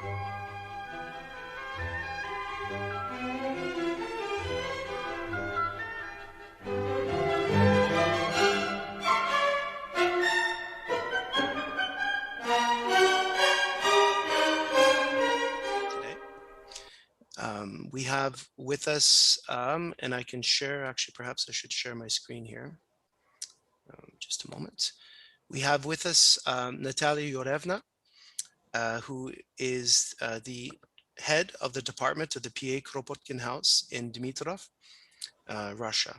We have with us, and I can share, actually, perhaps I should share my screen here. Just a moment. We have with us Natalia Yorevna, who is the head of the department of the PA Kropotkin House in Dmitrov, Russia.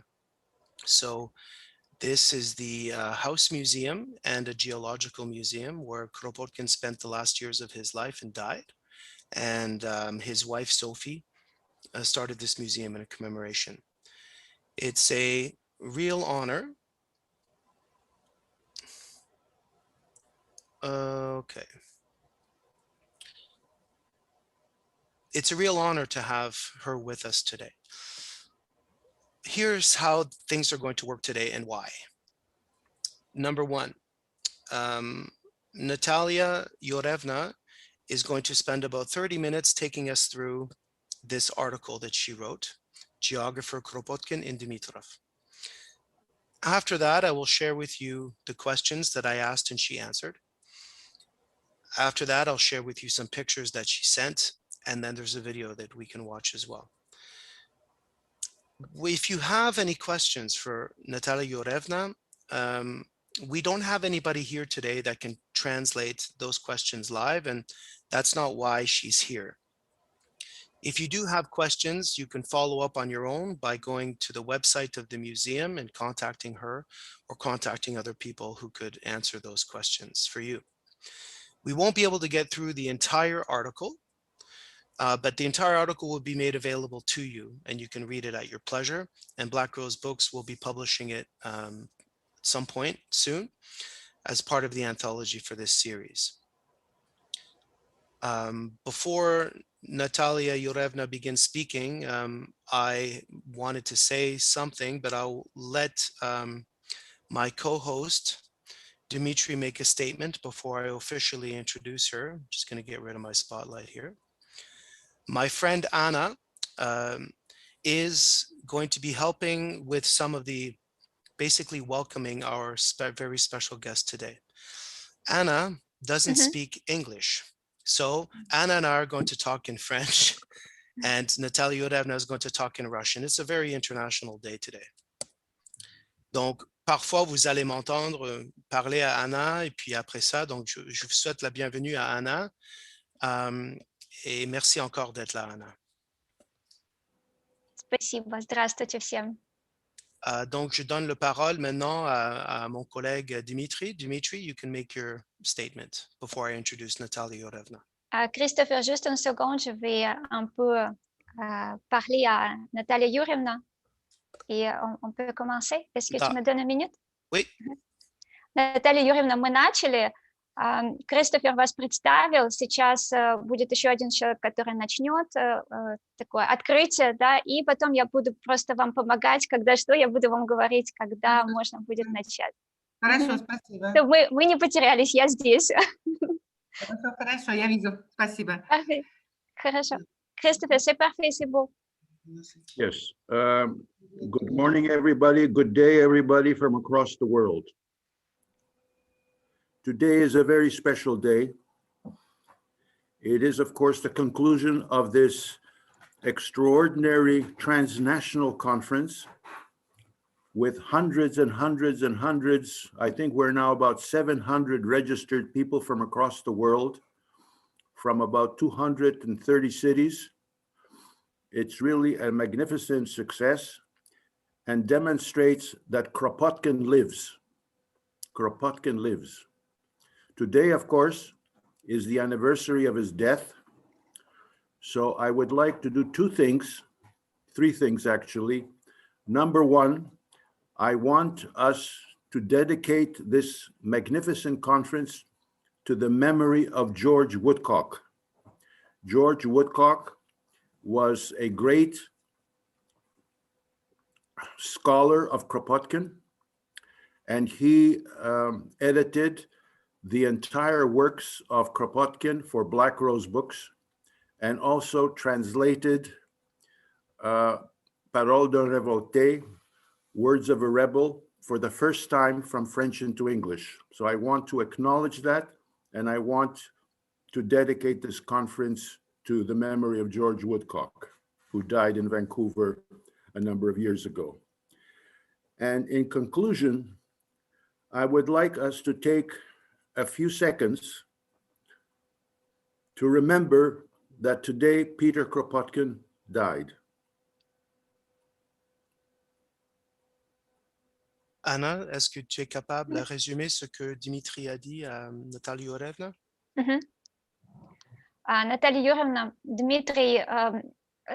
So this is the house museum and a geological museum where Kropotkin spent the last years of his life and died. And his wife, Sophie, started this museum in a commemoration. It's a real honor. Okay. It's a real honor to have her with us today. Here's how things are going to work today and why. Number one, Natalia Yorevna is going to spend about 30 minutes taking us through this article that she wrote, Geographer Kropotkin in Dmitrov. After that, I will share with you the questions that I asked and she answered. After that, I'll share with you some pictures that she sent, and then there's a video that we can watch as well. If you have any questions for Natalia Yorevna, we don't have anybody here today that can translate those questions live, and that's not why she's here. If you do have questions, you can follow up on your own by going to the website of the museum and contacting her or contacting other people who could answer those questions for you. We won't be able to get through the entire article, but the entire article will be made available to you and you can read it at your pleasure. And Black Rose Books will be publishing it at some point soon as part of the anthology for this series. Before Natalia Yorevna begins speaking, I wanted to say something, but I'll let my co-host Dmitry make a statement before I officially introduce her. I'm just going to get rid of my spotlight here. My friend Anna is going to be helping with some of the basically welcoming our very special guest today. Anna doesn't speak English. So Anna and I are going to talk in French and Natalia Yorevna is going to talk in Russian. It's a very international day today. Donc, parfois, vous allez m'entendre parler à Anna et puis après ça, donc je vous souhaite la bienvenue à Anna. Et merci encore d'être là, Anna. Спасибо. Здравствуйте всем. Donc, je donne la parole maintenant à mon collègue Dmitry. Dmitry, you can make your statement before I introduce Natalia Yorevna. Christopher, juste une seconde, je vais un peu parler à Natalia Yorevna. Et on peut commencer? Est-ce que tu me donnes une minute? Oui. Наталья Юрьевна, мы начали. Кристофер вас представил. Сейчас будет еще один человек, который начнет такое открытие, да, и потом я буду просто вам помогать, когда что, я буду вам говорить, когда можно будет начать. Хорошо, спасибо. Мы не потерялись, я здесь. Хорошо, я вижу. Спасибо. Хорошо. Кристофер, c'est parfait, c'est beau. Yes. Good morning, everybody. Good day, everybody from across the world. Today is a very special day. It is, of course, the conclusion of this extraordinary transnational conference with hundreds and hundreds and hundreds. I think we're now about 700 registered people from across the world, from about 230 cities. It's really a magnificent success and demonstrates that Kropotkin lives. Kropotkin lives. Today, of course, is the anniversary of his death. So I would like to do three things actually. Number one, I want us to dedicate this magnificent conference to the memory of George Woodcock. George Woodcock was a great scholar of Kropotkin, and he edited the entire works of Kropotkin for Black Rose Books. and also translated Paroles d'un révolté, Words of a Rebel, for the first time from French into English. So I want to acknowledge that, and I want to dedicate this conference to the memory of George Woodcock, who died in Vancouver a number of years ago. And in conclusion, I would like us to take a few seconds to remember that today Peter Kropotkin died. Anna, est-ce que tu es capable de résumer ce que Dimitri a dit à Natalia Yorevna? Наталья Юрьевна, Дмитрий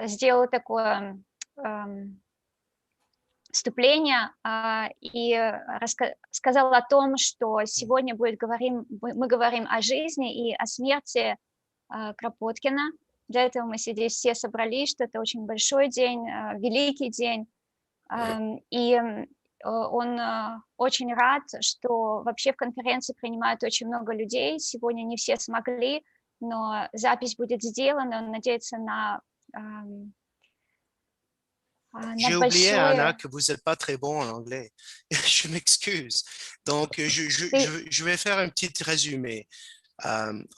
сделал такое вступление и сказал о том, что сегодня мы говорим о жизни и о смерти Кропоткина. Для этого мы здесь все собрались, что это очень большой день, великий день. И он очень рад, что вообще в конференции принимают очень много людей. Сегодня не все смогли, но запись будет сделана. Он надеется на J'ai oublié, Anna, que vous n'êtes pas très bon en anglais. Je m'excuse. Donc, je vais faire un petit résumé.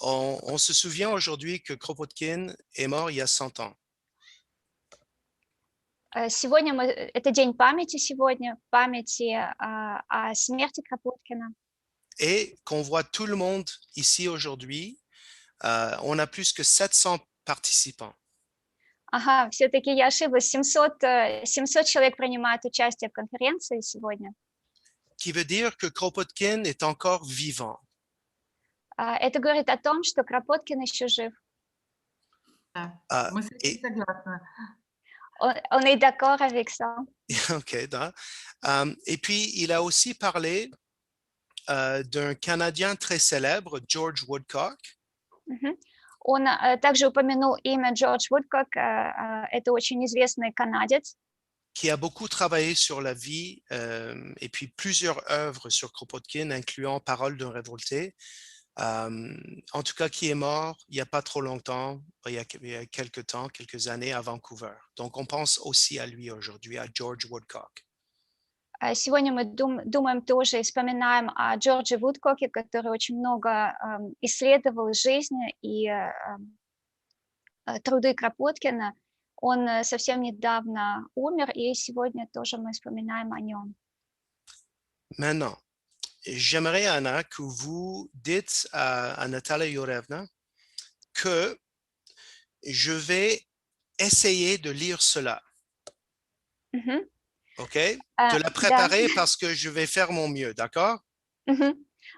On se souvient aujourd'hui que Kropotkin est mort il y a 100 ans. Сегодня это день памяти сегодня, памяти о смерти Кропоткина. Et qu'on voit tout le monde ici aujourd'hui, on a plus que 700 participants. Ага, все-таки я ошиблась. 700 человек принимают участие в конференции сегодня. Qui veut dire que Kropotkin est encore vivant. Это говорит о том, что Кропоткин еще жив. Мы с этим согласны. On est d'accord avec ça. OK, et puis, il a aussi parlé d'un Canadien très célèbre, George Woodcock. Он также упомянул имя Джордж Вудкок, это очень известный канадец. Qui a beaucoup travaillé sur la vie et puis plusieurs œuvres sur Kropotkin, incluant Paroles d'un révolté. En tout cas, qui est mort il n'y a pas trop longtemps, il y a quelques années à Vancouver. Donc, on pense aussi à lui aujourd'hui, à George Woodcock. Сегодня мы думаем тоже и вспоминаем о Джордже Вудкоке, который очень много исследовал жизнь и труды Кропоткина. Он совсем недавно умер, и сегодня тоже мы вспоминаем о нем. Maintenant, j'aimerais, Anna, que vous dites à Natalia Yorevna que je vais essayer de lire cela. OK? De la préparer parce que je vais faire mon mieux, d'accord?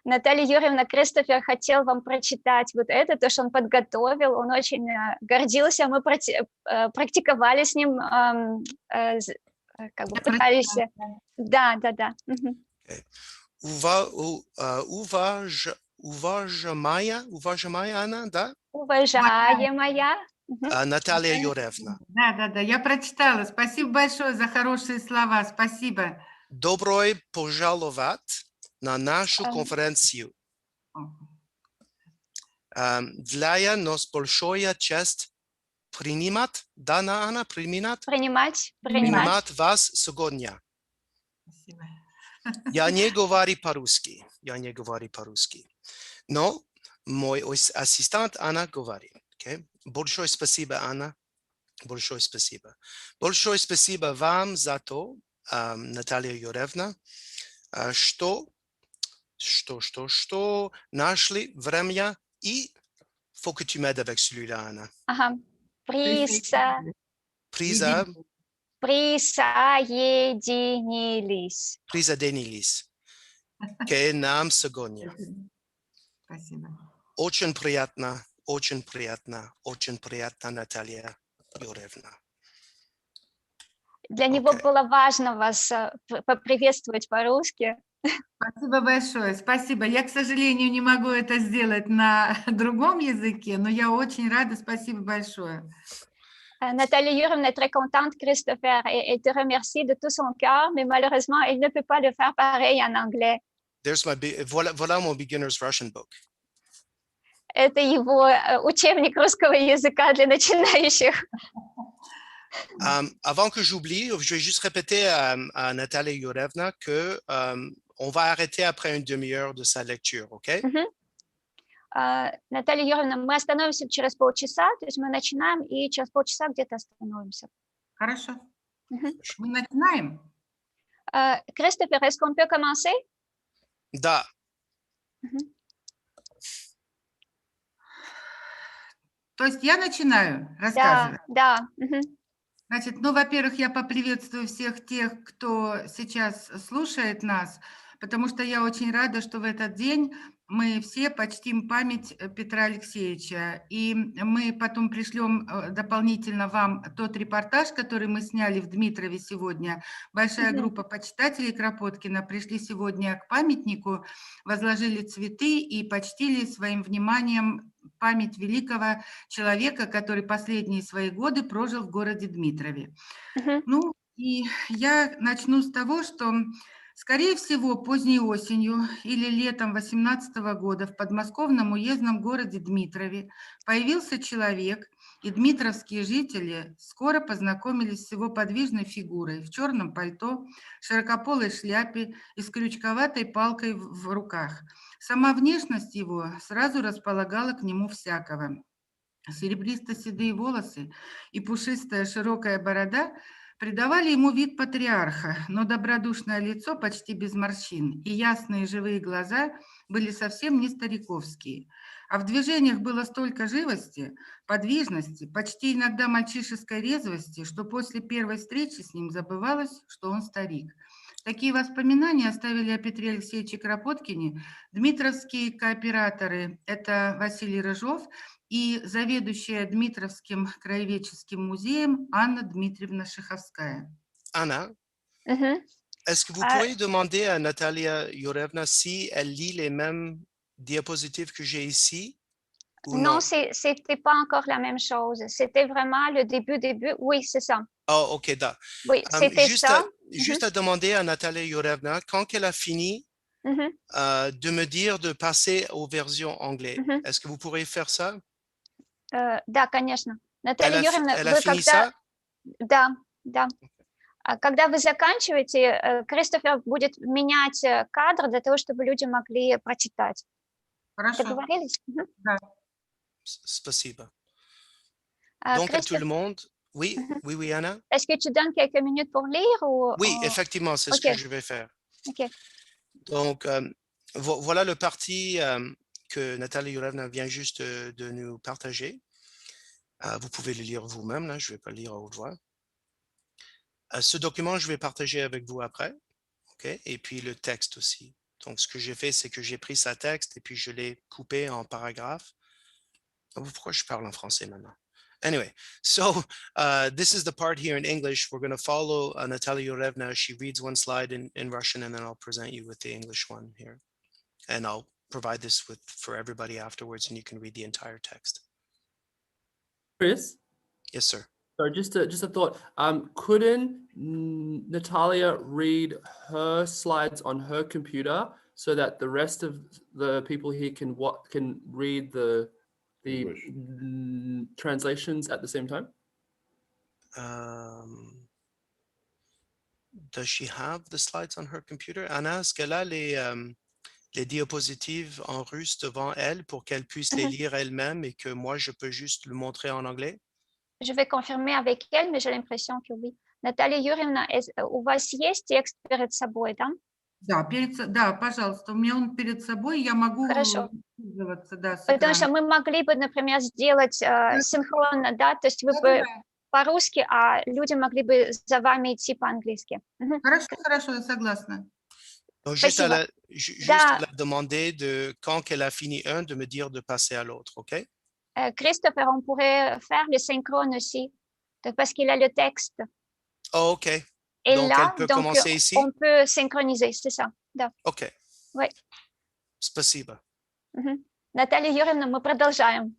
Наталья Юрьевна, Кристофер хотел вам прочитать вот это, то, что он подготовил. Он очень гордился, мы практиковали с ним, как бы пытались... Да. Уважаемая, Анна, да? Уважаемая. Наталья Yorevna. Да, я прочитала. Спасибо большое за хорошие слова. Спасибо. Добро пожаловать на нашу конференцию. Для нас большая честь принимать, да, Анна, принимать вас сегодня. Спасибо. Я не говорю по-русски, но мой ассистент Анна говорит. Okay? Большое спасибо, Анна. Большое спасибо. Большое спасибо вам за то, Наталья Yorevna, что нашли время и faut que tu m'aides avec celui-là, Anna. Ага. Присоединились к нам сегодня. Спасибо. Очень приятно, Наталья Yorevna. Для него было важно вас поприветствовать по-русски. Спасибо большое, спасибо. Я, к сожалению, не могу это сделать на другом языке, но я очень рада, спасибо большое. Nathalie Юрьевна est très contente, Christopher, et te remercie de tout son cœur, mais malheureusement, elle ne peut pas le faire pareil en anglais. Voilà mon beginner's Russian book. Это его учебник русского языка для начинающих. Avant que j'oublie, je vais juste répéter à Natalia Yurevna que on va arrêter après une demi-heure de sa lecture, OK? Наталья Юрьевна, мы остановимся через полчаса, то есть мы начинаем и через полчаса где-то остановимся. Хорошо. Мы начинаем? Christopher, est-ce qu'on peut commencer? Да. То есть я начинаю рассказывать? Да. Значит, ну, во-первых, я поприветствую всех тех, кто сейчас слушает нас, потому что я очень рада, что в этот день мы все почтим память Петра Алексеевича. И мы потом пришлем дополнительно вам тот репортаж, который мы сняли в Дмитрове сегодня. Большая группа почитателей Кропоткина пришли сегодня к памятнику, возложили цветы и почтили своим вниманием память великого человека, который последние свои годы прожил в городе Дмитрове. Ну, и я начну с того, что, скорее всего, поздней осенью или летом 2018 года в подмосковном уездном городе Дмитрове появился человек, и дмитровские жители скоро познакомились с его подвижной фигурой в черном пальто, широкополой шляпе и с крючковатой палкой в руках. Сама внешность его сразу располагала к нему всякого. Серебристо-седые волосы и пушистая широкая борода придавали ему вид патриарха, но добродушное лицо почти без морщин и ясные живые глаза были совсем не стариковские. А в движениях было столько живости, подвижности, почти иногда мальчишеской резвости, что после первой встречи с ним забывалось, что он старик. Такие воспоминания оставили о Петре Алексеевиче Кропоткине дмитровские кооператоры. Это Василий Рыжов и заведующая Дмитровским краеведческим музеем Анна Дмитриевна Шиховская. Anna, est-ce que vous pourriez demander à Natalia Yurevna si elle lit les mêmes diapositives que j'ai ici ou non? Non, c'était pas encore la même chose. C'était vraiment le début. Oui, c'est ça. Oh, OK, da. Oui, c'était ça. Juste à demander à Natalia Yurevna, quand elle a fini, de me dire de passer aux versions anglaises. Est-ce que vous pourriez faire ça? Да, конечно. Наталья Юрьевна, elle a fini ça? Да. Когда вы заканчиваете, Кристофер будет менять кадр для того, чтобы люди могли прочитать. Хорошо. Договорились? Да. Спасибо. Donc, à tout le monde. Oui, Anna? Est-ce que tu donnes quelques minutes pour lire ou... Oui, effectivement, c'est ce que je vais faire. OK. Donc, voilà le parti que Natalia Yurevna vient juste de nous partager. Vous pouvez le lire vous-même, là, je ne vais pas le lire à haute voix. Ce document, je vais partager avec vous après, okay? Et puis le texte aussi. Donc, ce que j'ai fait, c'est que j'ai pris sa texte et puis je l'ai coupé en paragraphes. Pourquoi je parle en français maintenant? Anyway, so this is the part here in English. We're going to follow Natalia Yurevna. She reads one slide in Russian, and then I'll present you with the English one here. And I'll provide this for everybody afterwards, and you can read the entire text. Chris? Yes, sir. So just a thought. Couldn't Natalia read her slides on her computer so that the rest of the people here can read the translations at the same time? Does she have the slides on her computer? Anna, est-ce qu'elle a les diapositives en russe devant elle pour qu'elle puisse les lire elle-même et que moi, je peux juste le montrer en anglais? Je vais confirmer avec elle, mais j'ai l'impression que oui. Наталья Юрьевна, у вас есть текст перед собой, да? Да, пожалуйста, у меня он перед собой, я могу пользоваться, да, с Потому что мы могли бы, например, сделать синхронно, да, то есть вы бы по-русски, а люди могли бы за вами идти по-английски. Хорошо, я согласна. Donc, juste à la demander de, quand elle a fini un, de me dire de passer à l'autre, OK? Christopher, on pourrait faire le synchrone aussi, parce qu'il a le texte. Oh, OK. Et donc, là, elle peut commencer ici? On peut synchroniser, c'est ça. Да. OK. Oui. Спасибо. Наталья Юрьевна, мы продолжаем.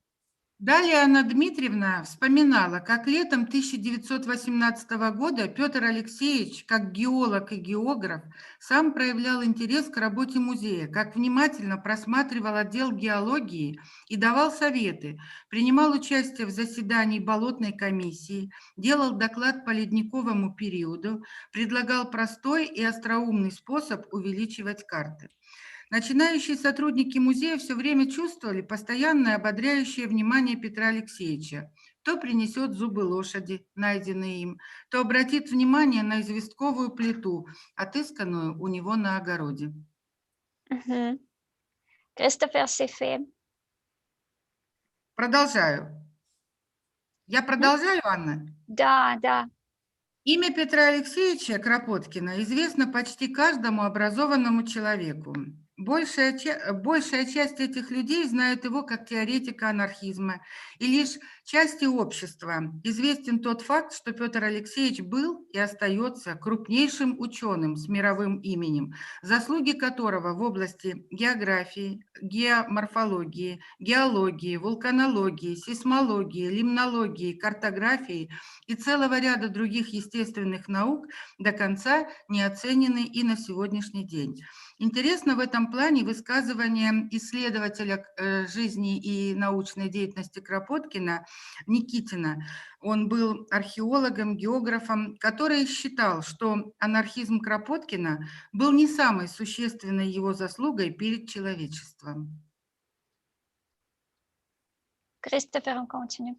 Далее Анна Дмитриевна вспоминала, как летом 1918 года Петр Алексеевич, как геолог и географ, сам проявлял интерес к работе музея, как внимательно просматривал отдел геологии и давал советы, принимал участие в заседании болотной комиссии, делал доклад по ледниковому периоду, предлагал простой и остроумный способ увеличивать карты. Начинающие сотрудники музея все время чувствовали постоянное ободряющее внимание Петра Алексеевича. То принесет зубы лошади, найденные им, то обратит внимание на известковую плиту, отысканную у него на огороде. Christopher, c'est fait. Продолжаю. Я продолжаю, Анна? Да, да. Имя Петра Алексеевича Кропоткина известно почти каждому образованному человеку. Большая часть этих людей знает его как теоретика анархизма, и лишь части общества известен тот факт, что Петр Алексеевич был и остается крупнейшим ученым с мировым именем, заслуги которого в области географии, геоморфологии, геологии, вулканологии, сейсмологии, лимнологии, картографии и целого ряда других естественных наук до конца не оценены и на сегодняшний день. Интересно в этом плане высказывание исследователя жизни и научной деятельности Кропоткина Никитина. Он был археологом, географом, который считал, что анархизм Кропоткина был не самой существенной его заслугой перед человечеством. Christopher, on continue.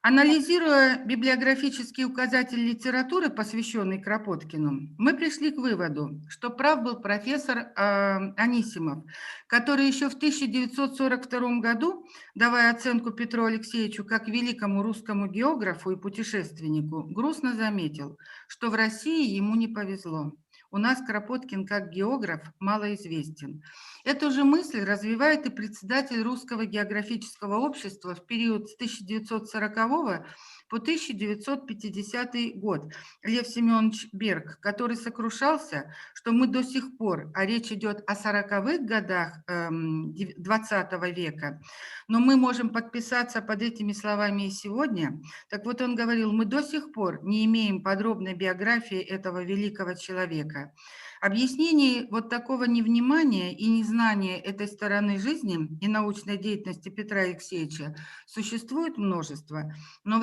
Анализируя библиографический указатель литературы, посвященный Кропоткину, мы пришли к выводу, что прав был профессор Анисимов, который еще в 1942 году, давая оценку Петру Алексеевичу как великому русскому географу и путешественнику, грустно заметил, что в России ему не повезло. У нас Кропоткин как географ малоизвестен. Эту же мысль развивает и председатель Русского географического общества в период с 1940 по 1950 год Лев Семенович Берг, который сокрушался, что мы до сих пор, а речь идет о 40-х годах 20 века, но мы можем подписаться под этими словами и сегодня. Так вот он говорил, мы до сих пор не имеем подробной биографии этого великого человека. Объяснений вот такого невнимания и незнания этой стороны жизни и научной деятельности Петра Алексеевича существует множество, но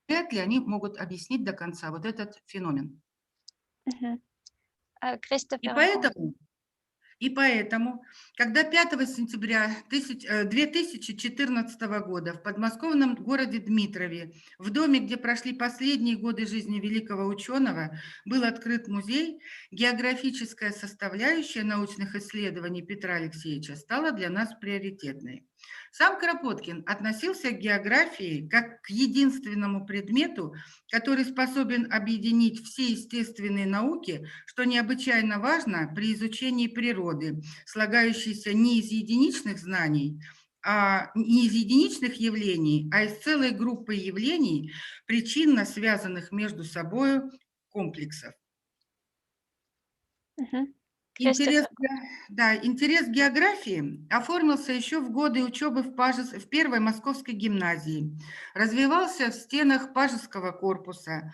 вряд ли они могут объяснить до конца вот этот феномен. Christopher, И поэтому, когда 5 сентября 2014 года в подмосковном городе Дмитрове, в доме, где прошли последние годы жизни великого ученого, был открыт музей, географическая составляющая научных исследований Петра Алексеевича стала для нас приоритетной. Сам Кропоткин относился к географии как к единственному предмету, который способен объединить все естественные науки, что необычайно важно при изучении природы, слагающейся не из единичных знаний, не из единичных явлений, а из целой группы явлений, причинно связанных между собой комплексов. Интерес к географии оформился еще в годы учебы в первой Московской гимназии, развивался в стенах Пажеского корпуса,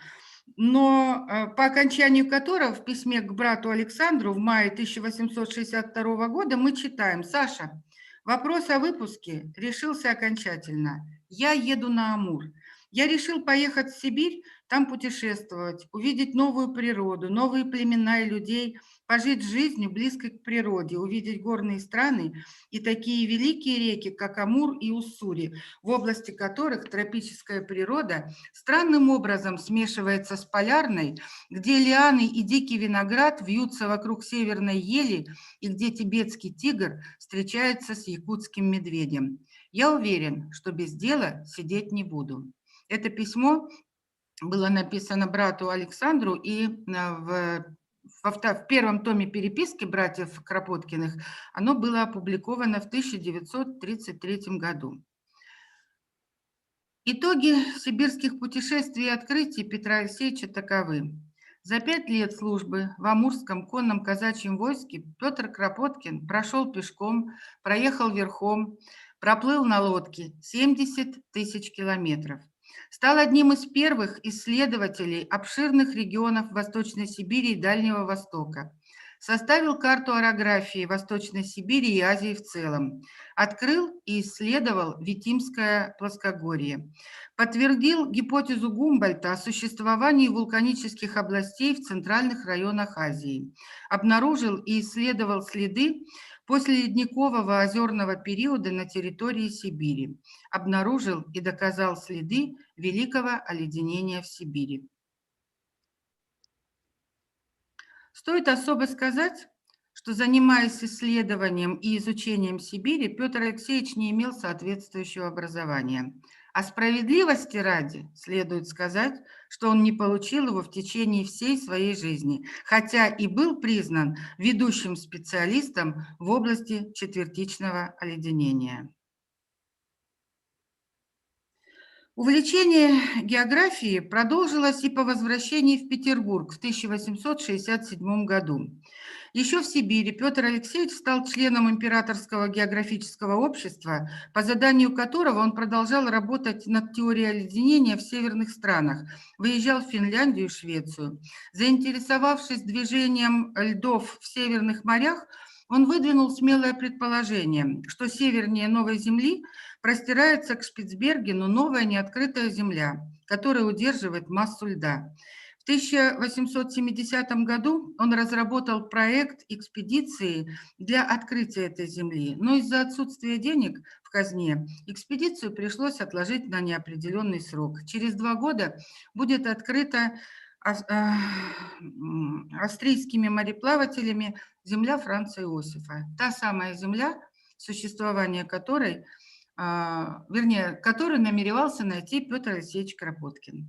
но по окончанию которого в письме к брату Александру в мае 1862 года мы читаем: «Саша, вопрос о выпуске решился окончательно. Я еду на Амур. Я решил поехать в Сибирь, там путешествовать, увидеть новую природу, новые племена и людей, пожить жизнью близкой к природе, увидеть горные страны и такие великие реки, как Амур и Уссури, в области которых тропическая природа странным образом смешивается с полярной, где лианы и дикий виноград вьются вокруг северной ели и где тибетский тигр встречается с якутским медведем. Я уверен, что без дела сидеть не буду». Это письмо было написано брату Александру, и в первом томе переписки братьев Кропоткиных оно было опубликовано в 1933 году. Итоги сибирских путешествий и открытий Петра Алексеевича таковы. За 5 лет службы в Амурском конном казачьем войске Петр Кропоткин прошел пешком, проехал верхом, проплыл на лодке 70 тысяч километров. Стал одним из первых исследователей обширных регионов Восточной Сибири и Дальнего Востока. Составил карту орографии Восточной Сибири и Азии в целом. Открыл и исследовал Витимское плоскогорье. Подтвердил гипотезу Гумбольдта о существовании вулканических областей в центральных районах Азии. Обнаружил и исследовал следы после ледникового озерного периода на территории Сибири. Обнаружил и доказал следы великого оледенения в Сибири. Стоит особо сказать, что, занимаясь исследованием и изучением Сибири, Петр Алексеевич не имел соответствующего образования. А справедливости ради следует сказать, что он не получил его в течение всей своей жизни, хотя и был признан ведущим специалистом в области четвертичного оледенения. Увлечение географией продолжилось и по возвращении в Петербург в 1867 году. Еще в Сибири Петр Алексеевич стал членом Императорского географического общества, по заданию которого он продолжал работать над теорией оледенения в северных странах, выезжал в Финляндию и Швецию. Заинтересовавшись движением льдов в северных морях, он выдвинул смелое предположение, что севернее Новой Земли простирается к Шпицбергену новая неоткрытая земля, которая удерживает массу льда. В 1870 году он разработал проект экспедиции для открытия этой земли, но из-за отсутствия денег в казне экспедицию пришлось отложить на неопределенный срок. Через 2 года будет открыта австрийскими мореплавателями земля Франца Иосифа. Та самая земля, существование которой, которую намеревался найти Петр Алексеевич Кропоткин.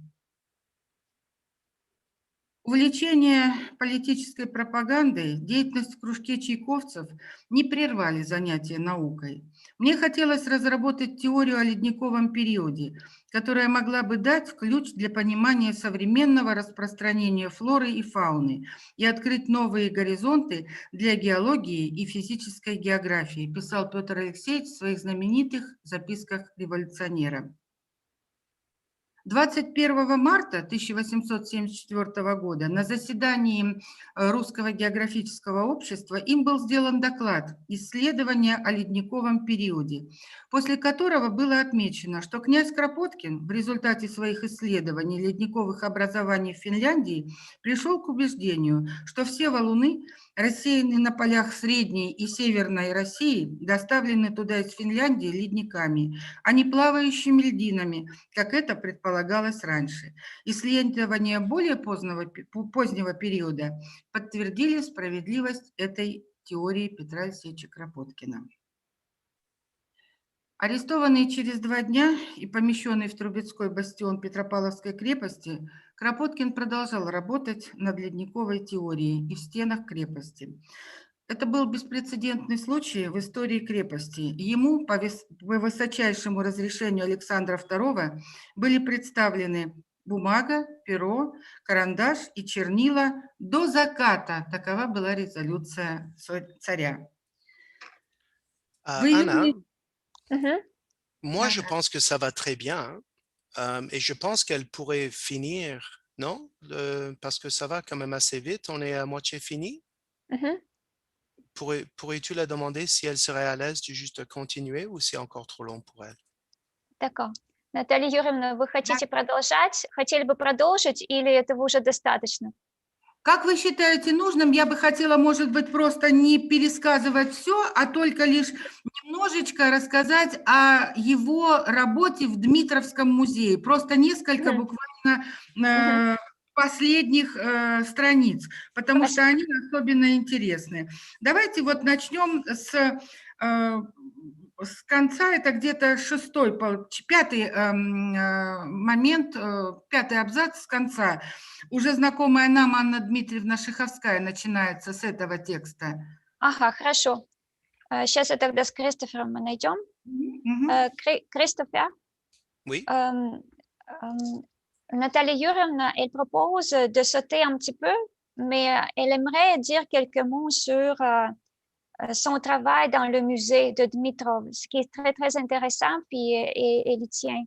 Увлечение политической пропагандой, деятельность в кружке чайковцев не прервали занятия наукой. Мне хотелось разработать теорию о ледниковом периоде, которая могла бы дать ключ для понимания современного распространения флоры и фауны и открыть новые горизонты для геологии и физической географии, писал Петр Алексеевич в своих знаменитых записках революционера. 21 марта 1874 года на заседании Русского географического общества им был сделан доклад «Исследования о ледниковом периоде», после которого было отмечено, что князь Кропоткин в результате своих исследований ледниковых образований в Финляндии пришел к убеждению, что все валуны, рассеянные на полях Средней и Северной России, доставлены туда из Финляндии ледниками, а не плавающими льдинами, как это предполагалось раньше. Исследования более позднего периода подтвердили справедливость этой теории Петра Алексеевича Кропоткина. Арестованный через 2 дня и помещенный в Трубецкой бастион Петропавловской крепости, Кропоткин продолжал работать над ледниковой теорией и в стенах крепости. Это был беспрецедентный случай в истории крепости. Ему по высочайшему разрешению Александра II были представлены бумага, перо, карандаш и чернила до заката. Такова была резолюция царя. Anna, Мгм. moi, je pense que ça va très bien. Et je pense qu'elle pourrait finir, non? Parce que ça va quand même assez vite. On est à moitié fini. Мгм. Pourrais-tu la demander si elle serait à l'aise de juste continuer ou c'est encore trop long pour elle? D'accord. Наталья Юрьевна, вы хотите продолжать? Хотели бы продолжить или этого уже достаточно? Как вы считаете нужным? Я бы хотела, может быть, просто не пересказывать все, а только лишь немножечко рассказать о его работе в Дмитровском музее. Просто несколько буквально последних страниц, потому что они особенно интересны. Давайте вот начнем с конца, это где-то 5-й момент, 5-й абзац с конца. Уже знакомая нам Анна Дмитриевна Шиховская начинается с этого текста. Ага, хорошо. Сейчас я тогда с Кристофером мы найдем. Кристофер, Oui. Наталья Юрьевна, elle propose de sauter un petit peu, mais elle aimerait dire quelques mots sur son travail dans le musée de Dmitrov, ce qui est très, très intéressant, puis elle y tient.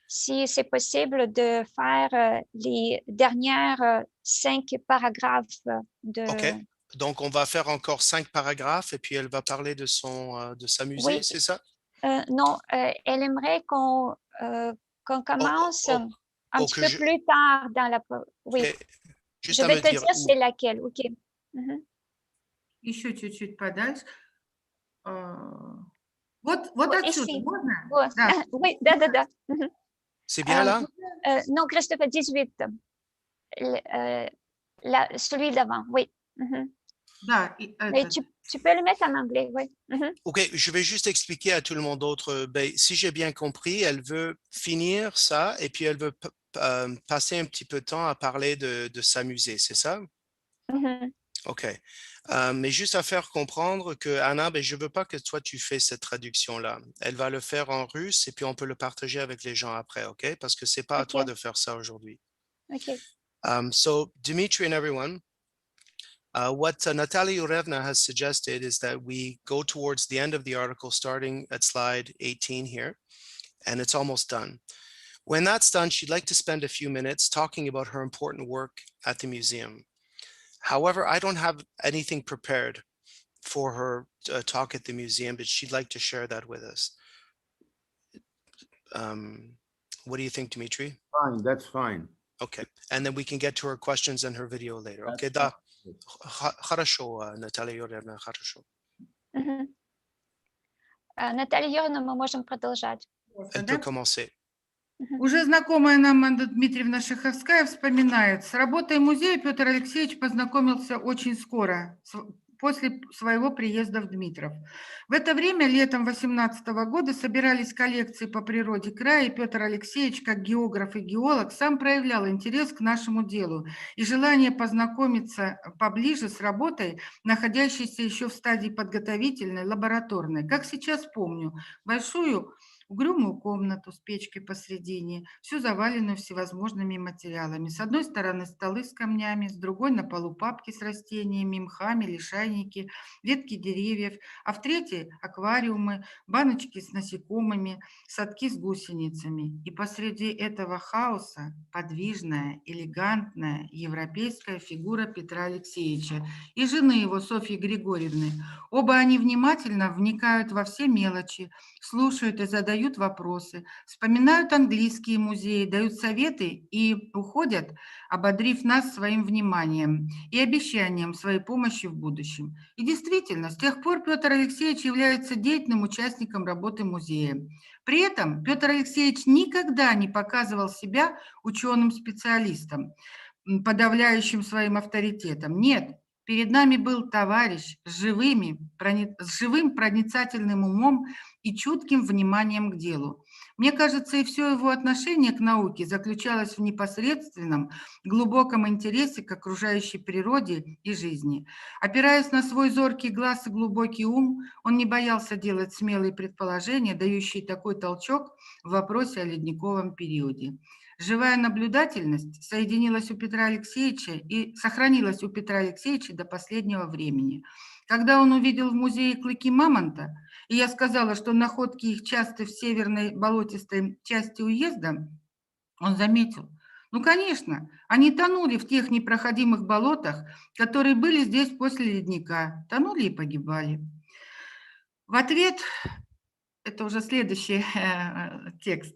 Si c'est possible de faire les dernières 5 paragraphes de... OK. Donc, on va faire encore 5 paragraphes et puis elle va parler de sa musée, Oui. c'est ça? Non, elle aimerait qu'on commence un petit peu plus tard dans la... Oui, Okay. Juste je à vais me te dire dire où. c'est laquelle, OK. Еще чуть-чуть подальше. Вот Вот отсюда, ici. можно? Вот. Да. Oui, да. C'est bien là? Non, Christophe, 18. Celui d'avant, oui. Да, Mais tu peux le mettre en anglais, oui. OK, je vais juste expliquer à tout le monde d'autre. Ben, si j'ai bien compris, elle veut finir ça et puis elle veut passer un petit peu de temps à parler de s'amuser, c'est ça? OK. Mais juste à faire comprendre que, Anna, ben, je ne veux pas que toi, tu fais cette traduction-là. Elle va le faire en russe et puis on peut le partager avec les gens après, OK? Parce que ce n'est pas à toi OK. de faire ça aujourd'hui. OK. So, Dmitry and everyone, what Natalia Yurevna has suggested is that we go towards the end of the article, starting at slide 18 here, and it's almost done. When that's done, she'd like to spend a few minutes talking about her important work at the museum. However, I don't have anything prepared for her talk at the museum, but she'd like to share that with us. What do you think, Dmitry? Fine, that's fine. Okay, and then we can get to her questions and her video later. Okay, That's да. Хорошо, Наталья Юрьевна, хорошо. Наталья Юрьевна, мы можем продолжать. Elle peut commencer. Уже знакомая нам Анна Дмитриевна Шаховская вспоминает, с работой музея Петр Алексеевич познакомился очень скоро, после своего приезда в Дмитров. В это время, летом 18 года, собирались коллекции по природе края, и Петр Алексеевич, как географ и геолог, сам проявлял интерес к нашему делу и желание познакомиться поближе с работой, находящейся еще в стадии подготовительной, лабораторной. Как сейчас помню, большую угрюмую комнату с печкой посредине, всю заваленную всевозможными материалами. С одной стороны столы с камнями, с другой на полу папки с растениями, мхами, лишайники, ветки деревьев, а в третьей аквариумы, баночки с насекомыми, садки с гусеницами. И посреди этого хаоса подвижная, элегантная европейская фигура Петра Алексеевича и жены его Софьи Григорьевны. Оба они внимательно вникают во все мелочи, слушают и задают вопросы, вспоминают английские музеи, дают советы и уходят, ободрив нас своим вниманием и обещанием своей помощи в будущем. И действительно, с тех пор Петр Алексеевич является деятельным участником работы музея. При этом Петр Алексеевич никогда не показывал себя ученым-специалистом, подавляющим своим авторитетом. Нет. Перед нами был товарищ с живым проницательным умом и чутким вниманием к делу. Мне кажется, и все его отношение к науке заключалось в непосредственном, глубоком интересе к окружающей природе и жизни. Опираясь на свой зоркий глаз и глубокий ум, он не боялся делать смелые предположения, дающие такой толчок в вопросе о ледниковом периоде. Живая наблюдательность соединилась у Петра Алексеевича и сохранилась у Петра Алексеевича до последнего времени. Когда он увидел в музее клыки мамонта, и я сказала, что находки их часты в северной болотистой части уезда, он заметил: ну, конечно, они тонули в тех непроходимых болотах, которые были здесь после ледника, тонули и погибали. В ответ, это уже следующий текст,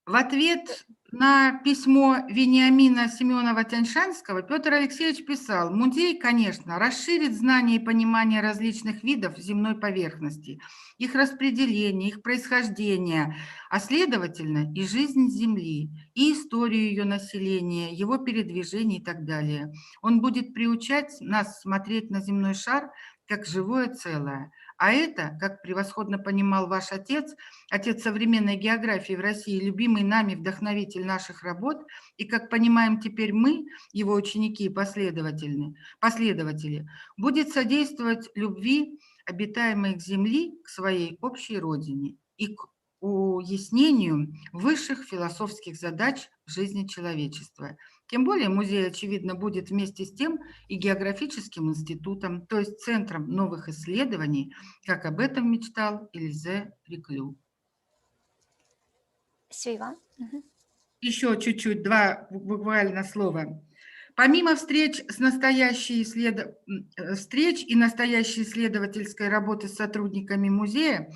в ответ на письмо Вениамина Семенова-Тяньшанского Петр Алексеевич писал: музей, конечно, расширит знания и понимание различных видов земной поверхности, их распределение, их происхождение, а следовательно и жизнь Земли, и историю ее населения, его передвижений и так далее. Он будет приучать нас смотреть на земной шар как живое целое. А это, как превосходно понимал ваш отец, отец современной географии в России, любимый нами вдохновитель наших работ, и, как понимаем теперь мы, его ученики и последователи, будет содействовать любви обитаемой Земли к своей общей родине и к уяснению высших философских задач в жизни человечества. Тем более музей, очевидно, будет вместе с тем и географическим институтом, то есть центром новых исследований, как об этом мечтал Эльзе Реклю. Suivant. Еще чуть-чуть, два буквально слова. Помимо встреч и настоящей исследовательской работы с сотрудниками музея,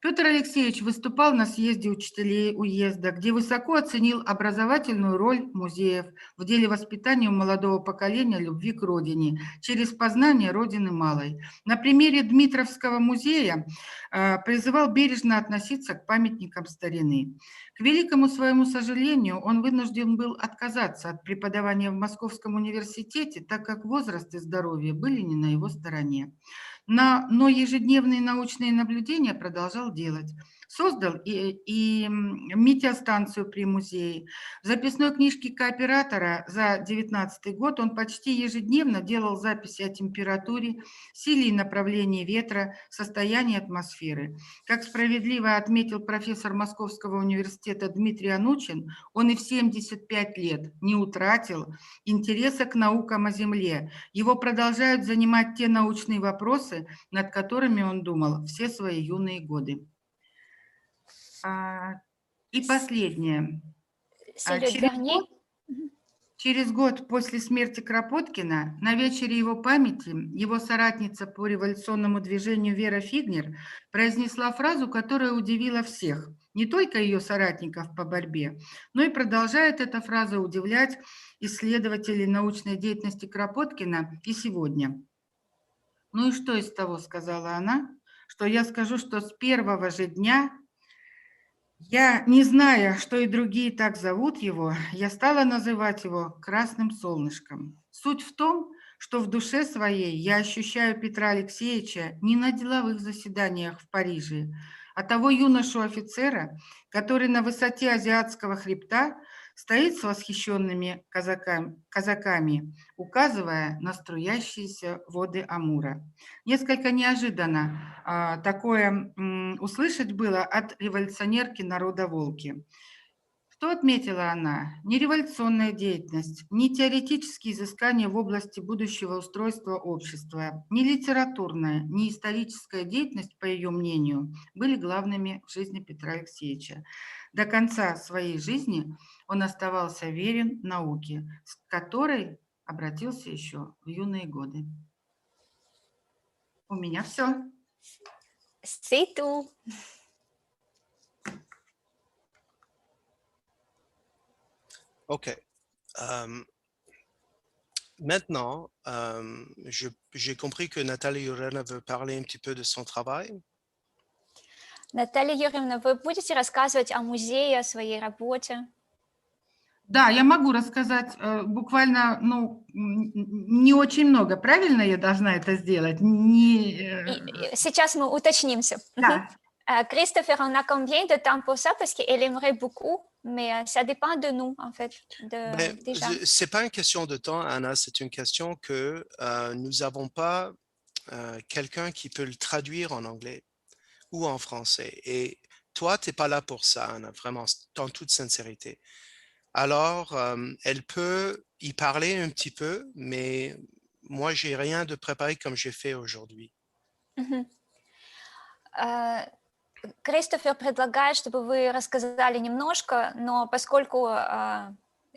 Петр Алексеевич выступал на съезде учителей уезда, где высоко оценил образовательную роль музеев в деле воспитания у молодого поколения любви к родине через познание родины малой. На примере Дмитровского музея призывал бережно относиться к памятникам старины. К великому своему сожалению, он вынужден был отказаться от преподавания в Московском университете, так как возраст и здоровье были не на его стороне. Но ежедневные научные наблюдения продолжал делать. Создал и метеостанцию при музее. В записной книжке кооператора за 2019 год он почти ежедневно делал записи о температуре, силе и направлении ветра, состоянии атмосферы. Как справедливо отметил профессор Московского университета Дмитрий Анучин, он и в 75 лет не утратил интереса к наукам о Земле. Его продолжают занимать те научные вопросы, над которыми он думал все свои юные годы. И последнее. C'est le dernier. Через год после смерти Кропоткина на вечере его памяти его соратница по революционному движению Вера Фигнер произнесла фразу, которая удивила всех, не только ее соратников по борьбе, но и продолжает эта фраза удивлять исследователей научной деятельности Кропоткина и сегодня. «Ну и что из того, — сказала она, — что я скажу, что с первого же дня я, не зная, что и другие так зовут его, я стала называть его красным солнышком. Суть в том, что в душе своей я ощущаю Петра Алексеевича не на деловых заседаниях в Париже, а того юношу-офицера, который на высоте азиатского хребта стоит с восхищенными казаками, указывая на струящиеся воды Амура. Несколько неожиданно такое услышать было от революционерки народа Волки. Что отметила она? Ни революционная деятельность, ни теоретические изыскания в области будущего устройства общества, ни литературная, ни историческая деятельность, по ее мнению, были главными в жизни Петра Алексеевича. До конца своей жизни он оставался верен науке, с которой обратился еще в юные годы. У меня все. C'est tout. OK. Maintenant, j'ai compris que Наталья Юрьевна veut parler un petit peu de son travail. Наталья Юрьевна, вы будете рассказывать о музее, о своей работе? Да, я могу рассказать буквально, не очень много. Правильно я должна это сделать? Сейчас мы уточнимся. Да. Christopher, on a combien de temps pour ça? Parce qu'elle aimerait beaucoup, mais ça dépend de nous, en fait. Déjà. C'est pas une question de temps, Anna, c'est une question que nous n'avons pas quelqu'un qui peut le traduire en anglais ou en français. Et toi, tu n'es pas là pour ça, Anna, vraiment, en toute sincérité. Alors, elle peut y parler un petit peu, mais moi, j'ai rien de préparé comme j'ai fait aujourd'hui. Кристофер предлагает, чтобы вы рассказали немножко, но поскольку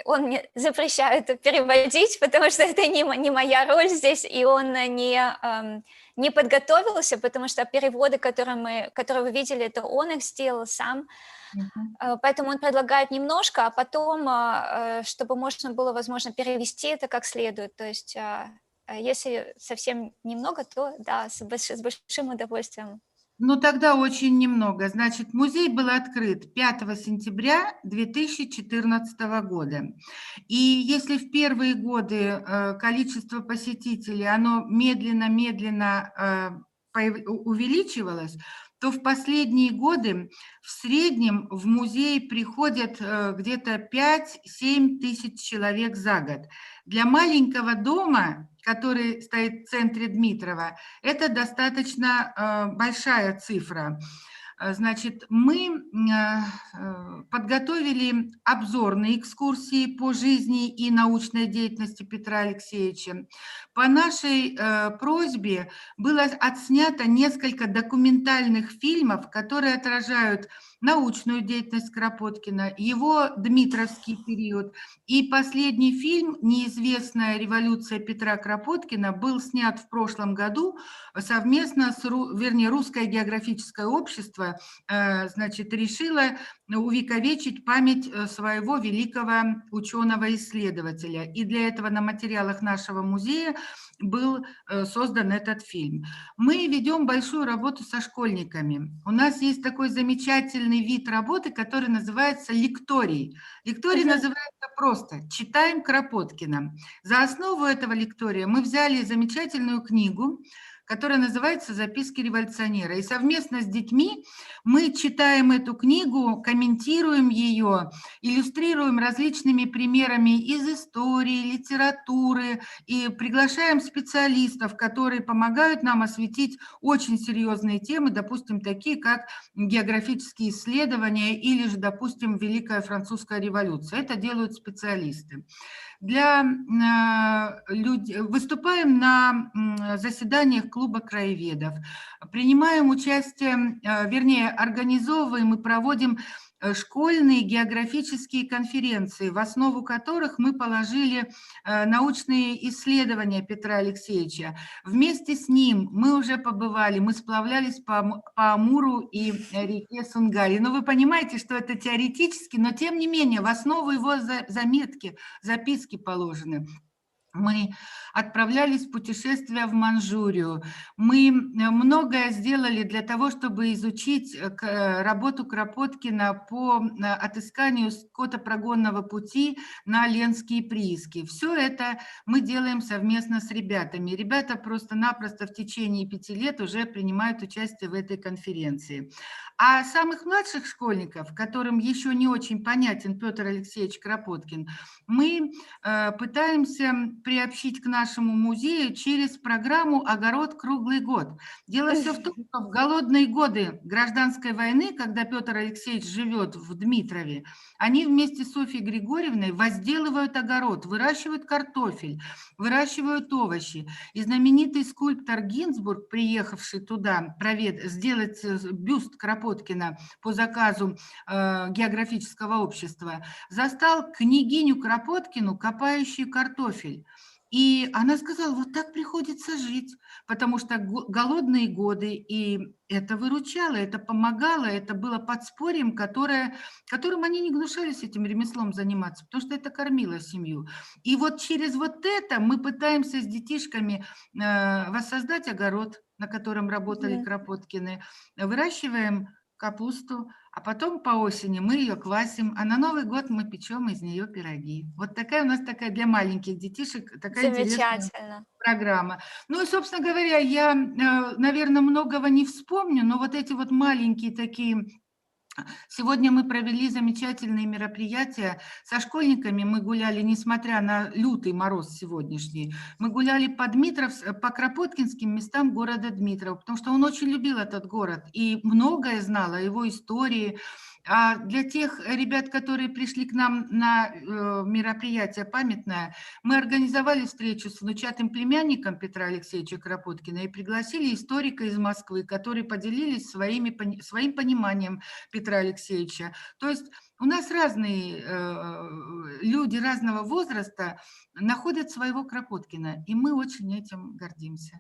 он мне запрещает переводить, потому что это не моя роль здесь, и он не подготовился, потому что переводы, которые вы видели, это он их сделал сам. Поэтому он предлагает немножко, а потом, чтобы можно было, возможно, перевести это как следует. То есть, если совсем немного, то да, с большим удовольствием. Ну, тогда очень немного. Значит, музей был открыт 5 сентября 2014 года. И если в первые годы количество посетителей, оно медленно-медленно увеличивалось, то в последние годы в среднем в музей приходят где-то 5-7 тысяч человек за год. Для маленького дома, который стоит в центре Дмитрова, это достаточно большая цифра. Значит, мы подготовили обзорные экскурсии по жизни и научной деятельности Петра Алексеевича. По нашей просьбе было отснято несколько документальных фильмов, которые отражают научную деятельность Кропоткина, его дмитровский период. И последний фильм «Неизвестная революция Петра Кропоткина» был снят в прошлом году совместно с, Русское географическое общество, значит, решило увековечить память своего великого ученого-исследователя. И для этого на материалах нашего музея был создан этот фильм. Мы ведем большую работу со школьниками. У нас есть такой замечательный вид работы, который называется лекторий. Лекторий называется просто «Читаем Кропоткина». За основу этого лектория мы взяли замечательную книгу, которая называется «Записки революционера». И совместно с детьми мы читаем эту книгу, комментируем ее, иллюстрируем различными примерами из истории, литературы и приглашаем специалистов, которые помогают нам осветить очень серьезные темы, допустим, такие как географические исследования или же, допустим, Великая Французская революция. Это делают специалисты. Выступаем на заседаниях клуба краеведов, принимаем участие, вернее, организовываем и проводим школьные географические конференции, в основу которых мы положили научные исследования Петра Алексеевича. Вместе с ним мы уже побывали, мы сплавлялись по Амуру и реке Сунгари. Но вы понимаете, что это теоретически, но тем не менее в основу его заметки, записки положены. Мы отправлялись в путешествие в Манчжурию. Мы многое сделали для того, чтобы изучить работу Кропоткина по отысканию скотопрогонного пути на Ленские прииски. Все это мы делаем совместно с ребятами. Ребята просто-напросто в течение 5 лет уже принимают участие в этой конференции. А самых младших школьников, которым еще не очень понятен Петр Алексеевич Кропоткин, мы пытаемся приобщить к нашему музею через программу «Огород круглый год». Дело все в том, что в голодные годы гражданской войны, когда Петр Алексеевич живет в Дмитрове, они вместе с Софьей Григорьевной возделывают огород, выращивают картофель, выращивают овощи. И знаменитый скульптор Гинзбург, приехавший туда сделать бюст Кропоткина по заказу географического общества, застал княгиню Кропоткину, копающую картофель. И она сказала, вот так приходится жить, потому что голодные годы, и это выручало, это помогало, это было подспорьем, которым они не гнушались этим ремеслом заниматься, потому что это кормило семью. И вот через вот это мы пытаемся с детишками воссоздать огород, на котором работали Кропоткины, выращиваем капусту, а потом по осени мы ее квасим, а на Новый год мы печем из нее пироги. Вот такая у нас такая для маленьких детишек такая интересная программа. Ну и, собственно говоря, я, наверное, многого не вспомню, но вот эти вот маленькие такие... Сегодня мы провели замечательные мероприятия. Со школьниками мы гуляли, несмотря на лютый мороз сегодняшний, мы гуляли по кропоткинским местам города Дмитрова, потому что он очень любил этот город и многое знал о его истории. А для тех ребят, которые пришли к нам на мероприятие памятное, мы организовали встречу с внучатым племянником Петра Алексеевича Кропоткина и пригласили историка из Москвы, которые поделились своим пониманием Петра Алексеевича. То есть у нас разные люди разного возраста находят своего Кропоткина, и мы очень этим гордимся.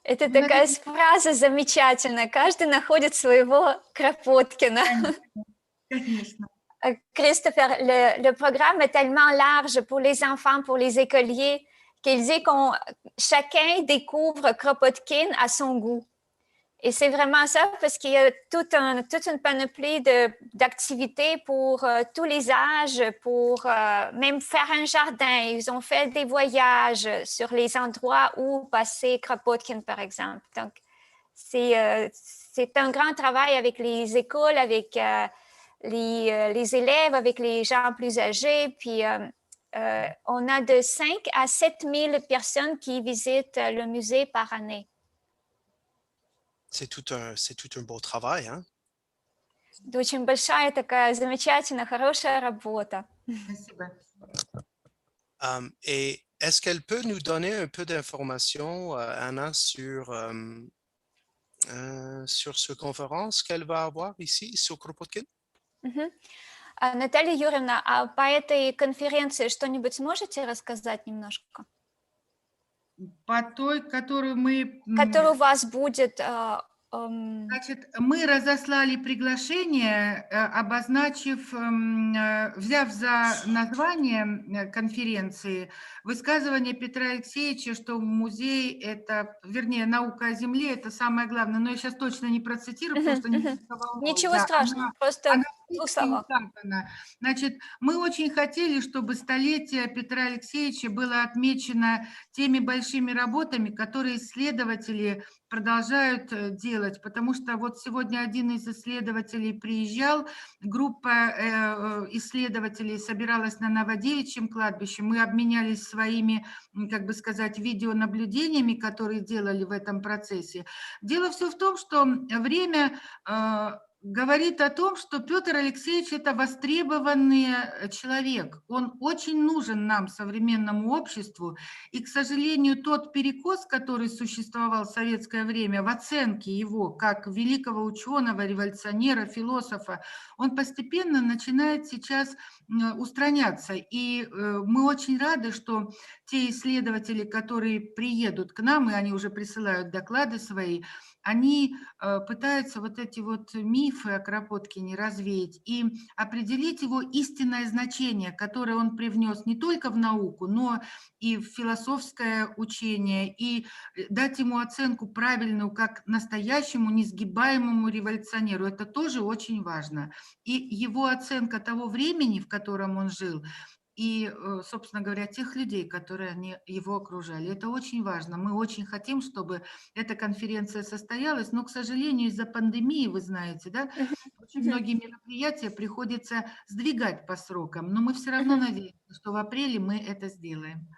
Это такая фраза замечательная. Каждый находит своего Кропоткина. Конечно. Christopher, le programme est tellement large pour les enfants, pour les écoliers, qu'il dit qu'on chacun découvre Kropotkin à son goût. Et c'est vraiment ça, parce qu'il y a toute une panoplie d'activités pour tous les âges, pour même faire un jardin. Ils ont fait des voyages sur les endroits où passait Kropotkin, par exemple. Donc, c'est un grand travail avec les écoles, avec les élèves, avec les gens plus âgés. Puis, on a de 5 à 7 000 personnes qui visitent le musée par année. C'est tout un beau travail, hein? Это очень большая такая замечательная, хорошая работа. Спасибо. Et est-ce qu'elle peut nous donner un peu d'informations, Anna, sur cette conférence qu'elle va avoir ici, sur Kropotkin? Мгм. Наталья Юрьевна, а по этой конференции что-нибудь можете рассказать немножко? По той, которую мы... Который у вас будет... Значит, мы разослали приглашение, обозначив, взяв за название конференции высказывание Петра Алексеевича, что музей – это, вернее, наука о Земле – это самое главное. Но я сейчас точно не процитирую, потому что немножко волнуюсь. Ничего Да, страшного, просто она в в двух тексте словах. указана. Значит, мы очень хотели, чтобы столетие Петра Алексеевича было отмечено теми большими работами, которые исследователи продолжают делать, потому что вот сегодня один из исследователей приезжал, группа исследователей собиралась на Новодевичьем кладбище, мы обменялись своими, как бы сказать, видеонаблюдениями, которые делали в этом процессе. Дело все в том, что время говорит о том, что Петр Алексеевич – это востребованный человек. Он очень нужен нам, современному обществу. И, к сожалению, тот перекос, который существовал в советское время в оценке его как великого ученого, революционера, философа, он постепенно начинает сейчас устраняться. И мы очень рады, что те исследователи, которые приедут к нам, и они уже присылают доклады свои, они пытаются вот эти вот мифы о Кропоткине развеять и определить его истинное значение, которое он привнес не только в науку, но и в философское учение, и дать ему оценку правильную как настоящему несгибаемому революционеру. Это тоже очень важно. И его оценка того времени, в котором он жил, и, собственно говоря, тех людей, которые его окружали. Это очень важно. Мы очень хотим, чтобы эта конференция состоялась, но, к сожалению, из-за пандемии, вы знаете, да, очень многие мероприятия приходится сдвигать по срокам, но мы все равно надеемся, что в апреле мы это сделаем.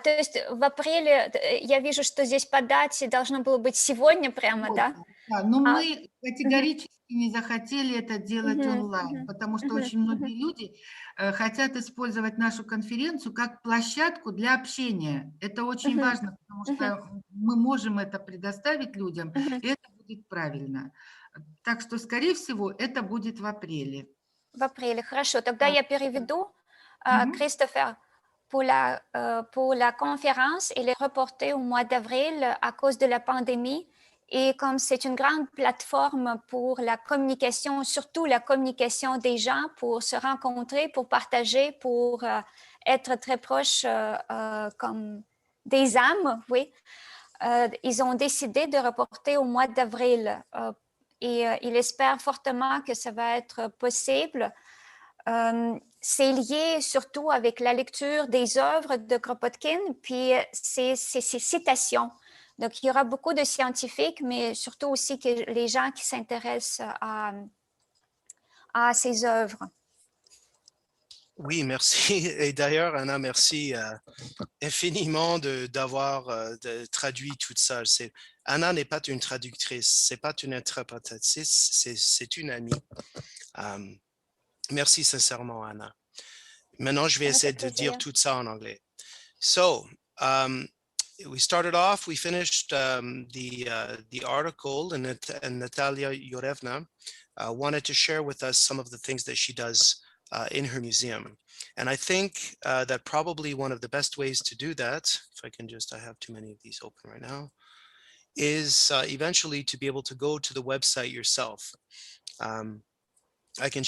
То есть в апреле, я вижу, что здесь по дате должно было быть сегодня прямо, да? Да, но мы категорически не захотели это делать онлайн, потому что очень многие люди хотят использовать нашу конференцию как площадку для общения. Это очень важно, потому что мы можем это предоставить людям, и это будет правильно. Так что, скорее всего, это будет в апреле. В апреле, хорошо. Тогда я переведу. Christopher, pour la conférence, elle est reportée au mois d'avril à cause de la pandémie. Et comme c'est une grande plateforme pour la communication, surtout la communication des gens, pour se rencontrer, pour partager, pour être très proches comme des âmes, oui, ils ont décidé de reporter au mois d'avril. Et ils espèrent fortement que ça va être possible. C'est lié surtout avec la lecture des œuvres de Kropotkin, puis ses citations. Donc, il y aura beaucoup de scientifiques, mais surtout aussi que les gens qui s'intéressent à ses œuvres. Oui, merci. Et d'ailleurs, Anna, merci infiniment d'avoir traduit tout ça. Anna n'est pas une traductrice, c'est pas une interprétatrice, c'est une amie. Merci sincèrement, Anna. Maintenant, je vais essayer de dire tout ça en anglais. So, we started off, we finished the article, and Natalia Yorevna wanted to share with us some of the things that she does in her museum. And I think that probably one of the best ways to do that, if I can just, I have too many of these open right now, is eventually to be able to go to the website yourself. We can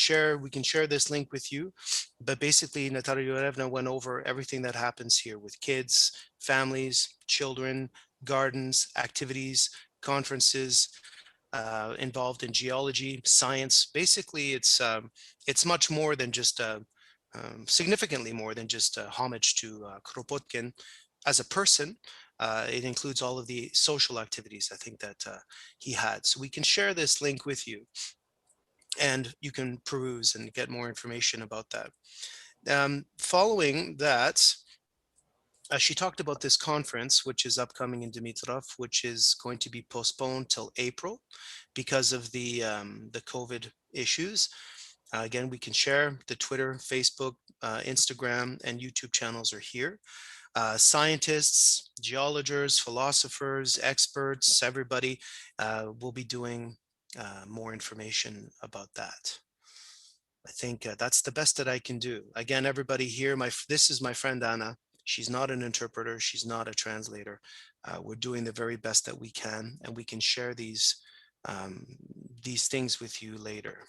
share this link with you, but basically Natalia Yorevna went over everything that happens here with kids, families, children, gardens, activities, conferences, involved in geology, science. Basically, it's much more than just significantly more than just a homage to Kropotkin as a person. It includes all of the social activities I think that he had. So we can share this link with you, and you can peruse and get more information about that. Following that, She talked about this conference, which is upcoming in Dmitrov, which is going to be postponed till April because of the COVID issues. Again, we can share the Twitter, Facebook, Instagram, and YouTube channels are here. Scientists, geologists, philosophers, experts, everybody will be doing more information about that. I think that's the best that I can do. Again, everybody here, this is my friend Anna. She's not an interpreter. She's not a translator. We're doing the very best that we can, and we can share these things with you later.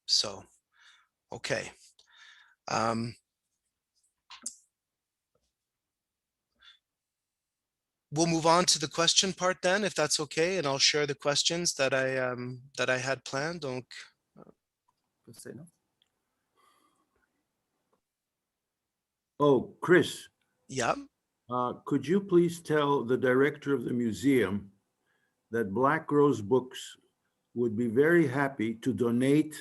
So, okay. We'll move on to the question part then, if that's okay, and I'll share the questions that I had planned. Donc, Oh, Chris, yeah. could you please tell the director of the museum that Black Rose Books would be very happy to donate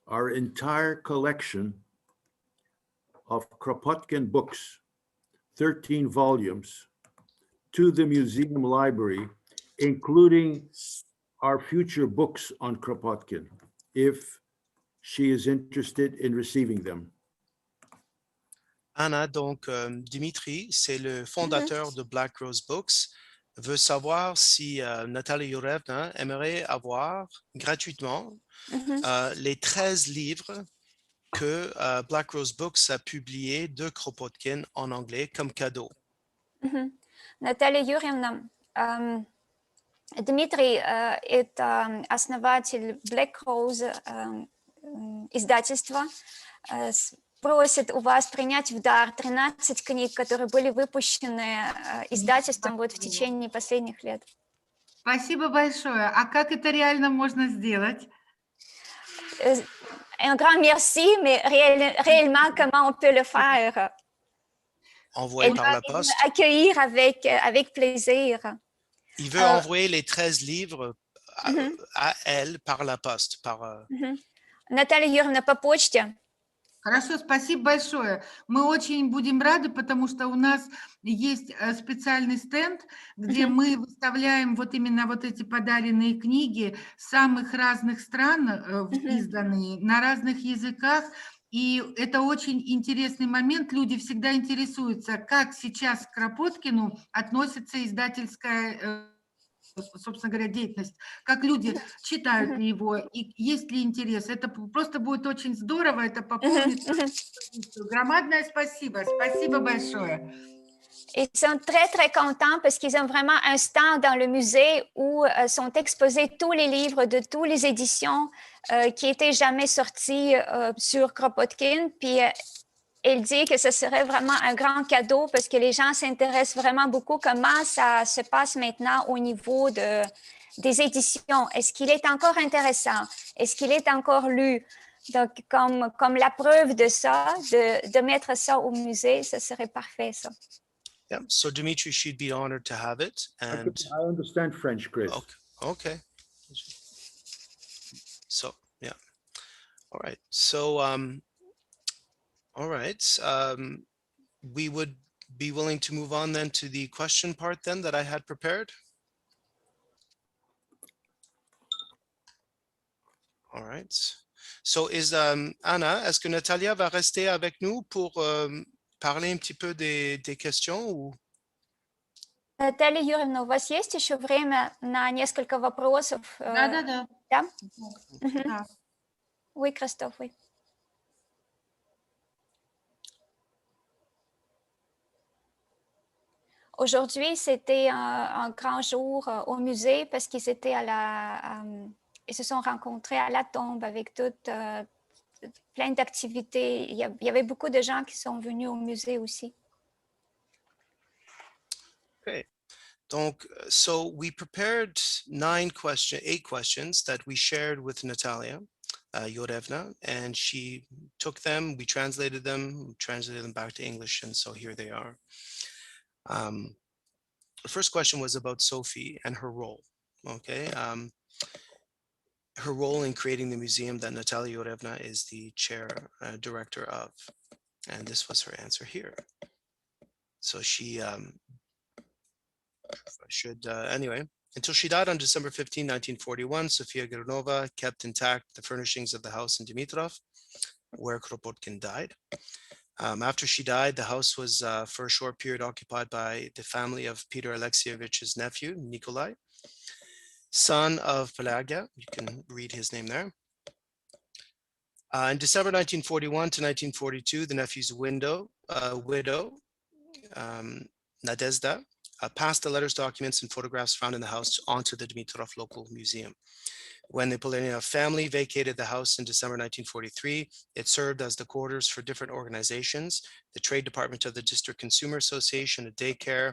our entire collection of Kropotkin books, 13 volumes, to the museum library, including our future books on Kropotkin, if she is interested in receiving them. Anna, donc Dimitri, c'est le fondateur de Black Rose Books, veut savoir si Natalia Yurevna aimerait avoir gratuitement les 13 livres que Black Rose Books a publiés de Kropotkin en anglais comme cadeau. Наталья Юрьевна, Дмитрий – это основатель Black Rose издательства, просит у вас принять в дар 13 книг, которые были выпущены издательством вот в течение последних лет. Спасибо большое. А как это реально можно сделать? Un grand merci, mais réellement, comment on peut le faire? Envoyé par la poste. Accueillir avec plaisir. Il veut envoyer les 13 livres à elle par la poste. Наталья Юрьевна, по почте. Хорошо, спасибо большое. Мы очень будем рады, потому что у нас есть специальный стенд, где мы выставляем вот именно вот эти подаренные книги самых разных стран, изданные на разных языках. И это очень интересный момент. Люди всегда интересуются, как сейчас к Кропоткину относится издательская, собственно говоря, деятельность, как люди читают его, и есть ли интерес. Это просто будет очень здорово, это пополнит. Громадное спасибо, спасибо большое. Ils sont très, très contents parce qu'ils ont vraiment un stand dans le musée où sont exposés tous les livres de toutes les éditions qui n'étaient jamais sortis sur Kropotkin. Puis il dit que ce serait vraiment un grand cadeau parce que les gens s'intéressent vraiment beaucoup comment ça se passe maintenant au niveau des éditions. Est-ce qu'il est encore intéressant? Est-ce qu'il est encore lu? Donc, comme la preuve de ça, de mettre ça au musée, ce serait parfait, ça. Yeah, so Dimitri, she'd be honored to have it. And I understand French, Chris. Okay. So, yeah. All right. So, all right. We would be willing to move on then to the question part then that I had prepared. All right. So is Anna, est-ce que Natalia va rester avec nous pour parler un petit peu des questions ou... Наталья Юрьевна, у вас есть еще время на несколько вопросов? Да. Да? Да. Oui, Christophe, oui. Aujourd'hui, c'était un grand jour au musée parce qu'ils étaient ils se sont rencontrés à la tombe avec plein d'activités. Il y avait beaucoup de gens qui sont venus au musée aussi. Okay. Donc, so we prepared 8 questions that we shared with Natalia Yorevna, and she took them, we translated them back to English, and so here they are. The first question was about Sophie and her role, okay? Her role in creating the museum that Natalia Yorevna is the chair director of. And this was her answer here. So she should, anyway, until she died on December 15, 1941, Sofia Gernova kept intact the furnishings of the house in Dmitrov, where Kropotkin died. After she died, the house was for a short period occupied by the family of Peter Alexeyevic's nephew, Nikolai, son of Pelagia. You can read his name there. In December 1941 to 1942, the nephew's widow, Nadezhda, passed the letters, documents, and photographs found in the house onto the Dmitrov local museum. When the Polenov family vacated the house in December 1943, it served as the quarters for different organizations, the Trade Department of the District Consumer Association, a daycare,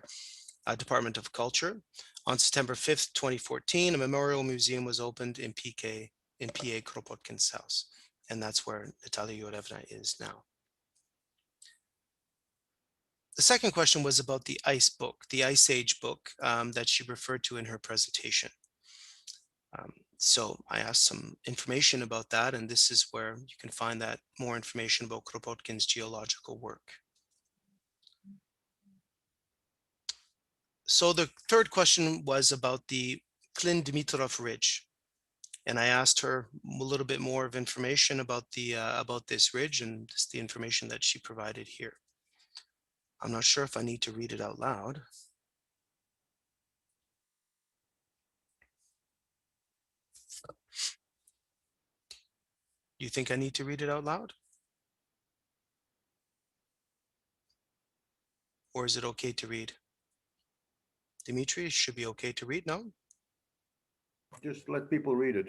a Department of Culture. On September 5th, 2014, a memorial museum was opened in PA Kropotkin's house, and that's where Natalia Yurevna is now. The second question was about the Ice book, the Ice Age book that she referred to in her presentation. So I asked some information about that, and this is where you can find that more information about Kropotkin's geological work. So the third question was about the Klin Dmitrov Ridge, and I asked her a little bit more of information about the about this ridge, and this is the information that she provided here. I'm not sure if I need to read it out loud. Do you think I need to read it out loud? Or is it okay to read? Dmitry, should be okay to read, no? Just let people read it.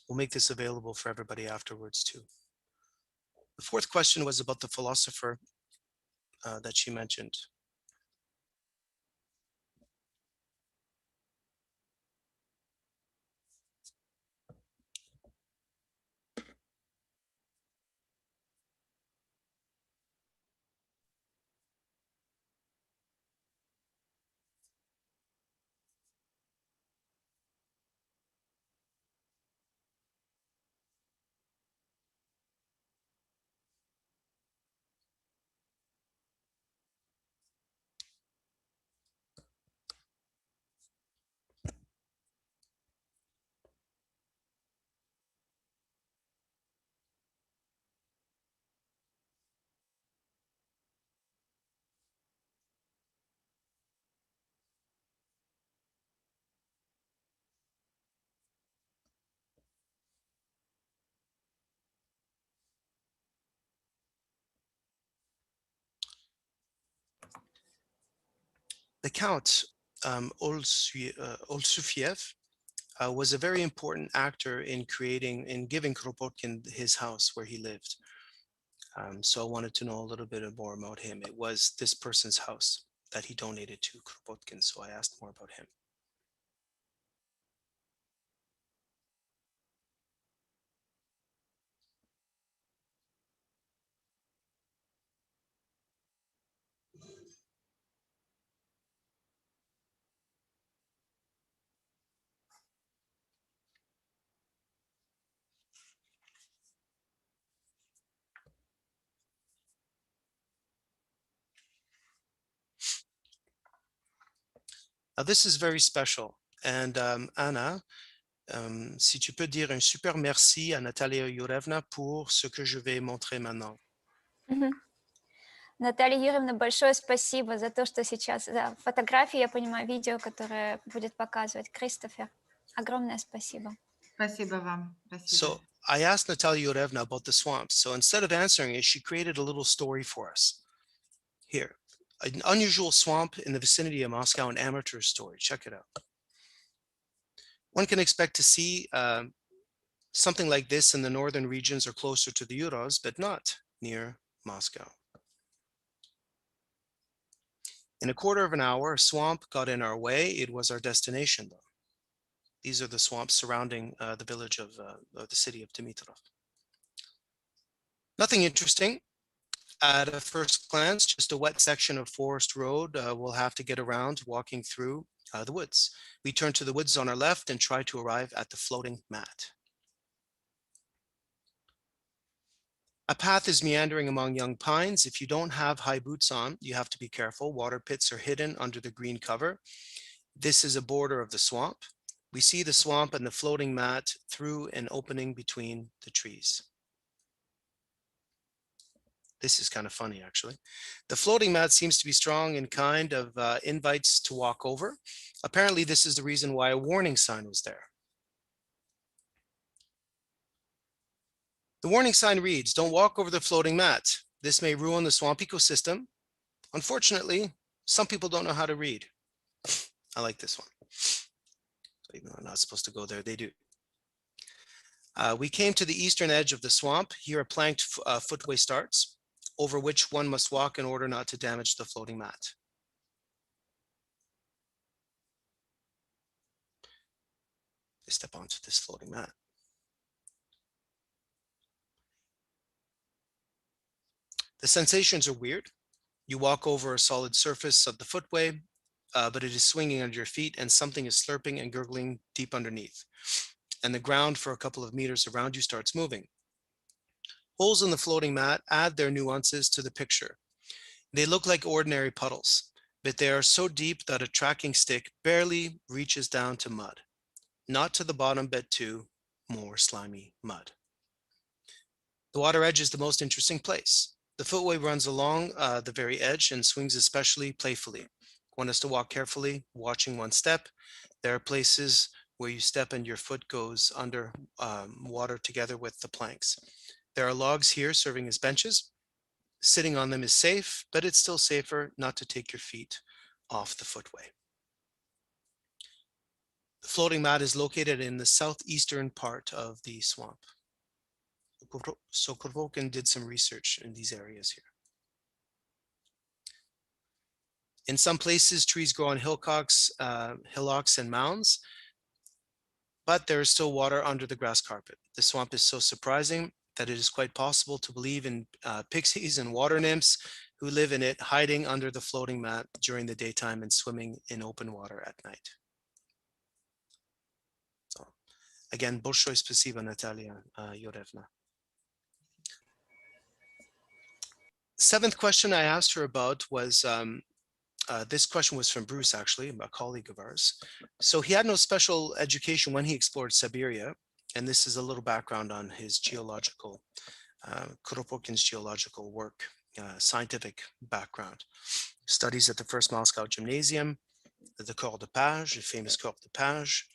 We'll make this available for everybody afterwards too. The fourth question was about the philosopher that she mentioned. The Count Olsufiev was a very important actor in giving Kropotkin his house where he lived. So I wanted to know a little bit more about him. It was this person's house that he donated to Kropotkin, so I asked more about him. Now this is very special, and Anna, si tu peux dire un super merci à Natalia Yurevna pour ce que je vais montrer maintenant. Наталья Юрьевна, большое спасибо за то, что сейчас, за фотографии, я понимаю, видео, которое будет показывать Кристофер. Огромное спасибо. Спасибо вам. Спасибо. So I asked Natalia Yurevna about the swamps. So instead of answering it, she created a little story for us. Here, an unusual swamp in the vicinity of Moscow, an amateur story. Check it out. One can expect to see something like this in the northern regions or closer to the Urals, but not near Moscow. In a quarter of an hour, a swamp got in our way. It was our destination, though. These are the swamps surrounding the village of the city of Dmitrov. Nothing interesting at a first glance, just a wet section of forest road. We'll have to get around walking through the woods. We turn to the woods on our left and try to arrive at the floating mat. A path is meandering among young pines. If you don't have high boots on, you have to be careful. Water pits are hidden under the green cover. This is a border of the swamp. We see the swamp and the floating mat through an opening between the trees. This is kind of funny, actually. The floating mat seems to be strong and kind of invites to walk over. Apparently, this is the reason why a warning sign was there. The warning sign reads, "Don't walk over the floating mat. This may ruin the swamp ecosystem." Unfortunately, some people don't know how to read. I like this one. So even though I'm not supposed to go there, they do. We came to the eastern edge of the swamp. Here a planked footway starts, over which one must walk in order not to damage the floating mat. They step onto this floating mat. The sensations are weird. You walk over a solid surface of the footway, but it is swinging under your feet and something is slurping and gurgling deep underneath. And the ground for a couple of meters around you starts moving. Holes in the floating mat add their nuances to the picture. They look like ordinary puddles, but they are so deep that a tracking stick barely reaches down to mud. Not to the bottom, but to more slimy mud. The water edge is the most interesting place. The footway runs along the very edge and swings especially playfully. One has to walk carefully, watching one step. There are places where you step and your foot goes under water together with the planks. There are logs here serving as benches. Sitting on them is safe, but it's still safer not to take your feet off the footway. The floating mat is located in the southeastern part of the swamp. So Kropotkin did some research in these areas here. In some places, trees grow on hillocks and mounds, but there is still water under the grass carpet. The swamp is so surprising that it is quite possible to believe in pixies and water nymphs who live in it, hiding under the floating mat during the daytime and swimming in open water at night. So, again, большое спасибо, Natalia Yorevna. Seventh question I asked her about was, this question was from Bruce, actually, a colleague of ours. So he had no special education when he explored Siberia. And this is a little background on his geological, Kropotkin's geological work, scientific background. Studies at the first Moscow Gymnasium, the Corps de Page, the famous Corps de Page.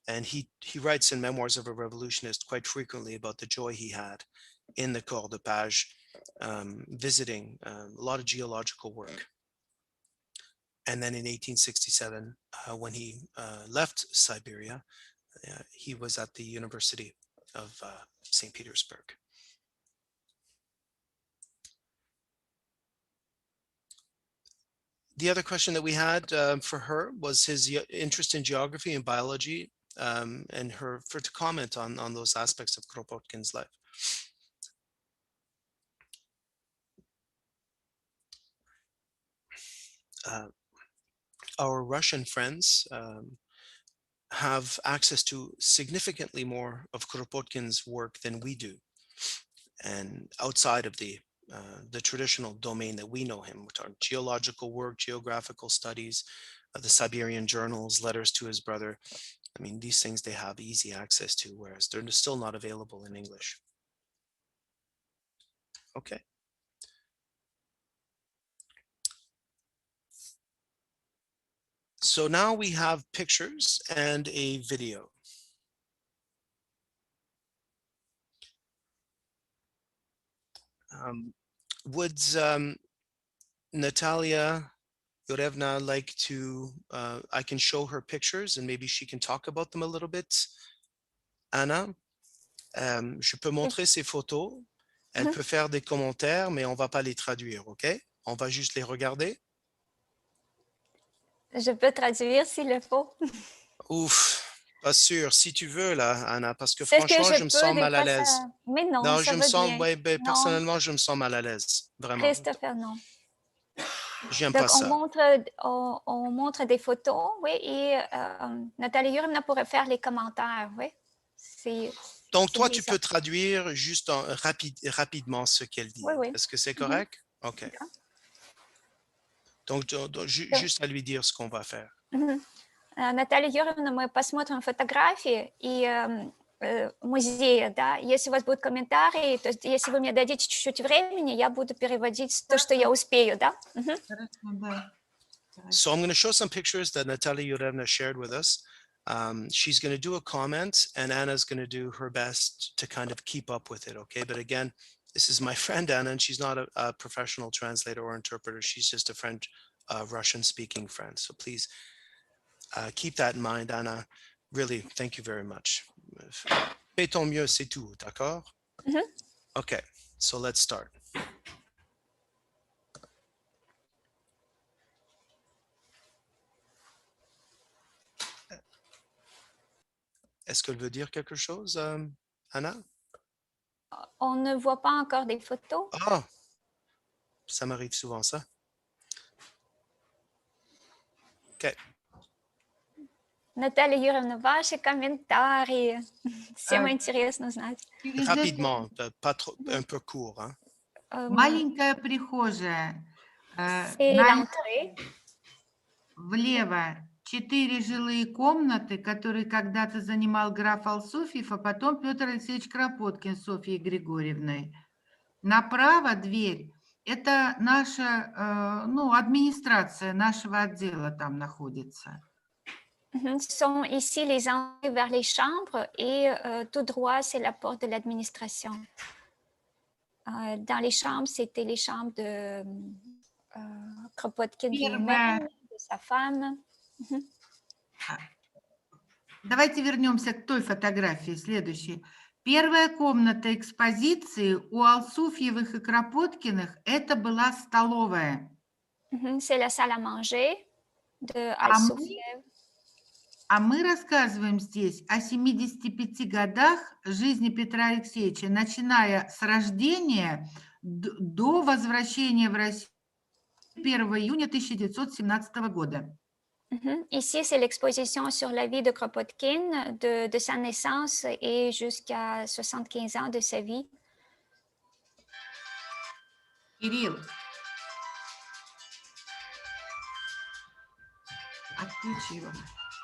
And he writes in Memoirs of a Revolutionist quite frequently about the joy he had in the Corps de Page, visiting a lot of geological work. And then in 1867, when he left Siberia, he was at the University of St. Petersburg. The other question that we had for her was his interest in geography and biology, and for to comment on those aspects of Kropotkin's life. Our Russian friends have access to significantly more of Kropotkin's work than we do, and outside of the traditional domain that we know him, which are geological work, geographical studies, the Siberian journals, letters to his brother. I mean, these things they have easy access to, whereas they're still not available in English. Okay. So now we have pictures and a video. Would Natalia Yorevna like to, I can show her pictures and maybe she can talk about them a little bit. Anna, je peux montrer ses photos. Elle peut faire des commentaires, mais on va pas les traduire, OK? On va juste les regarder. Je peux traduire s'il le faut. Ouf, pas sûr. Si tu veux, là, Anna, parce que C'est ce que franchement, je je me peux, sens des mal à fois, l'aise. ça... Mais non, Non, ça je me va sens, bien. ouais, Non, personnellement, je me sens mal à l'aise, vraiment. Christopher, non. J'aime pas Donc, ça. on montre des photos, oui, et Nathalie Yurina pourrait faire les commentaires, oui. Donc, toi, bien tu ça. peux traduire juste rapidement ce qu'elle dit. Oui, oui. Est-ce que c'est correct? OK. D'accord. Donc, juste à lui dire ce qu'on va faire. Наталья Юрьевна, мы посмотрим фотографии и музея, да. Если у вас будут комментарии, то есть если вы мне дадите чуть-чуть времени, я буду переводить то, что я успею, да? So I'm going to show some pictures that Natalia Yurevna shared with us. She's going to do a comment and Anna's going to do her best to kind of keep up with it, okay? But again, this is my friend Anna, and she's not a professional translator or interpreter. She's just a French, Russian-speaking friend. So please keep that in mind, Anna. Really, thank you very much. Fais ton mieux, c'est tout, d'accord? Okay, so let's start. Est-ce qu'elle veut dire quelque chose, Anna? On ne voit pas encore des photos. Ah, ça m'arrive souvent, ça. OK. Наталья Юрьевна, ваши комментарии. Всем интересно знать. Rapidement, pas trop, un peu court, hein? Маленькая прихожая. C'est l'entrée. Влево 4 жилые комнаты, которые когда-то занимал граф Алсуфьев, а потом Петр Алексеевич Кропоткин с Софьей Григорьевной. Направо дверь – это наша, администрация нашего отдела там находится. Sont ici les entrées vers les chambres et tout droit, c'est la porte de l'administration. Dans les chambres, c'était les chambres de Kropotkin lui-même, de sa femme. Давайте вернемся к той фотографии, следующей. Первая комната экспозиции у Алсуфьевых и Кропоткиных – это была столовая. C'est la salle à manger de Al-Soufiev. А мы рассказываем здесь о 75 годах жизни Петра Алексеевича, начиная с рождения до возвращения в Россию 1 июня 1917 года. Ici, c'est l'exposition sur la vie de Kropotkin, de sa naissance et jusqu'à 75 ans de sa vie. Кирилл. Отключи его.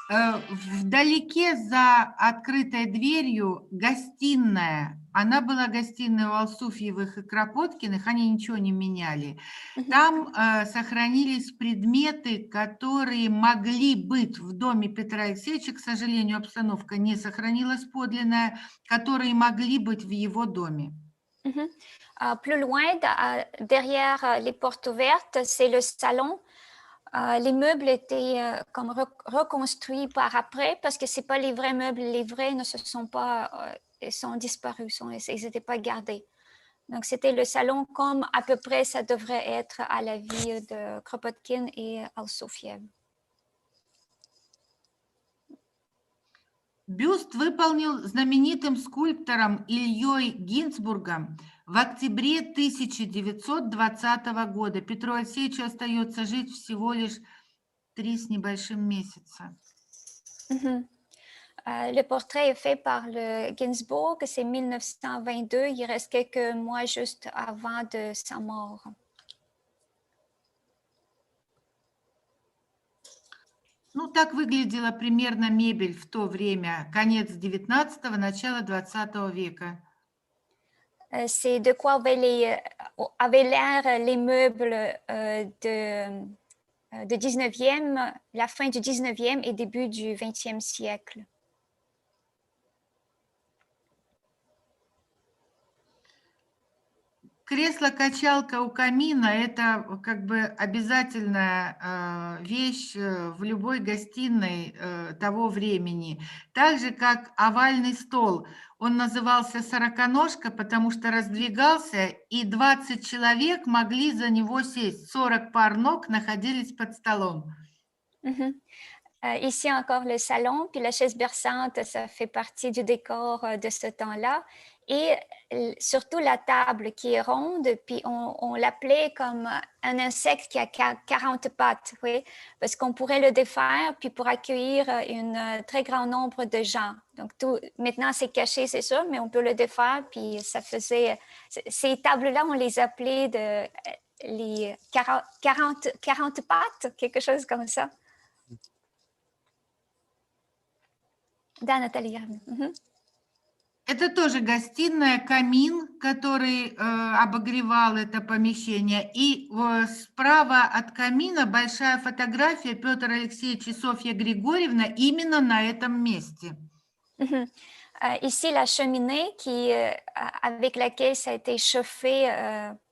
Вдалеке за открытой дверью гостиная. Она была гостиной у Алсуфьевых и Кропоткиных, они ничего не меняли. Там сохранились предметы, которые могли быть в доме Петра Алексеевича, к сожалению, обстановка не сохранилась подлинная, которые могли быть в его доме. Plus loin, derrière les portes ouvertes, c'est le salon. Les meubles étaient comme reconstruits par après parce que ce n'est pas les vrais meubles. Les vrais ne se sont pas, ils sont disparus, ils n'étaient pas gardés. Donc, c'était le salon comme à peu près ça devrait être à la vie de Kropotkin et Al-Soufiev. Бюст выполнил знаменитым скульптором Ильей Гинцбургом в октябре 1920 года. Петру Алексеевичу остается жить всего лишь 3 с небольшим месяца. Le portrait est fait par le Ginsburg, c'est 1922, il reste quelques mois juste avant de sa mort. Ну, так выглядела примерно мебель в то время, конец 19-го, начало 20 века. C'est de quoi avaient l'air les meubles de 19e, la fin du 19e et début du 20e siècle. Кресло-качалка у камина – это как бы обязательная вещь в любой гостиной того времени. Так же, как овальный стол. Он назывался сороконожка, потому что раздвигался, и 20 человек могли за него сесть. 40 пар ног находились под столом. Ici encore le salon, puis la chaise berçante, ça fait partie du décor de ce temps-là. Et surtout la table qui est ronde, puis on l'appelait comme un insecte qui a 40 pattes, oui, parce qu'on pourrait le défaire, puis pour accueillir un très grand nombre de gens. Donc maintenant c'est caché, c'est sûr, mais on peut le défaire, puis ça faisait... Ces tables-là, on les appelait les 40 pattes, quelque chose comme ça. Да, Наталья. Это тоже гостиная, камин, который обогревал это помещение. И справа от камина большая фотография Петра Алексеевича и Софья Григорьевна именно на этом месте. Ici, la cheminée avec laquelle ça a été chauffé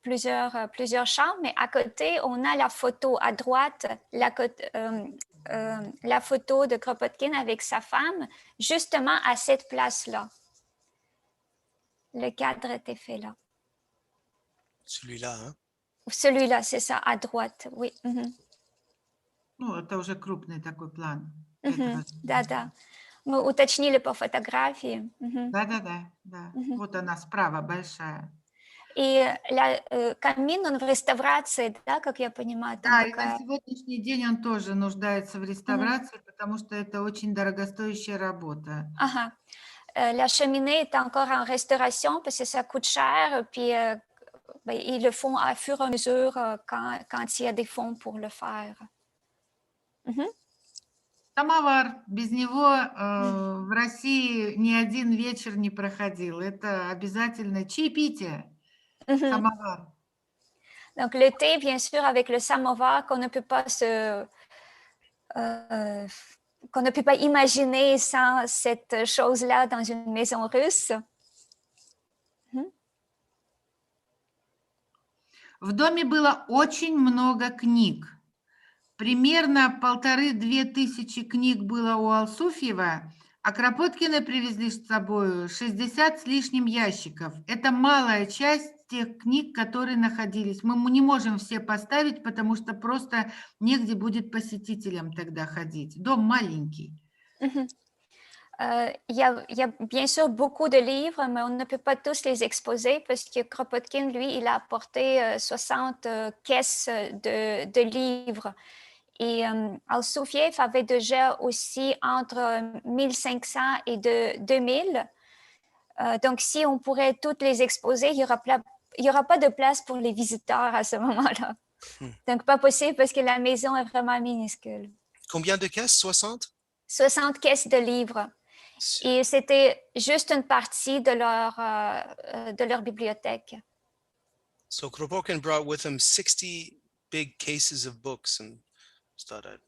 plusieurs chambres, mais à côté, on a la photo à droite, la photo de Kropotkin avec sa femme, justement à cette place-là. Le cadre était fait là. Celui-là, hein? Celui-là, c'est ça, à droite, oui. Ну, это уже крупный такой план. Да. Мы уточнили по фотографии. Да. Вот она справа большая. И камин, он в реставрации, да, как я понимаю? Да, и на сегодняшний день он тоже нуждается в реставрации, потому что это очень дорогостоящая работа. Ага. La cheminée est encore en restauration parce que ça coûte cher, puis ils le font à fur et à mesure quand il y a des fonds pour le faire. Самовар. Без него в России ни один вечер не проходил. Это обязательно чаепитие. Самовар. Donc le thé, bien sûr, avec le samovar qu'on ne peut pas imaginer sans cette chose-là dans une maison russe. В доме было очень много книг. Примерно 1500-2000 книг было у Алсуфьева, а Кропоткины привезли с собой 60 с лишним ящиков. Это малая часть тех книг, которые находились. Мы не можем все поставить, потому что просто негде будет посетителям тогда ходить. Дом маленький. Il y a bien sûr beaucoup de livres, mais on ne peut pas tous les exposer parce que Kropotkin, lui, il a apporté 60 caisses de livres. Et Alsufiev avait déjà aussi entre 1500 et 2000. Donc, si on pourrait toutes les exposer, il y aura pas de place pour les visiteurs à ce moment-là. Donc, pas possible parce que la maison est vraiment minuscule. Combien de caisses? 60? 60 caisses de livres. Et c'était juste une partie de leur bibliothèque. So Kropotkin brought with him 60 big cases of books and started.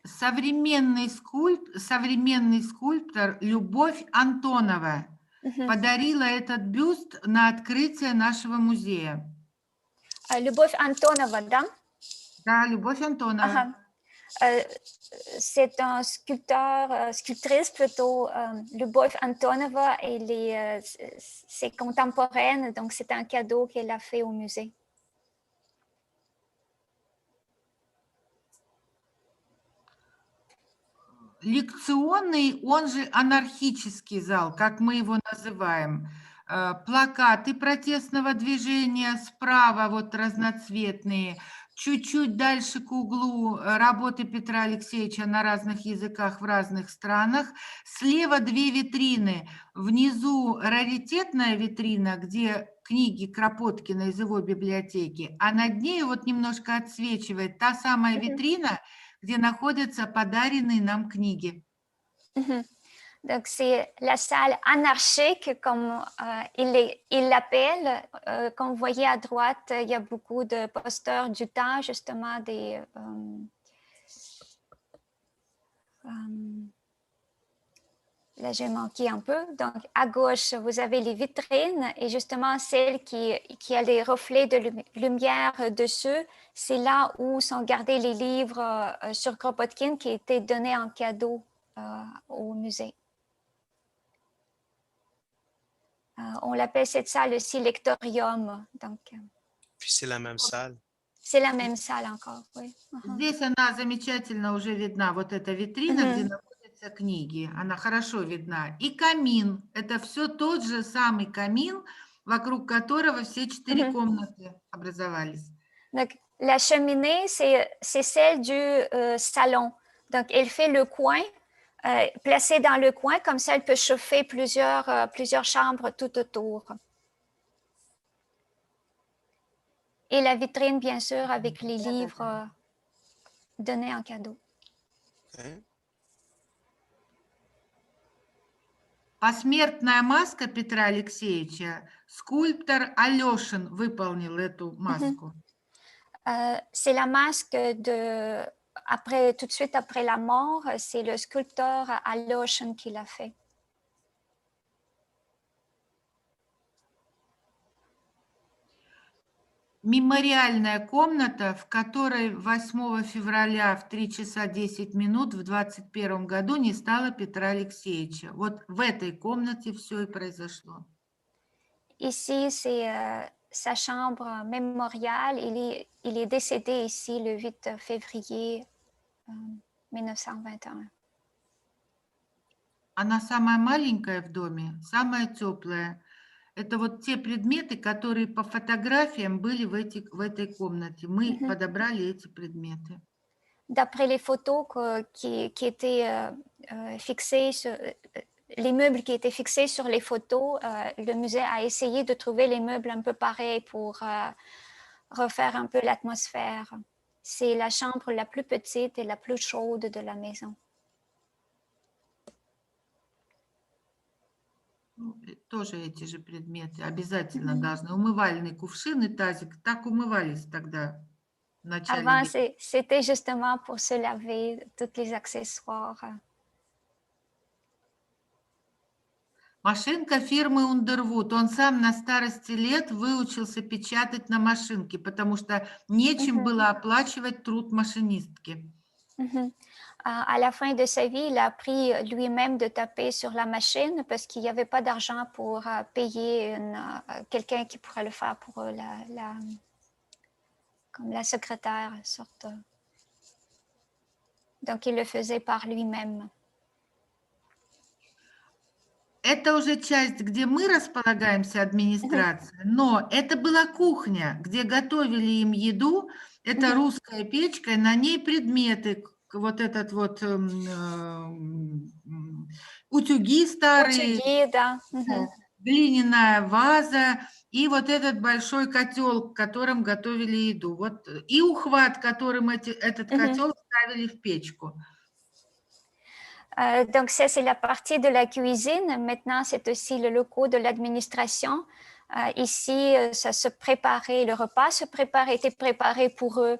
Современный скульптор Любовь Антонова подарила этот бюст на открытие нашего музея. Любовь Антонова, да? Да, Любовь Антонова. C'est un sculptrice plutôt, Любовь Антонова, c'est contemporaine, donc c'est un cadeau qu'elle a fait au musée. Лекционный, он же анархический зал, как мы его называем. Плакаты протестного движения справа, вот разноцветные. Чуть-чуть дальше к углу работы Петра Алексеевича на разных языках в разных странах. Слева две витрины. Внизу раритетная витрина, где книги Кропоткина из его библиотеки, а над ней вот немножко отсвечивает та самая витрина, где находятся подаренные нам книги. Donc, c'est la salle anarchique, comme il l'appelle. Comme vous voyez à droite, il y a beaucoup de posters du temps, justement, là, j'ai manqué un peu. Donc, à gauche, vous avez les vitrines et justement, celle qui a les reflets de lumière dessus, c'est là où sont gardés les livres sur Kropotkin qui étaient donnés en cadeau au musée. On l'appelle cette salle aussi lectorium. Donc, Puis c'est la même salle. c'est la même salle encore, oui. Здесь она замечательно уже видна, вот эта витрина, где находятся книги, она хорошо видна. И камин, это все тот же самый камин, вокруг которого все 4 комнаты образовались. Donc, la cheminée, c'est celle du salon. Donc, elle fait le coin, placée dans le coin, comme ça, elle peut chauffer plusieurs chambres tout autour. Et la vitrine, bien sûr, avec les livres donnés en cadeau. Okay. Посмертная маска Петра Алексеевича, скульптор Алешин выполнил эту маску. C'est la masque tout de suite après la mort, c'est le sculpteur Alexandra qui l'a fait. Мемориальная комната, в которой 8 февраля в 3 часа 10 минут в 21 году не стало Петра Алексеевича. Вот в этой комнате все и произошло. Ici, c'est sa chambre mémoriale. Il est décédé ici le 8 février 1921. Она самая маленькая в доме, самая теплая. Это вот те предметы, которые по фотографиям были в этой комнате. Мы подобрали эти предметы. D'après les photos qui étaient fixées sur les meubles qui étaient fixés sur les photos, le musée a essayé de trouver les meubles un peu pareils pour refaire un peu l'atmosphère. C'est la chambre la plus petite et la plus chaude de la maison. Тоже эти же предметы обязательно должны. Умывальный кувшин и тазик так умывались тогда в начале Avant, века. c'était justement pour se laver, tous les accessoires. Машинка фирмы Underwood. Он сам на старости лет выучился печатать на машинке, потому что нечем было оплачивать труд машинистки. À la fin de sa vie, il a appris lui-même de taper sur la machine parce qu'il n'y avait pas d'argent pour payer quelqu'un qui pourrait le faire pour comme la secrétaire, sorte. Donc, il le faisait par lui-même. Это уже часть, где мы располагаемся, администрация, но это была кухня, где готовили им еду. Это русская печка, и на ней предметы, вот этот вот утюги старые, Утюги, да. глиняная ваза и вот этот большой котел, в котором готовили еду. Вот, и ухват, которым этот котел ставили в печку. Donc, ça, c'est la partie de la cuisine. Maintenant, c'est aussi le locaux de l'administration. Ici, ça se préparait, le repas était préparé pour eux.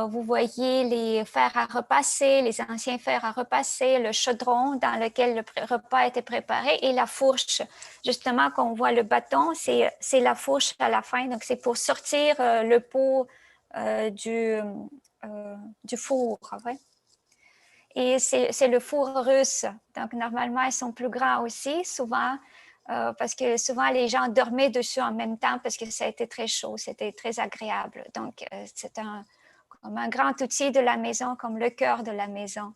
Vous voyez les fers à repasser, les anciens fers à repasser, le chaudron dans lequel le repas était préparé et la fourche. Justement, quand on voit le bâton, c'est la fourche à la fin. Donc, c'est pour sortir le pot du four. Ouais. Et c'est le four russe. Donc, normalement, ils sont plus grands aussi, souvent, parce que souvent, les gens dormaient dessus en même temps parce que ça a été très chaud, c'était très agréable. Donc, c'est comme un grand outil de la maison, comme le cœur de la maison.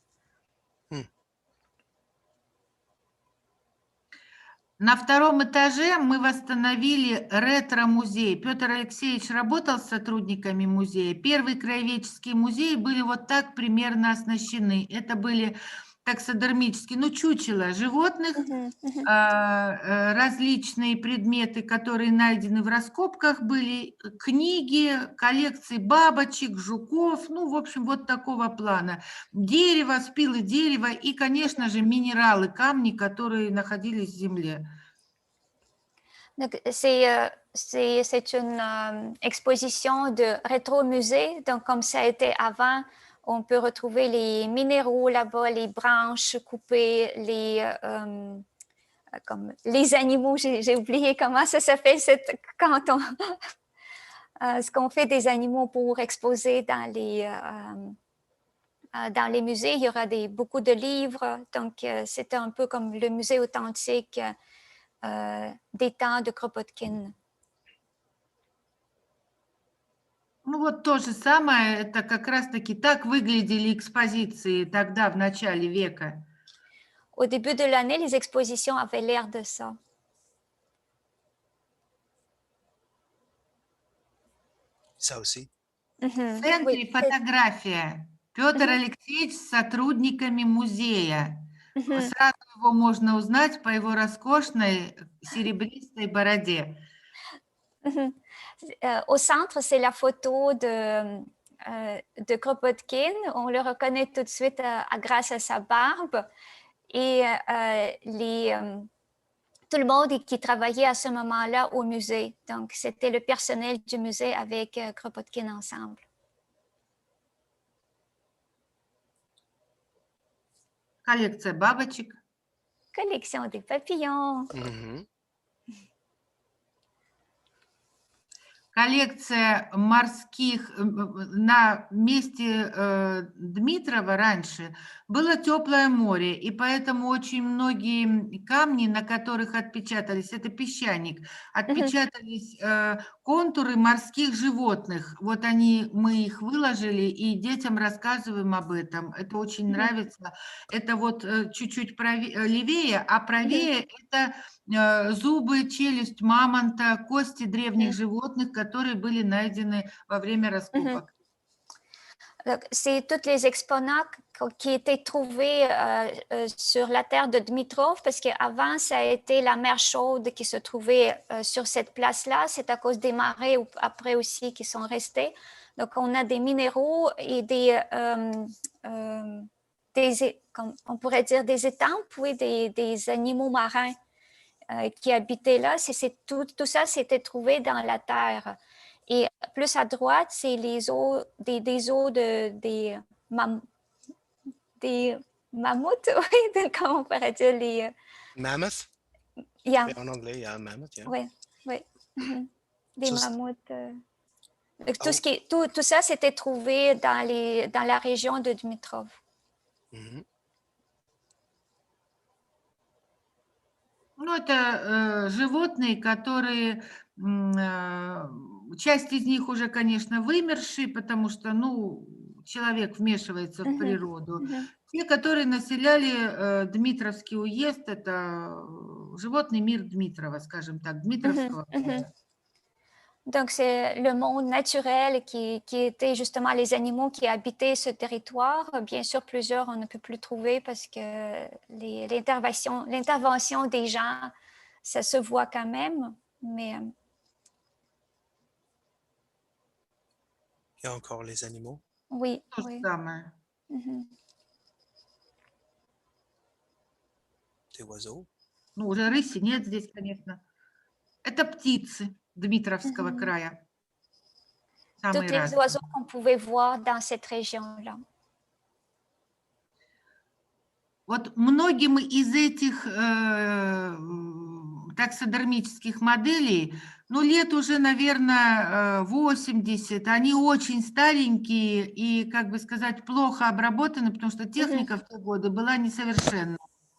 На втором этаже мы восстановили ретро-музей. Петр Алексеевич работал с сотрудниками музея. Первые краеведческие музеи были вот так примерно оснащены. Это были таксодермические, чучела животных, различные предметы, которые найдены в раскопках были, книги, коллекции бабочек, жуков, в общем, вот такого плана. Дерево, спилы дерева и, конечно же, минералы, камни, которые находились в земле. Donc, c'est une exposition de rétro-musée. Donc, comme ça a été avant, On peut retrouver les minéraux là-bas, les branches coupées, comme les animaux, j'ai oublié comment ça s'appelle quand on ce qu'on fait des animaux pour exposer dans les musées. Il y aura beaucoup de livres, donc c'est un peu comme le musée authentique des temps de Kropotkin. Ну вот то же самое, это как раз-таки так выглядели экспозиции тогда, в начале века. Au début de l'année, les expositions avaient l'air de ça. Ça aussi. В центре фотография. Петр Алексеевич с сотрудниками музея. Сразу его можно узнать по его роскошной серебристой бороде. Au centre, c'est la photo de Kropotkin. On le reconnaît tout de suite grâce à sa barbe. Et tout le monde qui travaillait à ce moment-là au musée. Donc, c'était le personnel du musée avec Kropotkin ensemble. Коллекция бабочек. Collection des papillons. Коллекция морских, на месте Дмитрова раньше было теплое море, и поэтому очень многие камни, на которых отпечатались, это песчаник, отпечатались контуры морских животных. Вот мы их выложили, и детям рассказываем об этом. Это очень нравится. Это вот чуть-чуть левее, а правее это зубы, челюсть мамонта, кости древних животных, которые были найдены во время раскопок. C'est toutes les exponats qui étaient trouvés sur la terre de Dmitrov, parce qu'avant, ça a été la mer chaude qui se trouvait sur cette place-là. C'est à cause des marées après aussi qui sont restés. Donc, on a des minéraux et on pourrait dire des étampes, oui, des animaux marins qui habitaient là. Tout ça s'était trouvé dans la terre. Et plus à droite, c'est les os, des os des mammouths, oui, comment on pourrait dire les... Mammoth? Yeah. En anglais, yeah, mammoth, yeah. Oui, oui. Des mammouths. Tout ça s'était trouvé dans la région de Dmitrov. Ну, это животные, которые, часть из них уже, конечно, вымершие, потому что, человек вмешивается в природу. Те, которые населяли Дмитровский уезд, это животный мир Дмитрова, скажем так, Дмитровского края. Donc, c'est le monde naturel qui était justement les animaux qui habitaient ce territoire. Bien sûr, plusieurs, on ne peut plus trouver parce que l'intervention des gens, ça se voit quand même. Mais... Il y a encore les animaux. Oui, То же самое. Des oiseaux. Ну, уже рыси нет здесь, конечно. Это птицы Дмитровского края. Tous les oiseaux qu'on pouvait voir dans cette région-là. Вот многим из этих таксодермических моделей, лет уже, наверное, 80, они очень старенькие и, как бы сказать, плохо обработаны, потому что техника в те годы была несовершенна.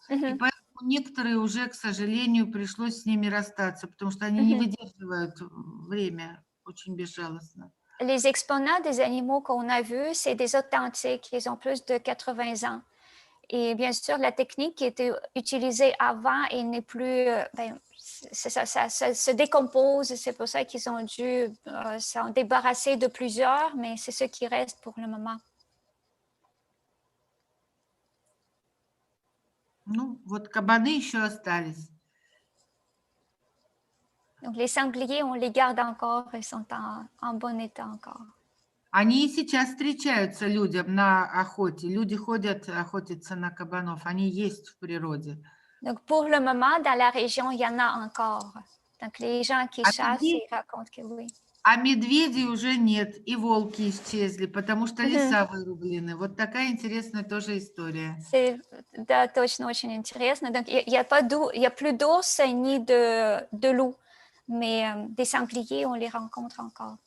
И поэтому некоторые уже, к сожалению, пришлось с ними расстаться, потому что они не выдерживают время очень безжалостно. Les exponats des animaux qu'on a vus, c'est des authentiques. Ils ont plus de 80 ans. Et bien sûr, la technique qui était utilisée avant n'est plus... ça se décompose. C'est pour ça qu'ils ont dû s'en débarrasser de plusieurs, mais c'est ce qui reste pour le moment. Ну, вот кабаны еще остались. Donc, les sangliers, on les garde encore, ils sont en bon état encore. Они и сейчас встречаются людям на охоте. Люди ходят охотиться на кабанов. Они есть в природе. Donc, pour le moment, dans la région, il y en a encore. Donc, les gens qui chassent, ils racontent que oui. А медведей уже нет, и волки исчезли, потому что Мгм. леса вырублены. Вот такая интересная тоже история. Да, точно, очень интересно. Donc, il y a plus d'ours ni de loups, mais des sangliers, on les rencontre encore.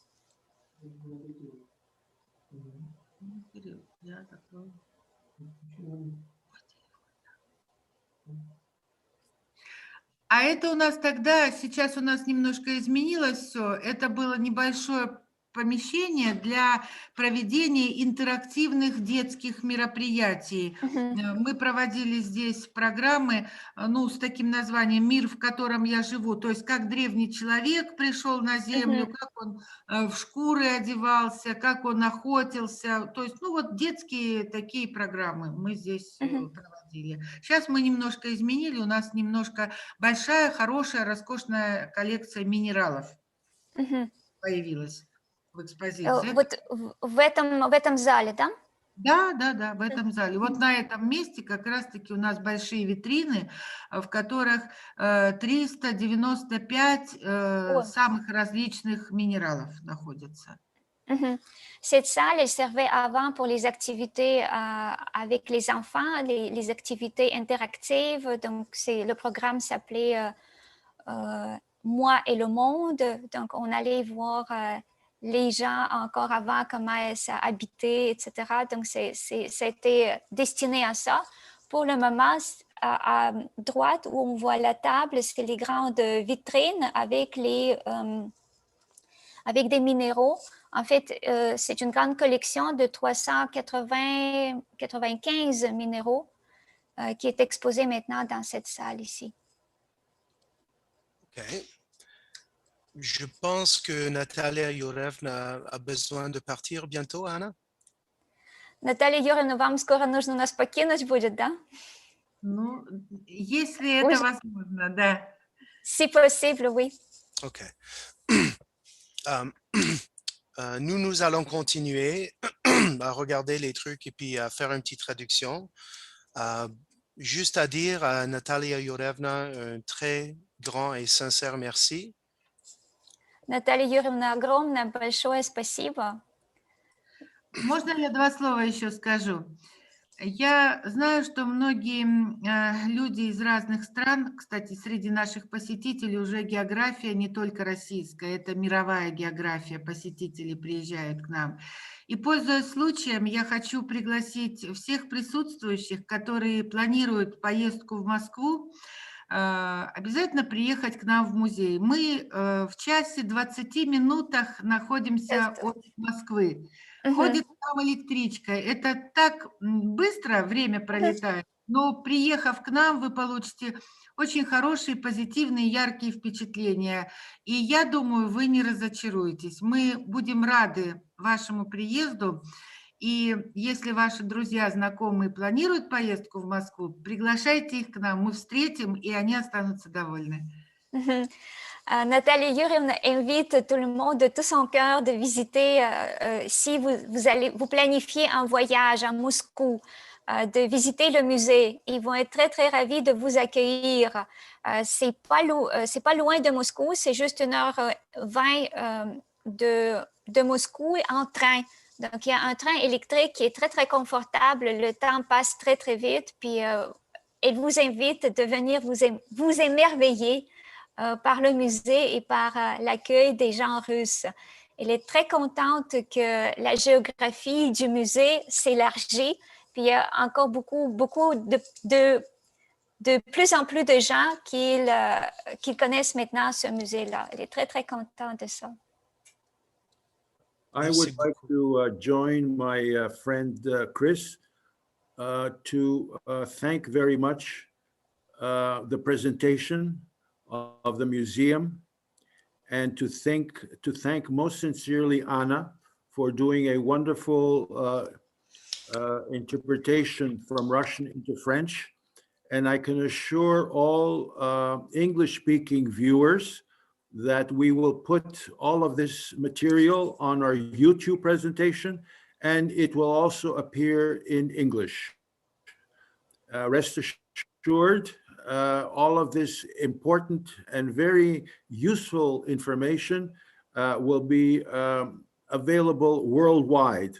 А это у нас тогда, сейчас у нас немножко изменилось все. Это было небольшое помещение для проведения интерактивных детских мероприятий. Мгм. Мы проводили здесь программы, ну, с таким названием «Мир, в котором я живу». То есть как древний человек пришел на землю, Мгм. как он в шкуры одевался, как он охотился. То есть, ну, вот детские такие программы мы здесь Мгм. проводили. Сейчас мы немножко изменили, у нас немножко большая, хорошая, роскошная коллекция минералов Мгм. появилась в экспозиции. Вот в этом зале, да? Да, в этом зале. Вот на этом месте как раз-таки у нас большие витрины, в которых 395 О. самых различных минералов находятся. Mhm. Cette salle, elle servait avant pour les activités avec les enfants, les activités interactives. Donc, le programme s'appelait Moi et le monde. Donc, on allait voir les gens encore avant, comment elles habitaient, etc. Donc, c'était destiné à ça. Pour le moment, à droite, où on voit la table, c'est les grandes vitrines avec avec des minéraux. En fait, c'est une grande collection de 395 minéraux qui est exposée maintenant dans cette salle ici. Ok. Je pense que Natalia Yurevna a besoin de partir bientôt, Anna. Наталья Юрьевна, вам скоро нужно нас покинуть будет, да? Ну, если это возможно, да. Si possible, oui. Ok. Nous allons continuer à regarder les trucs et puis à faire une petite traduction. Juste à dire à Natalia Yurevna un très grand et sincère merci. Наталья Юрьевна, огромное, большое спасибо. Можно я два слова еще скажу? Я знаю, что многие люди из разных стран, кстати, среди наших посетителей уже география не только российская, это мировая география, посетители приезжают к нам. И, пользуясь случаем, я хочу пригласить всех присутствующих, которые планируют поездку в Москву, обязательно приехать к нам в музей. Мы в часе 20 минутах находимся от Москвы. Ходит там электричка. Это так быстро время пролетает, но приехав к нам, вы получите очень хорошие, позитивные, яркие впечатления. И я думаю, вы не разочаруетесь. Мы будем рады вашему приезду. И если ваши друзья, знакомые планируют поездку в Москву, приглашайте их к нам, мы встретим, и они останутся довольны. Nathalie Yuryevna invite tout le monde de tout son cœur de visiter, si vous planifiez un voyage à Moscou, de visiter le musée. Ils vont être très, très ravis de vous accueillir. C'est pas loin de Moscou, c'est juste 1h20 de Moscou en train. Donc, il y a un train électrique qui est très, très confortable. Le temps passe très, très vite. Puis, elle vous invite de venir vous émerveiller par le musée et par l'accueil des gens russes. Elle est très contente que la géographie du musée s'élargit. Puis, il y a encore beaucoup de plus en plus de gens qui connaissent maintenant ce musée-là. Elle est très, très contente de ça. I would like to join my friend Chris to thank very much the presentation of the museum and to thank most sincerely Anna for doing a wonderful interpretation from Russian into French. And I can assure all English-speaking viewers that we will put all of this material on our YouTube presentation, and it will also appear in English. Rest assured, all of this important and very useful information will be available worldwide.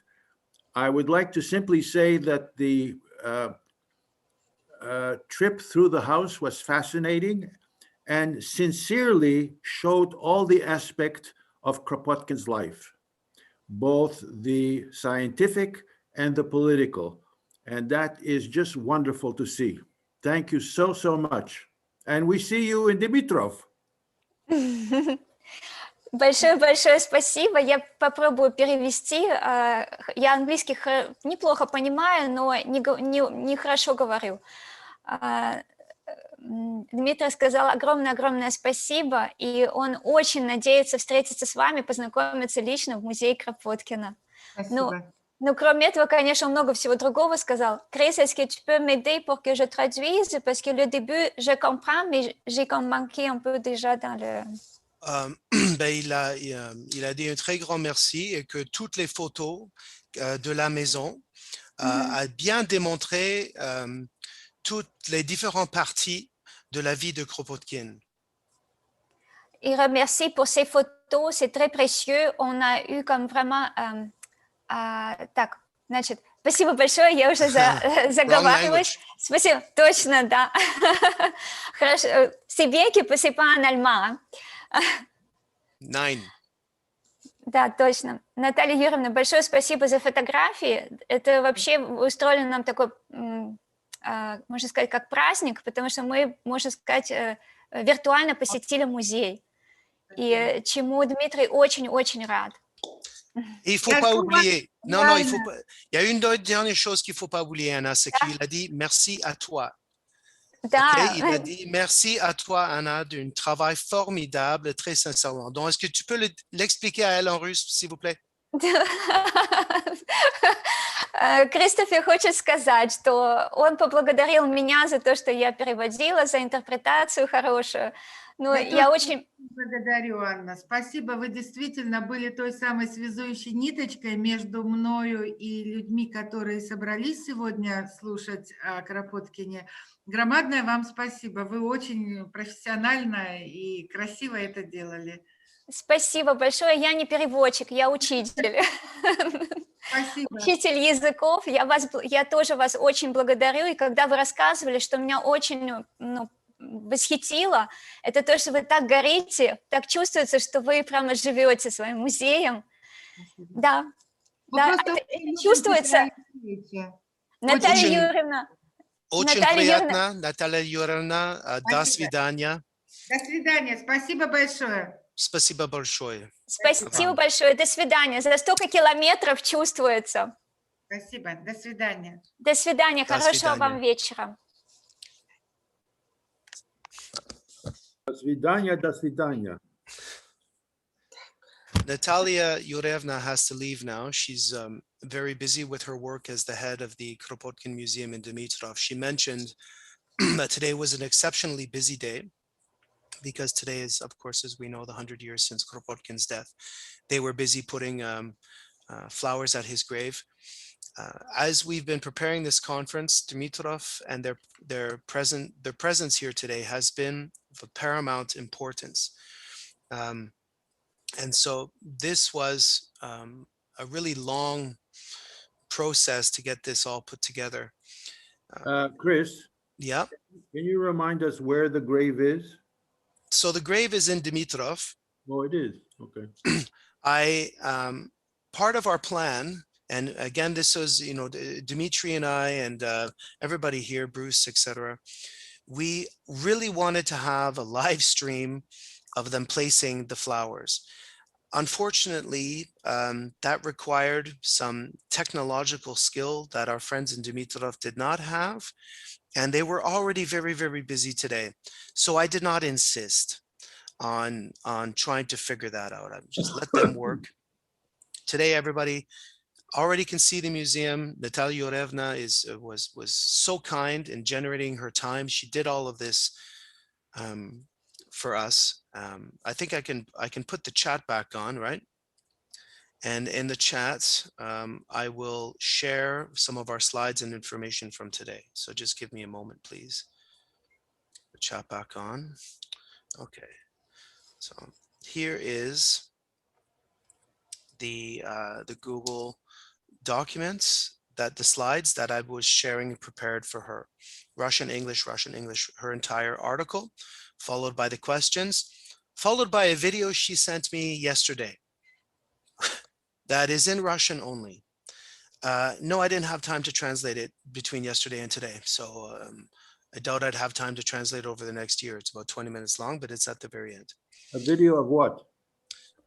I would like to simply say that the trip through the house was fascinating and sincerely showed all the aspects of Kropotkin's life, both the scientific and the political. And that is just wonderful to see. Thank you so, so much. And we see you in Dmitrov. Большое-большое спасибо. Я попробую перевести. Я английский неплохо понимаю, но не хорошо говорю. Дмитрий сказал огромное-огромное спасибо, и он очень надеется встретиться с вами, познакомиться лично в музее Кропоткина. Спасибо. Ну, кроме этого, конечно, он много всего другого сказал. Chris, est-ce que tu peux m'aider pour que je traduise? Parce que le début, je comprends, mais j'ai comme manqué un peu déjà dans le... Il a dit un très grand merci et que toutes les photos de la maison a bien démontré toutes les différentes parties de la vie de Kropotkin. Il remercie pour ces photos, c'est très précieux. On a eu comme vraiment... так, значит, спасибо большое, я уже заговариваюсь. Спасибо, точно, да. Хорошо, c'est bien que c'est pas en allemand. Nein. Да, точно. Наталья Юрьевна, большое спасибо за фотографии. Это вообще устроили нам такой, можно сказать, как праздник, потому что мы, можно сказать, виртуально посетили музей. И чему Дмитрий очень-очень рад. Et il ne faut pas oublier, non, il faut pas, il y a une dernière chose qu'il ne faut pas oublier, Anna, c'est qu'il a dit merci à toi. Да. Okay? Il a dit merci à toi, Anna, d'un travail formidable, très sincèrement. Donc, est-ce que tu peux l'expliquer à elle en russe, s'il vous plaît? Кристофер хочет сказать, что он поблагодарил меня за то, что я переводила, за интерпретацию хорошую. Ну, я очень благодарю, Анна. Спасибо, вы действительно были той самой связующей ниточкой между мною и людьми, которые собрались сегодня слушать о Кропоткине. Громадное вам спасибо. Вы очень профессионально и красиво это делали. Спасибо большое. Я не переводчик, я учитель. Спасибо. Учитель языков. Я тоже вас очень благодарю. И когда вы рассказывали, что меня очень восхитило, это то, что вы так горите, так чувствуется, что вы прямо живете своим музеем. Да, да, это чувствуется. Наталья Юрьевна. Очень приятно, Наталья Юрьевна. До свидания. До свидания. Спасибо большое. Спасибо большое. Спасибо большое. До свидания. За столько километров чувствуется. Спасибо. До свидания. До свидания. Хорошего вам вечера. До свидания, до свидания. Natalia Yurevna has to leave now. She's very busy with her work as the head of the Kropotkin Museum in Dmitrov. She mentioned that today was an exceptionally busy day because today is, of course, as we know, the 100 years since Kropotkin's death. They were busy putting flowers at his grave. As we've been preparing this conference, Dmitrov and their presence here today has been of paramount importance. And so this was a really long process to get this all put together. Chris? Yeah? Can you remind us where the grave is? So the grave is in Dmitrov. Oh, it is. Okay. Part of our plan, and again, this was, Dmitry and I and everybody here, Bruce, etc. We really wanted to have a live stream of them placing the flowers. Unfortunately, that required some technological skill that our friends in Dmitrov did not have, and they were already very, very busy today. So I did not insist on trying to figure that out. I just let them work. Today, everybody already can see the museum. Natalia Yurevna was so kind in generating her time. She did all of this for us. I think I can put the chat back on, right? And in the chats, I will share some of our slides and information from today. So just give me a moment, please. The chat back on. Okay. So here is the Google documents, that the slides that I was sharing and prepared for her. Russian, English, her entire article, followed by the questions, followed by a video she sent me yesterday that is in Russian only. No, I didn't have time to translate it between yesterday and today. So I doubt I'd have time to translate over the next year. It's about 20 minutes long, but it's at the very end. A video of what?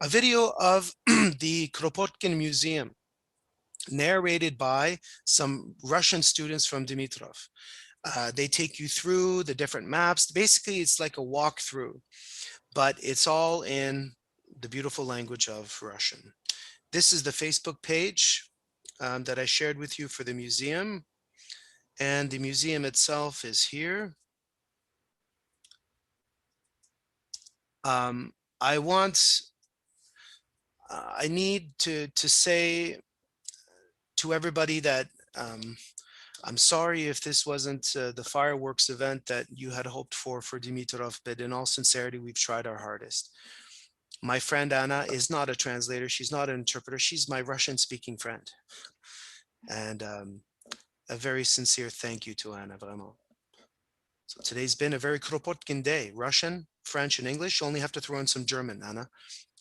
A video of the Kropotkin Museum, narrated by some Russian students from Dmitrov. They take you through the different maps. Basically, it's like a walkthrough, but it's all in the beautiful language of Russian. This is the Facebook page that I shared with you for the museum. And the museum itself is here. I need to say to everybody that I'm sorry if this wasn't the fireworks event that you had hoped for Dmitrov, but in all sincerity, we've tried our hardest. My friend Anna is not a translator. She's not an interpreter. She's my Russian-speaking friend. And a very sincere thank you to Anna, vraiment. So today's been a very Kropotkin day. Russian, French, and English. You only have to throw in some German, Anna.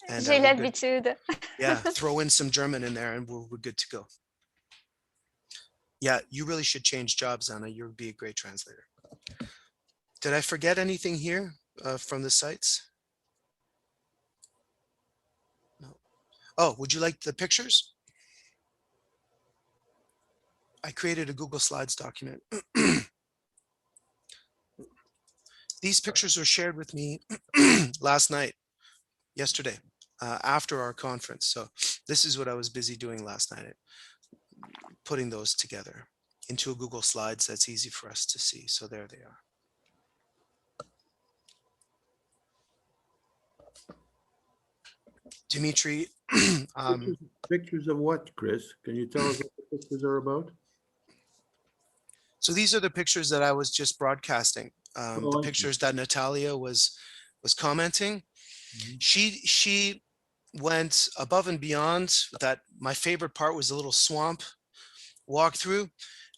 And J'ai l'habitude. yeah, throw in some German in there and we're good to go. Yeah, you really should change jobs, Anna. You would be a great translator. Did I forget anything here from the sites? No. Oh, would you like the pictures? I created a Google Slides document. These pictures were shared with me last night, yesterday, after our conference. So this is what I was busy doing last night, putting those together into a Google Slides that's easy for us to see. So there they are. Dmitry. Pictures of what, Chris? Can you tell us what the pictures are about? So these are the pictures that I was just broadcasting. The pictures that Natalia was commenting. She went above and beyond that. My favorite part was a little swamp walkthrough,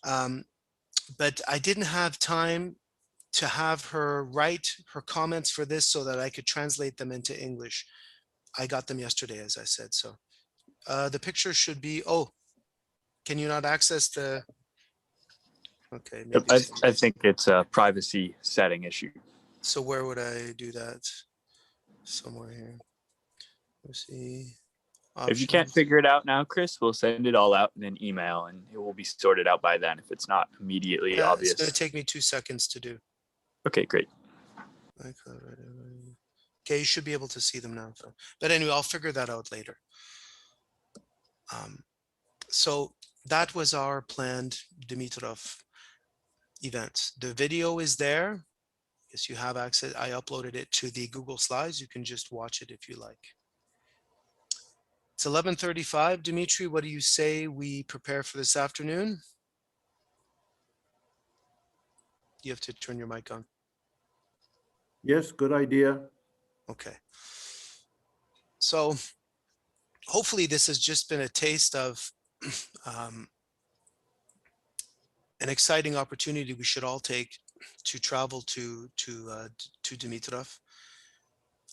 but I didn't have time to have her write her comments for this so that I could translate them into English. I got them yesterday, as I said. So the picture should be, oh, can you not access the, okay. Maybe I think it's a privacy setting issue. So where would I do that? Somewhere here. Let's see. If you can't figure it out now, Chris, we'll send it all out in an email and it will be sorted out by then if it's not immediately obvious. It's going to take me 2 seconds to do. Okay, great. Okay, you should be able to see them now. So. But anyway, I'll figure that out later. So that was our planned Dmitrov event. The video is there. Yes, you have access. I uploaded it to the Google Slides. You can just watch it if you like. It's 11:35. Dmitry, what do you say we prepare for this afternoon? You have to turn your mic on. Yes, good idea. Okay. So hopefully this has just been a taste of an exciting opportunity we should all take to travel to Dmitrov.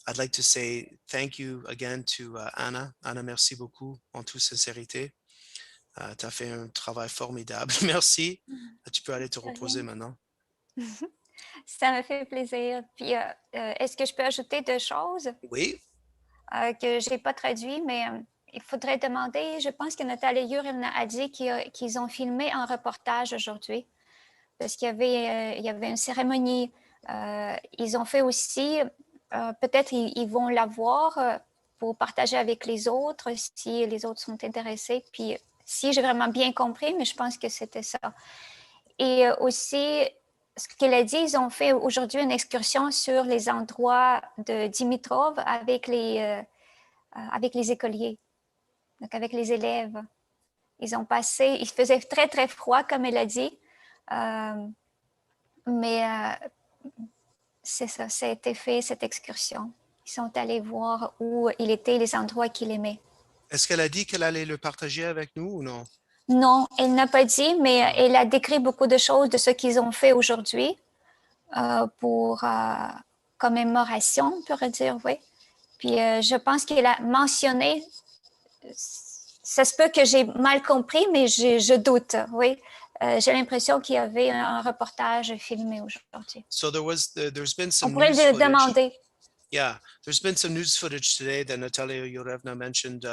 I'd like to say thank you again to Anna. Anna, merci beaucoup en toute sincérité. Tu as fait un travail formidable. Merci. Tu peux aller te reposer maintenant. Ça me fait plaisir. Puis, est-ce que je peux ajouter 2 choses? Oui. Que je n'ai pas traduit, mais il faudrait demander, je pense que Natalia Yurevna a dit qu'ils ont filmé un reportage aujourd'hui, parce qu'il y avait une cérémonie. Ils ont fait aussi, peut-être ils vont la voir pour partager avec les autres, si les autres sont intéressés. Puis, si j'ai vraiment bien compris, mais je pense que c'était ça. Et aussi, ce qu'elle a dit, ils ont fait aujourd'hui une excursion sur les endroits de Dmitrov avec les écoliers, donc avec les élèves. Ils ont passé, il faisait très, très froid, comme elle a dit, mais c'est ça, ça a été fait, cette excursion. Ils sont allés voir où il était, les endroits qu'il aimait. Est-ce qu'elle a dit qu'elle allait le partager avec nous ou non? Non, elle n'a pas dit, mais elle a décrit beaucoup de choses de ce qu'ils ont fait aujourd'hui pour commémoration, on pourrait dire, oui. Puis je pense qu'elle a mentionné, ça se peut que j'ai mal compris, mais je doute, oui. J'ai l'impression qu'il y avait un reportage filmé aujourd'hui. So there's been On some pourrait news le footage. demander. Yeah, there's been some news footage today that Natalia Yorevna mentioned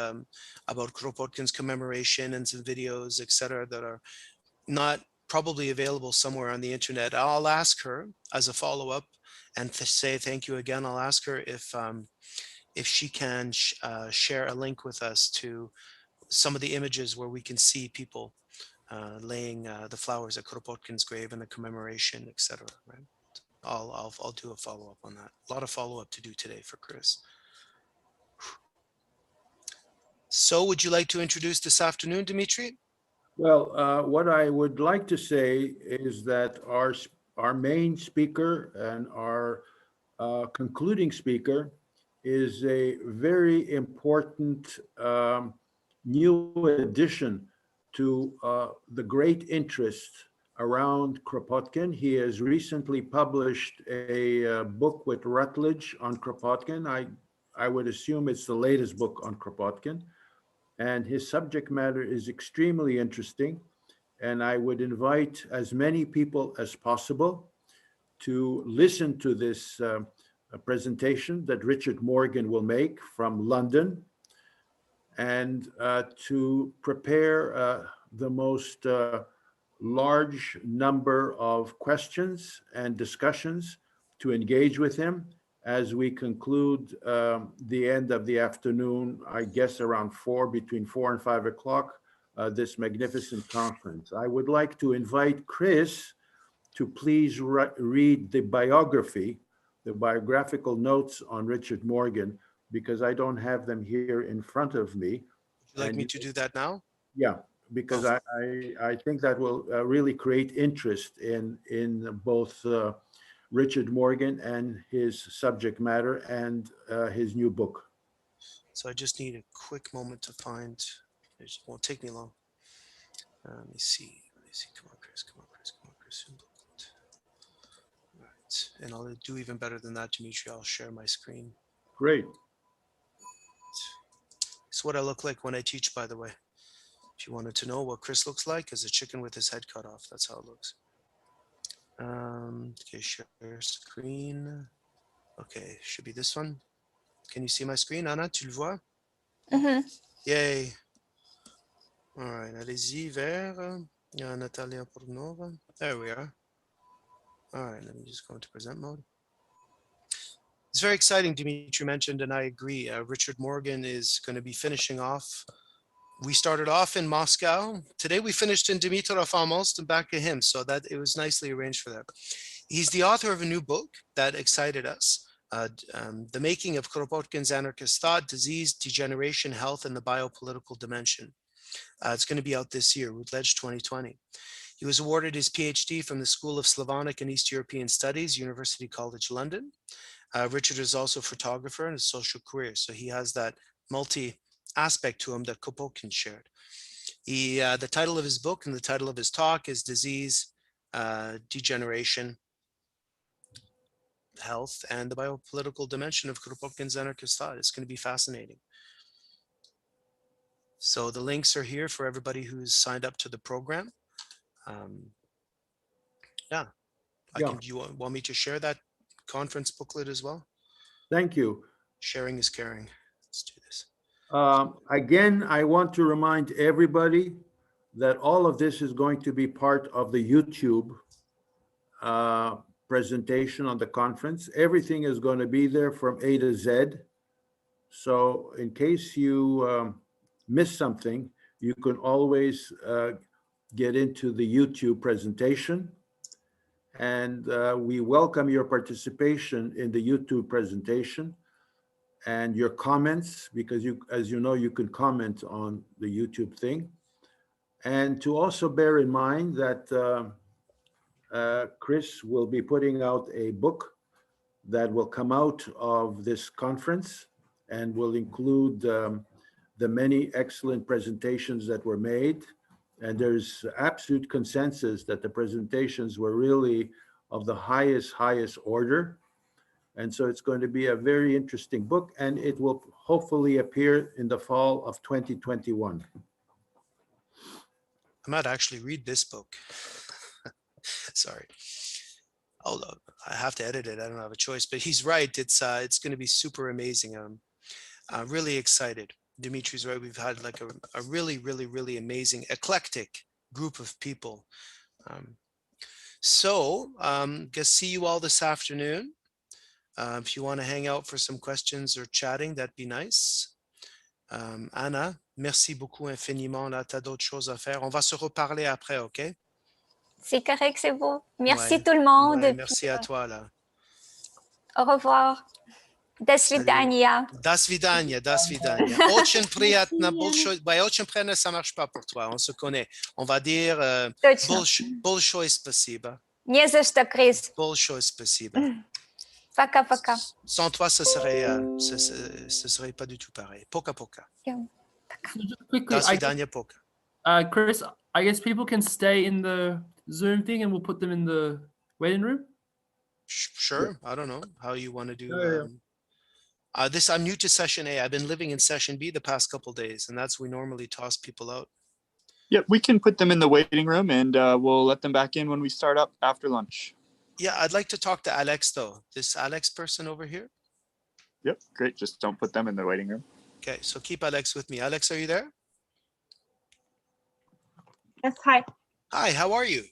about Kropotkin's commemoration and some videos, etc., that are not probably available somewhere on the internet. I'll ask her as a follow-up and to say thank you again. I'll ask her if she can share a link with us to some of the images where we can see people laying the flowers at Kropotkin's grave and the commemoration, etc. Right? I'll do a follow-up on that. A lot of follow-up to do today for Chris. So would you like to introduce this afternoon, Dmitry? Well, what I would like to say is that our main speaker and our concluding speaker is a very important new addition to the great interest around Kropotkin. He has recently published a book with Routledge on Kropotkin. I would assume it's the latest book on Kropotkin. And his subject matter is extremely interesting. And I would invite as many people as possible to listen to this presentation that Richard Morgan will make from London, and to prepare the most large number of questions and discussions to engage with him as we conclude the end of the afternoon, I guess around between 4 and 5 o'clock, this magnificent conference. I would like to invite Chris to please read the biography, the biographical notes on Richard Morgan, because I don't have them here in front of me. Would you like me to do that now? Yeah, because I think that will really create interest in both Richard Morgan and his subject matter and his new book. So I just need a quick moment to find, it won't take me long. Let me see, come on, Chris, come on, Chris, come on, Chris. Right, and I'll do even better than that, Dmitry. I'll share my screen. Great. It's what I look like when I teach, by the way. If you wanted to know what Chris looks like, is a chicken with his head cut off. That's how it looks. Okay, share screen. Okay, should be this one. Can you see my screen, Anna? Tu le vois? Yay. All right, allez-y vers Natalia Pornova. There we are. All right, let me just go into present mode. It's very exciting, Dmitry mentioned, and I agree. Richard Morgan is going to be finishing off. We started off in Moscow. Today we finished in Dmitrov almost and back to him. So that it was nicely arranged for that. He's the author of a new book that excited us. The Making of Kropotkin's Anarchist Thought, Disease, Degeneration, Health, and the Biopolitical Dimension. It's going to be out this year, Routledge 2020. He was awarded his PhD from the School of Slavonic and East European Studies, University College London. Richard is also a photographer and a social career, so he has that multi-aspect to him that Kropotkin shared. The title of his book and the title of his talk is Disease, Degeneration, Health, and the Biopolitical Dimension of Kropotkin's Anarchist Thought. It's going to be fascinating. So the links are here for everybody who's signed up to the program. Yeah. Do you want me to share that conference booklet as well? Thank you. Sharing is caring. Let's do this. Again, I want to remind everybody that all of this is going to be part of the YouTube presentation on the conference. Everything is going to be there from A to Z. So in case you miss something, you can always get into the YouTube presentation. And we welcome your participation in the YouTube presentation and your comments, because as you know, you can comment on the YouTube thing. And to also bear in mind that Chris will be putting out a book that will come out of this conference and will include the many excellent presentations that were made. And there's absolute consensus that the presentations were really of the highest order. And so it's going to be a very interesting book, and it will hopefully appear in the fall of 2021. I might actually read this book. Sorry. Although I have to edit it, I don't have a choice. But he's right. It's going to be super amazing. I'm really excited. Dimitri's right. We've had like a really, really, really amazing, eclectic group of people. Guess see you all this afternoon. If you want to hang out for some questions or chatting, that'd be nice. Anna, merci beaucoup infiniment. Là, t'as d'autres choses à faire. On va se reparler après, OK? C'est correct, c'est beau. Merci Ouais. tout le monde. Ouais, merci à toi, là. Au revoir. До свидания. До свидания, до свидания. Очень приятно, большое... Ouais, очень приятно, ça marche pas pour toi, on se connaît. On va dire Точно. большое спасибо. Не за что, Крис. Большое спасибо. Пока-пока. Sans toi, ce serait pas du tout pareil. Poka-poka. So just quickly, До свидания, poka. Chris, I guess people can stay in the Zoom thing and we'll put them in the waiting room. Sure, I don't know how you want to do. Yeah. I'm new to session A. I've been living in session B the past couple days, and that's we normally toss people out. Yep, we can put them in the waiting room, and we'll let them back in when we start up after lunch. Yeah, I'd like to talk to Alex, though. This Alex person over here. Yep, great. Just don't put them in the waiting room. Okay, so keep Alex with me. Alex, are you there? Yes, hi. Hi, how are you?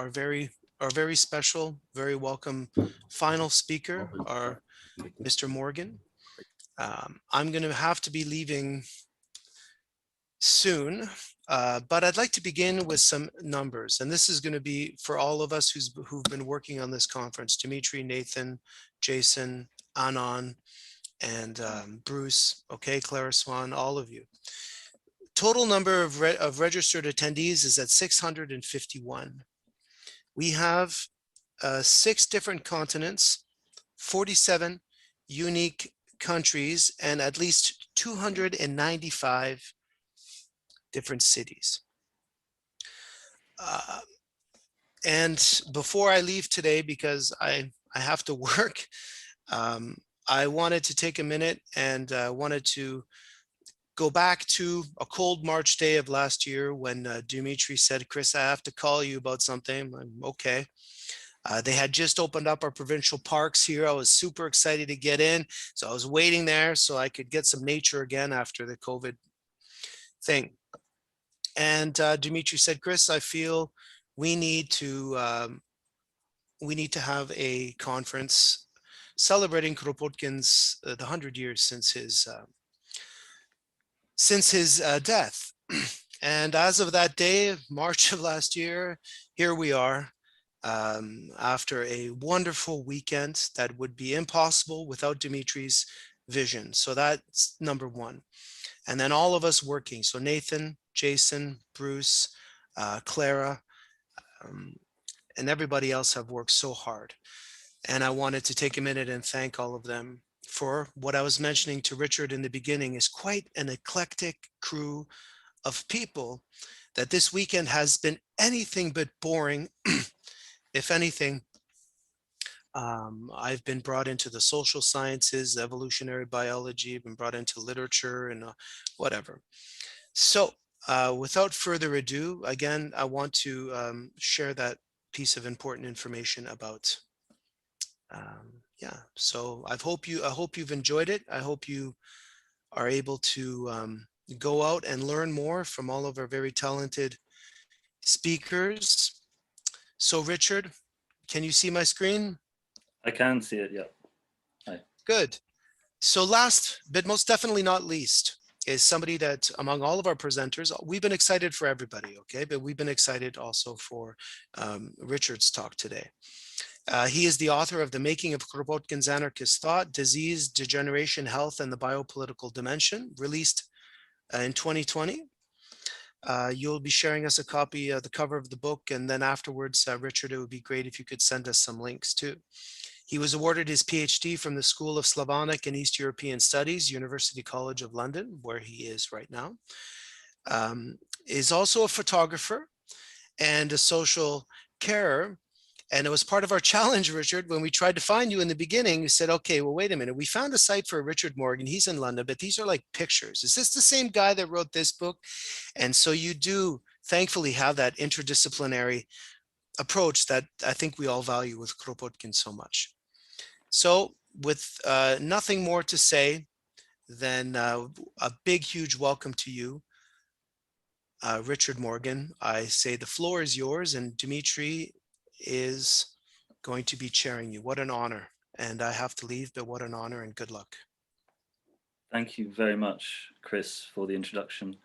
our very special, very welcome final speaker, our Mr. Morgan. I'm going to have to be leaving soon, but I'd like to begin with some numbers, and this is going to be for all of us who've been working on this conference: Dmitry, Nathan, Jason, Anon, and Bruce, okay, Clara Swan, all of you. Total number of registered attendees is at 651. We have 6 different continents, 47 unique countries, and at least 295 different cities. And before I leave today, because I have to work, I wanted to take a minute and wanted to go back to a cold March day of last year when Dmitry said, "Chris, I have to call you about something." I'm okay. They had just opened up our provincial parks here. I was super excited to get in. So I was waiting there so I could get some nature again after the COVID thing. And Dmitry said, "Chris, I feel we need to have a conference celebrating Kropotkin's the 100 years since his death." And as of that day, March of last year, here we are, after a wonderful weekend that would be impossible without Dmitry's vision. So that's number one. And then all of us working. So Nathan, Jason, Bruce, Clara, and everybody else have worked so hard. And I wanted to take a minute and thank all of them for what I was mentioning to Richard in the beginning is quite an eclectic crew of people that this weekend has been anything but boring. If anything, I've been brought into the social sciences, evolutionary biology, been brought into literature and whatever. So without further ado, again, I want to share that piece of important information about so I hope you've enjoyed it. I hope you are able to go out and learn more from all of our very talented speakers. So Richard, can you see my screen? I can see it, yeah. Hi. Good. So last, but most definitely not least, is somebody that among all of our presenters, we've been excited for everybody, okay? But we've been excited also for Richard's talk today. He is the author of The Making of Kropotkin's Anarchist Thought, Disease, Degeneration, Health, and the Biopolitical Dimension, released in 2020. You'll be sharing us a copy of the cover of the book, and then afterwards, Richard, it would be great if you could send us some links too. He was awarded his PhD from the School of Slavonic and East European Studies, University College of London, where he is right now. Is also a photographer and a social carer. And it was part of our challenge, Richard, when we tried to find you in the beginning. You said, okay, well, wait a minute. We found a site for Richard Morgan. He's in London, but these are like pictures. Is this the same guy that wrote this book? And so you do thankfully have that interdisciplinary approach that I think we all value with Kropotkin so much. So with nothing more to say than a big, huge welcome to you, Richard Morgan. I say the floor is yours, and Dmitry is going to be chairing you. What an honor. And I have to leave, but what an honor and good luck. Thank you very much, Chris, for the introduction.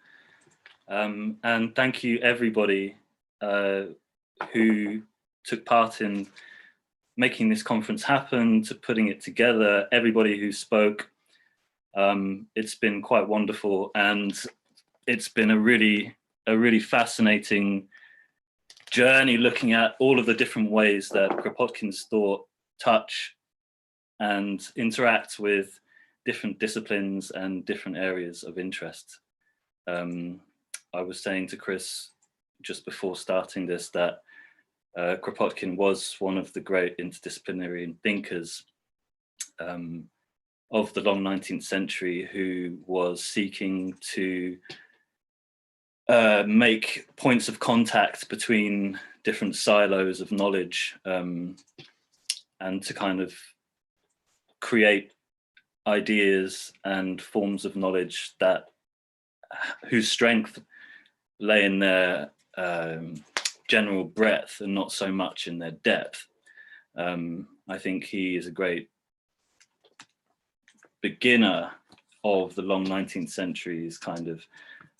And thank you everybody who took part in making this conference happen, to putting it together, everybody who spoke. It's been quite wonderful, and it's been a really fascinating journey looking at all of the different ways that Kropotkin's thought touch and interact with different disciplines and different areas of interest. I was saying to Chris just before starting this that Kropotkin was one of the great interdisciplinary thinkers of the long 19th century who was seeking to make points of contact between different silos of knowledge and to kind of create ideas and forms of knowledge that whose strength lay in their general breadth and not so much in their depth. I think he is a great beginner of the long 19th century's kind of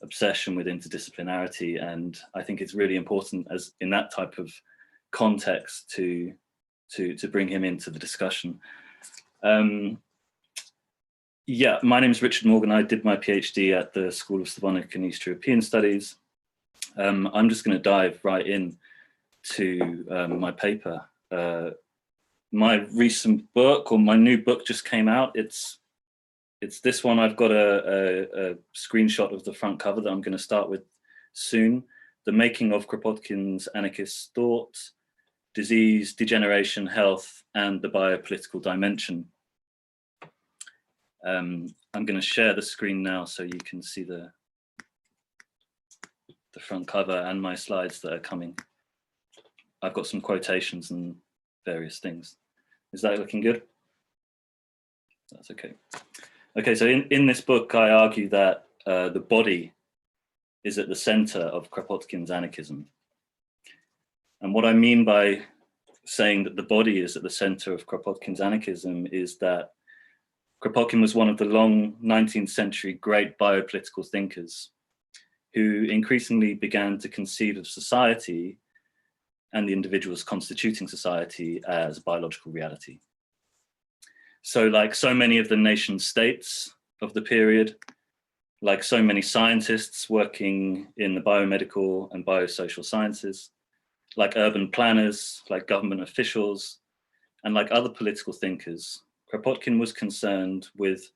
obsession with interdisciplinarity, and I think it's really important as in that type of context to bring him into the discussion. Yeah, my name is Richard Morgan. I did my PhD at the School of Slavonic and East European Studies. I'm just going to dive right in to my paper. My recent book, or my new book, just came out. It's this one. I've got a screenshot of the front cover that I'm going to start with soon. The Making of Kropotkin's Anarchist Thought, Disease, Degeneration, Health, and the Biopolitical Dimension. I'm going to share the screen now so you can see the front cover and my slides that are coming. I've got some quotations and various things. Is that looking good? That's okay. Okay, so in this book, I argue that the body is at the center of Kropotkin's anarchism. And what I mean by saying that the body is at the center of Kropotkin's anarchism is that Kropotkin was one of the long 19th century great biopolitical thinkers who increasingly began to conceive of society and the individuals constituting society as biological reality. So like so many of the nation states of the period, like so many scientists working in the biomedical and biosocial sciences, like urban planners, like government officials, and like other political thinkers, Kropotkin was concerned with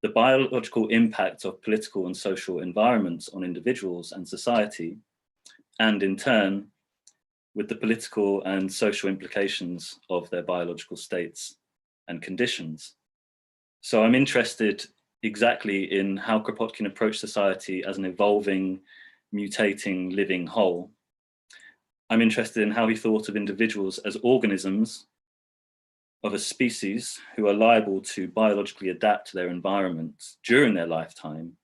the biological impact of political and social environments on individuals and society, and in turn, with the political and social implications of their biological states and conditions. So I'm interested exactly in how Kropotkin approached society as an evolving, mutating, living whole. I'm interested in how he thought of individuals as organisms of a species who are liable to biologically adapt to their environment during their lifetime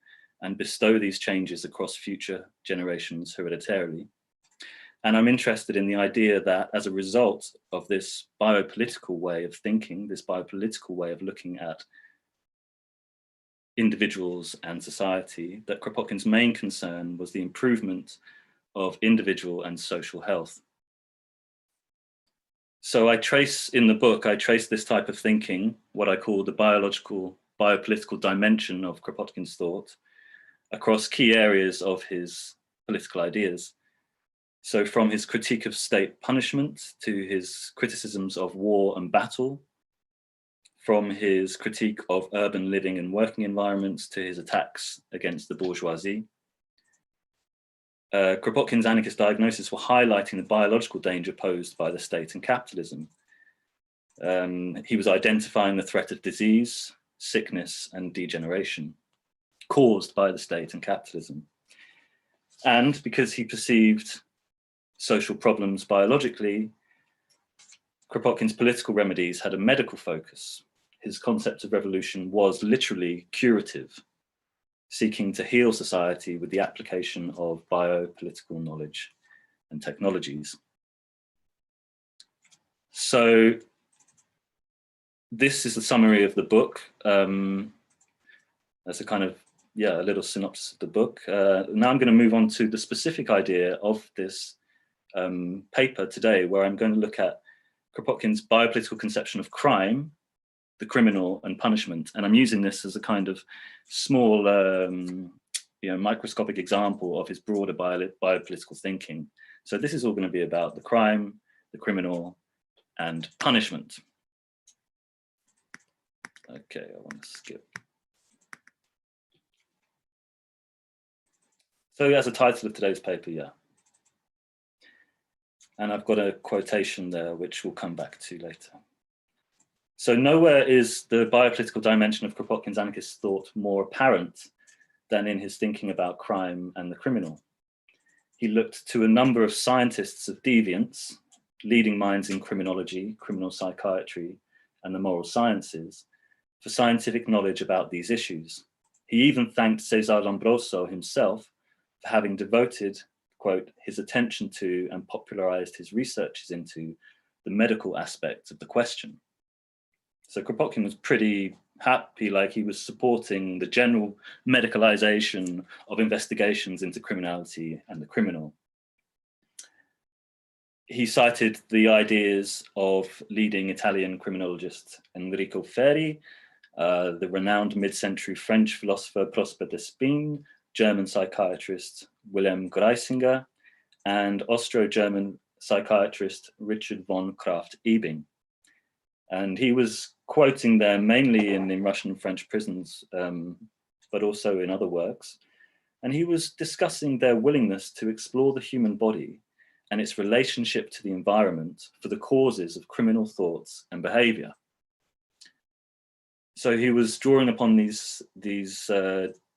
and bestow these changes across future generations hereditarily. And I'm interested in the idea that as a result of this biopolitical way of thinking, this biopolitical way of looking at individuals and society, that Kropotkin's main concern was the improvement of individual and social health. So I trace in the book, I trace this type of thinking, what I call the biopolitical dimension of Kropotkin's thought, across key areas of his political ideas. So from his critique of state punishment to his criticisms of war and battle, from his critique of urban living and working environments to his attacks against the bourgeoisie. Kropotkin's anarchist diagnosis were highlighting the biological danger posed by the state and capitalism. He was identifying the threat of disease, sickness, and degeneration caused by the state and capitalism. And because he perceived social problems biologically, Kropotkin's political remedies had a medical focus. His concept of revolution was literally curative, seeking to heal society with the application of biopolitical knowledge and technologies. So this is the summary of the book. That's a kind of, a little synopsis of the book. Now I'm going to move on to the specific idea of this paper today, where I'm going to look at Kropotkin's biopolitical conception of crime, the criminal, and punishment. And I'm using this as a kind of small, microscopic example of his broader biopolitical thinking. So this is all going to be about the crime, the criminal, and punishment. Okay, I want to skip. So as a title of today's paper, and I've got a quotation there, which we'll come back to later. So nowhere is the biopolitical dimension of Kropotkin's anarchist thought more apparent than in his thinking about crime and the criminal. He looked to a number of scientists of deviance, leading minds in criminology, criminal psychiatry, and the moral sciences, for scientific knowledge about these issues. He even thanked Cesar Lombroso himself for having devoted quote, his attention to and popularized his researches into the medical aspects of the question. So Kropotkin was pretty happy, like he was supporting the general medicalization of investigations into criminality and the criminal. He cited the ideas of leading Italian criminologist Enrico Ferri, the renowned mid-century French philosopher Prosper Despines, German psychiatrist Wilhelm Greisinger, and Austro-German psychiatrist Richard von Krafft-Ebing. And he was quoting them mainly in Russian and French prisons, but also in other works. And he was discussing their willingness to explore the human body and its relationship to the environment for the causes of criminal thoughts and behavior. So he was drawing upon these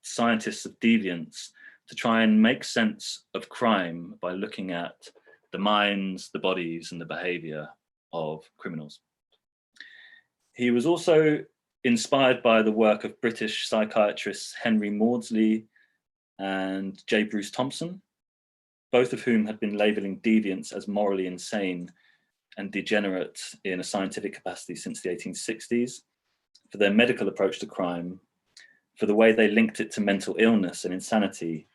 scientists of deviance to try and make sense of crime by looking at the minds, the bodies, and the behavior of criminals. He was also inspired by the work of British psychiatrists Henry Maudsley and J. Bruce Thompson, both of whom had been labeling deviance as morally insane and degenerate in a scientific capacity since the 1860s, for their medical approach to crime, for the way they linked it to mental illness and insanity,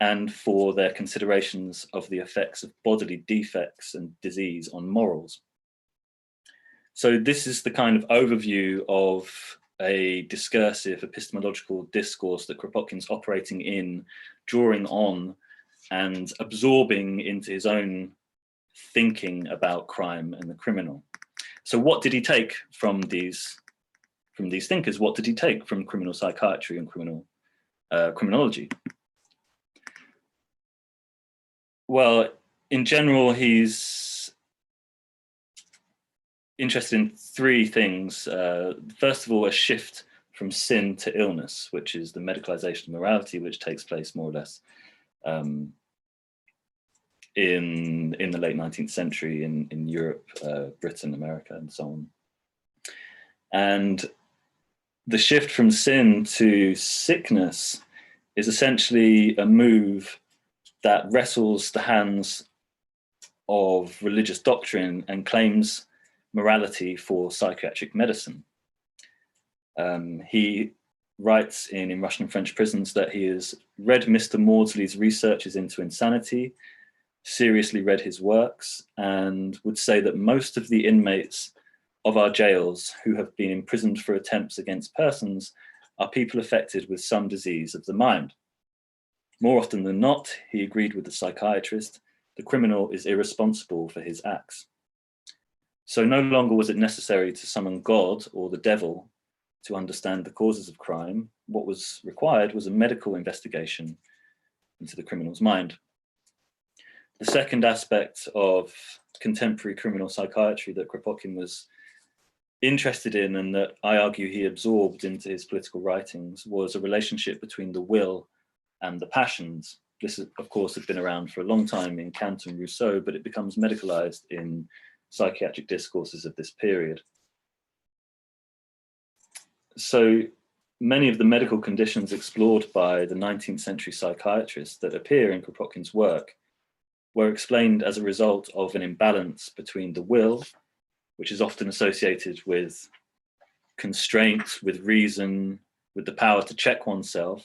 and for their considerations of the effects of bodily defects and disease on morals. So this is the kind of overview of a discursive epistemological discourse that Kropotkin's operating in, drawing on and absorbing into his own thinking about crime and the criminal. So what did he take from these thinkers? What did he take from criminal psychiatry and criminology? Well, in general, he's interested in three things. First of all, a shift from sin to illness, which is the medicalization of morality, which takes place more or less in the late 19th century in Europe, Britain, America, and so on. And the shift from sin to sickness is essentially a move that wrestles the hands of religious doctrine and claims morality for psychiatric medicine. He writes in Russian and French prisons that he has read Mr. Maudsley's researches into insanity, seriously read his works, and would say that most of the inmates of our jails who have been imprisoned for attempts against persons are people affected with some disease of the mind. More often than not, he agreed with the psychiatrist, the criminal is irresponsible for his acts. So no longer was it necessary to summon God or the devil to understand the causes of crime. What was required was a medical investigation into the criminal's mind. The second aspect of contemporary criminal psychiatry that Kropotkin was interested in, and that I argue he absorbed into his political writings, was a relationship between the will and the passions. This, of course, had been around for a long time in Kant and Rousseau, but it becomes medicalized in psychiatric discourses of this period. So many of the medical conditions explored by the 19th century psychiatrists that appear in Kropotkin's work were explained as a result of an imbalance between the will, which is often associated with constraint, with reason, with the power to check oneself,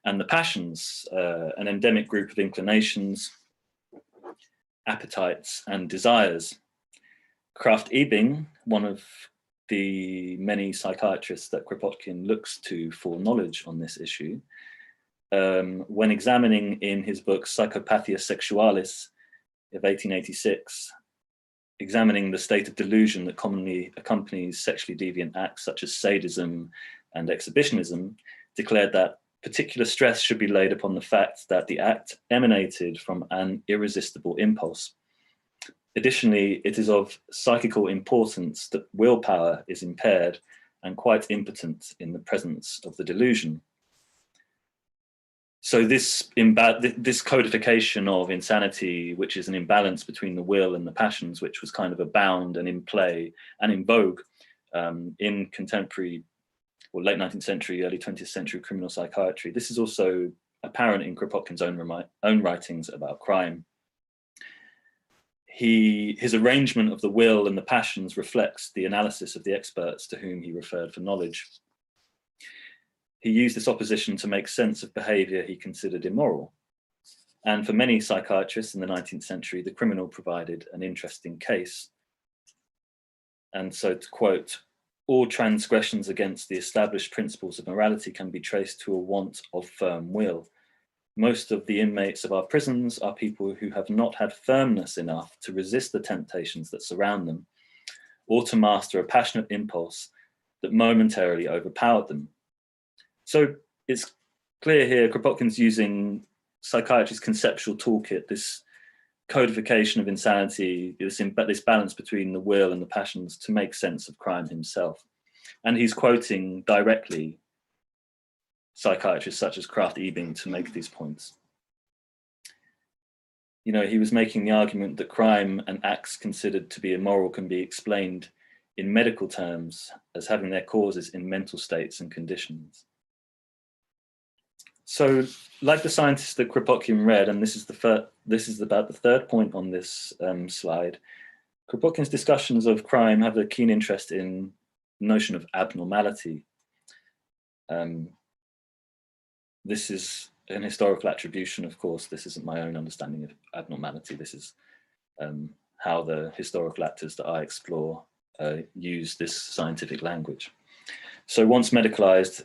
and the passions, an endemic group of inclinations, appetites, and desires. Krafft-Ebing, one of the many psychiatrists that Kropotkin looks to for knowledge on this issue, when examining in his book Psychopathia Sexualis of 1886, examining the state of delusion that commonly accompanies sexually deviant acts such as sadism and exhibitionism, declared that particular stress should be laid upon the fact that the act emanated from an irresistible impulse. Additionally, it is of psychical importance that willpower is impaired and quite impotent in the presence of the delusion. So this codification of insanity, which is an imbalance between the will and the passions, which was kind of abound and in play and in vogue in contemporary or late 19th century, early 20th century criminal psychiatry, this is also apparent in Kropotkin's own writings about crime. His arrangement of the will and the passions reflects the analysis of the experts to whom he referred for knowledge. He used this opposition to make sense of behavior he considered immoral. And for many psychiatrists in the 19th century, the criminal provided an interesting case. And so, to quote, "All transgressions against the established principles of morality can be traced to a want of firm will. Most of the inmates of our prisons are people who have not had firmness enough to resist the temptations that surround them, or to master a passionate impulse that momentarily overpowered them." So it's clear here Kropotkin's using psychiatry's conceptual toolkit, this codification of insanity, this balance between the will and the passions, to make sense of crime himself. And he's quoting directly psychiatrists such as Krafft-Ebing to make these points. You know, he was making the argument that crime and acts considered to be immoral can be explained in medical terms as having their causes in mental states and conditions. So, like the scientists that Kropotkin read, and this is about the third point on this slide, Kropotkin's discussions of crime have a keen interest in the notion of abnormality. This is an historical attribution, of course. This isn't my own understanding of abnormality. This is how the historical actors that I explore use this scientific language. So once medicalized,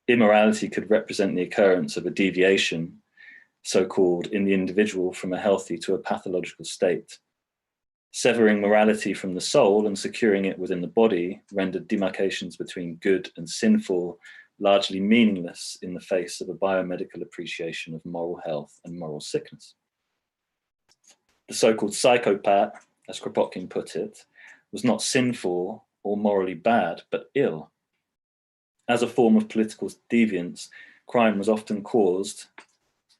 immorality could represent the occurrence of a deviation, so-called, in the individual from a healthy to a pathological state. Severing morality from the soul and securing it within the body rendered demarcations between good and sinful largely meaningless in the face of a biomedical appreciation of moral health and moral sickness. The so-called psychopath, as Kropotkin put it, was not sinful or morally bad, but ill. As a form of political deviance, crime was often caused,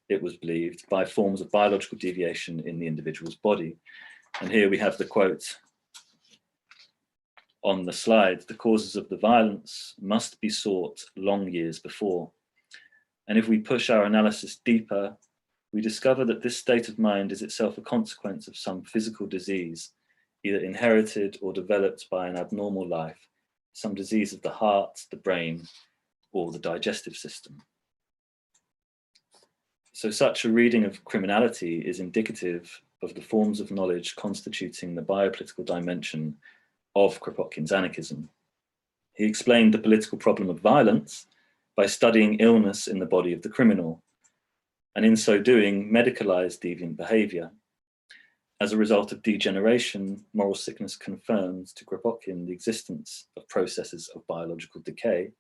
it was believed, by forms of biological deviation in the individual's body. And here we have the quote on the slide: "The causes of the violence must be sought long years before. And if we push our analysis deeper, we discover that this state of mind is itself a consequence of some physical disease, either inherited or developed by an abnormal life, some disease of the heart, the brain, or the digestive system." So such a reading of criminality is indicative of the forms of knowledge constituting the biopolitical dimension of Kropotkin's anarchism. He explained the political problem of violence by studying illness in the body of the criminal, and in so doing, medicalized deviant behavior. As a result of degeneration, moral sickness confirms to Kropotkin the existence of processes of biological decay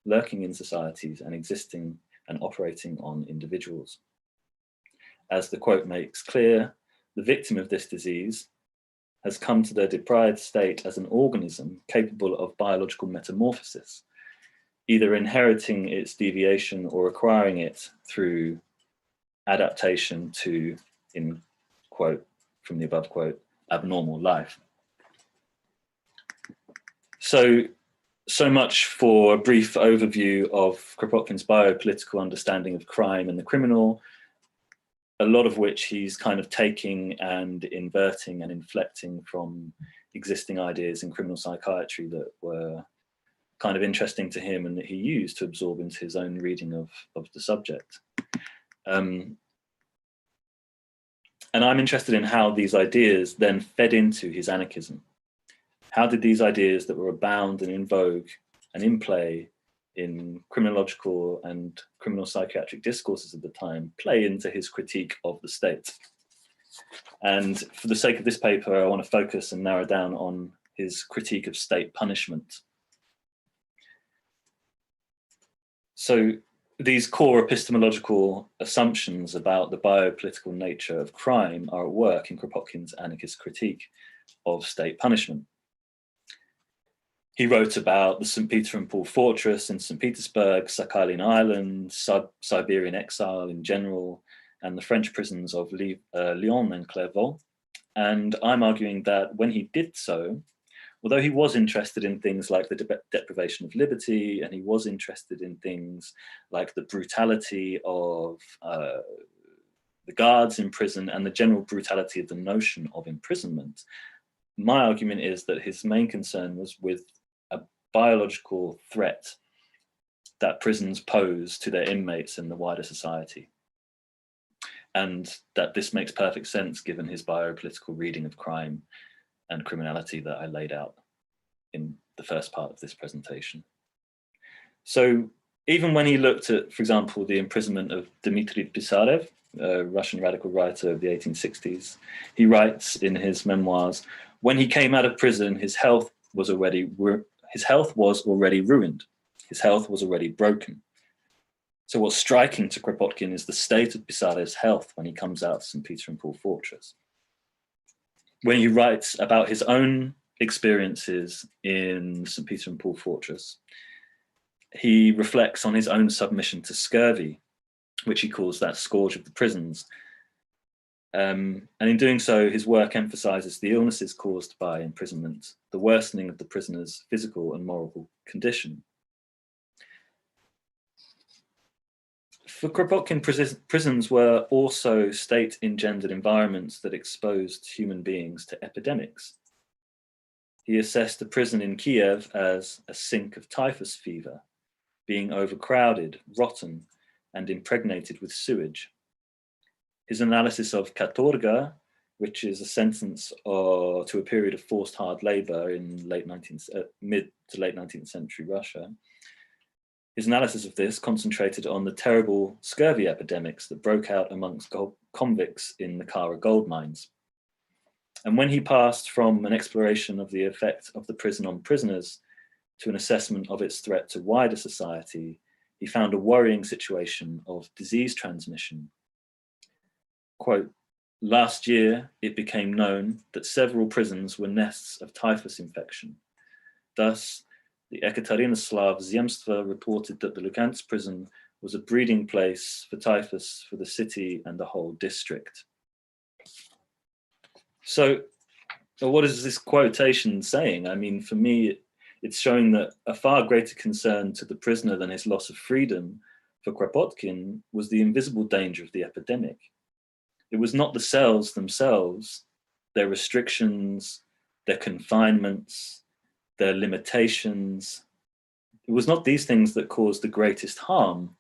lurking in societies and existing and operating on individuals. As the quote makes clear, the victim of this disease has come to their deprived state as an organism capable of biological metamorphosis, either inheriting its deviation or acquiring it through adaptation to, in quote, from the above quote, abnormal life. So much for a brief overview of Kropotkin's biopolitical understanding of crime and the criminal, a lot of which he's kind of taking and inverting and inflecting from existing ideas in criminal psychiatry that were kind of interesting to him and that he used to absorb into his own reading of the subject. And I'm interested in how these ideas then fed into his anarchism. How did these ideas that were abound and in vogue and in play in criminological and criminal psychiatric discourses of the time play into his critique of the state? And for the sake of this paper, I want to focus and narrow down on his critique of state punishment. So these core epistemological assumptions about the biopolitical nature of crime are at work in Kropotkin's anarchist critique of state punishment. He wrote about the St. Peter and Paul Fortress in St. Petersburg, Sakhalin Island, Siberian exile in general, and the French prisons of Lyon and Clairvaux. And I'm arguing that when he did so, although he was interested in things like the deprivation of liberty, and he was interested in things like the brutality of the guards in prison and the general brutality of the notion of imprisonment, my argument is that his main concern was with a biological threat that prisons pose to their inmates and the wider society. And that this makes perfect sense given his biopolitical reading of crime and criminality that I laid out in the first part of this presentation. So even when he looked at, for example, the imprisonment of Dmitry Pisarev, a Russian radical writer of the 1860s, he writes in his memoirs, when he came out of prison, his health was already ruined. His health was already broken. So what's striking to Kropotkin is the state of Pisarev's health when he comes out of St. Peter and Paul Fortress. When he writes about his own experiences in St. Peter and Paul Fortress, he reflects on his own submission to scurvy, which he calls that scourge of the prisons. And in doing so, his work emphasizes the illnesses caused by imprisonment, the worsening of the prisoner's physical and moral condition. For Kropotkin, prisons were also state-engendered environments that exposed human beings to epidemics. He assessed the prison in Kiev as a sink of typhus fever, being overcrowded, rotten, and impregnated with sewage. His analysis of katorga, which is a sentence to a period of forced hard labor in mid to late 19th century Russia, his analysis of this concentrated on the terrible scurvy epidemics that broke out amongst convicts in the Kara gold mines. And when he passed from an exploration of the effect of the prison on prisoners to an assessment of its threat to wider society, he found a worrying situation of disease transmission. Quote, last year, it became known that several prisons were nests of typhus infection. Thus, the Ekaterinoslav Zemstva reported that the Lugansk prison was a breeding place for typhus for the city and the whole district. So what is this quotation saying? I mean, for me, it's showing that a far greater concern to the prisoner than his loss of freedom for Kropotkin was the invisible danger of the epidemic. It was not the cells themselves, their restrictions, their confinements, their limitations. It was not these things that caused the greatest harm,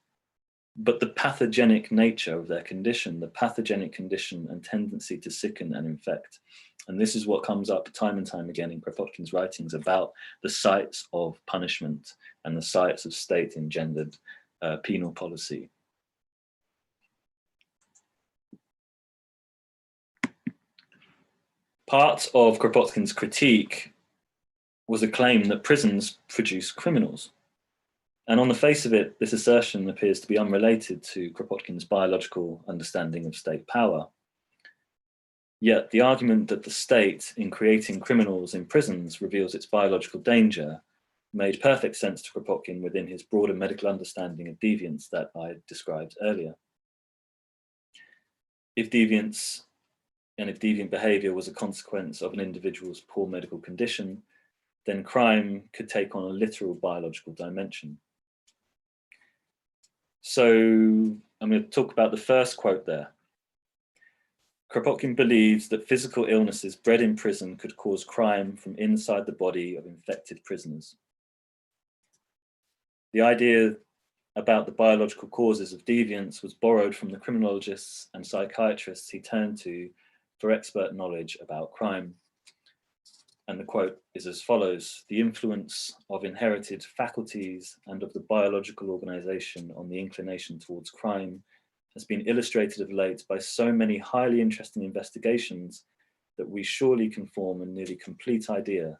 but the pathogenic nature of their condition, the pathogenic condition and tendency to sicken and infect. And this is what comes up time and time again in Kropotkin's writings about the sites of punishment and the sites of state-engendered penal policy. Part of Kropotkin's critique was a claim that prisons produce criminals. And on the face of it, this assertion appears to be unrelated to Kropotkin's biological understanding of state power. Yet the argument that the state, in creating criminals in prisons, reveals its biological danger made perfect sense to Kropotkin within his broader medical understanding of deviance that I described earlier. If deviant behavior was a consequence of an individual's poor medical condition, then crime could take on a literal biological dimension. So I'm going to talk about the first quote there. Kropotkin believes that physical illnesses bred in prison could cause crime from inside the body of infected prisoners. The idea about the biological causes of deviance was borrowed from the criminologists and psychiatrists he turned to for expert knowledge about crime. And the quote is as follows: the influence of inherited faculties and of the biological organization on the inclination towards crime has been illustrated of late by so many highly interesting investigations that we surely can form a nearly complete idea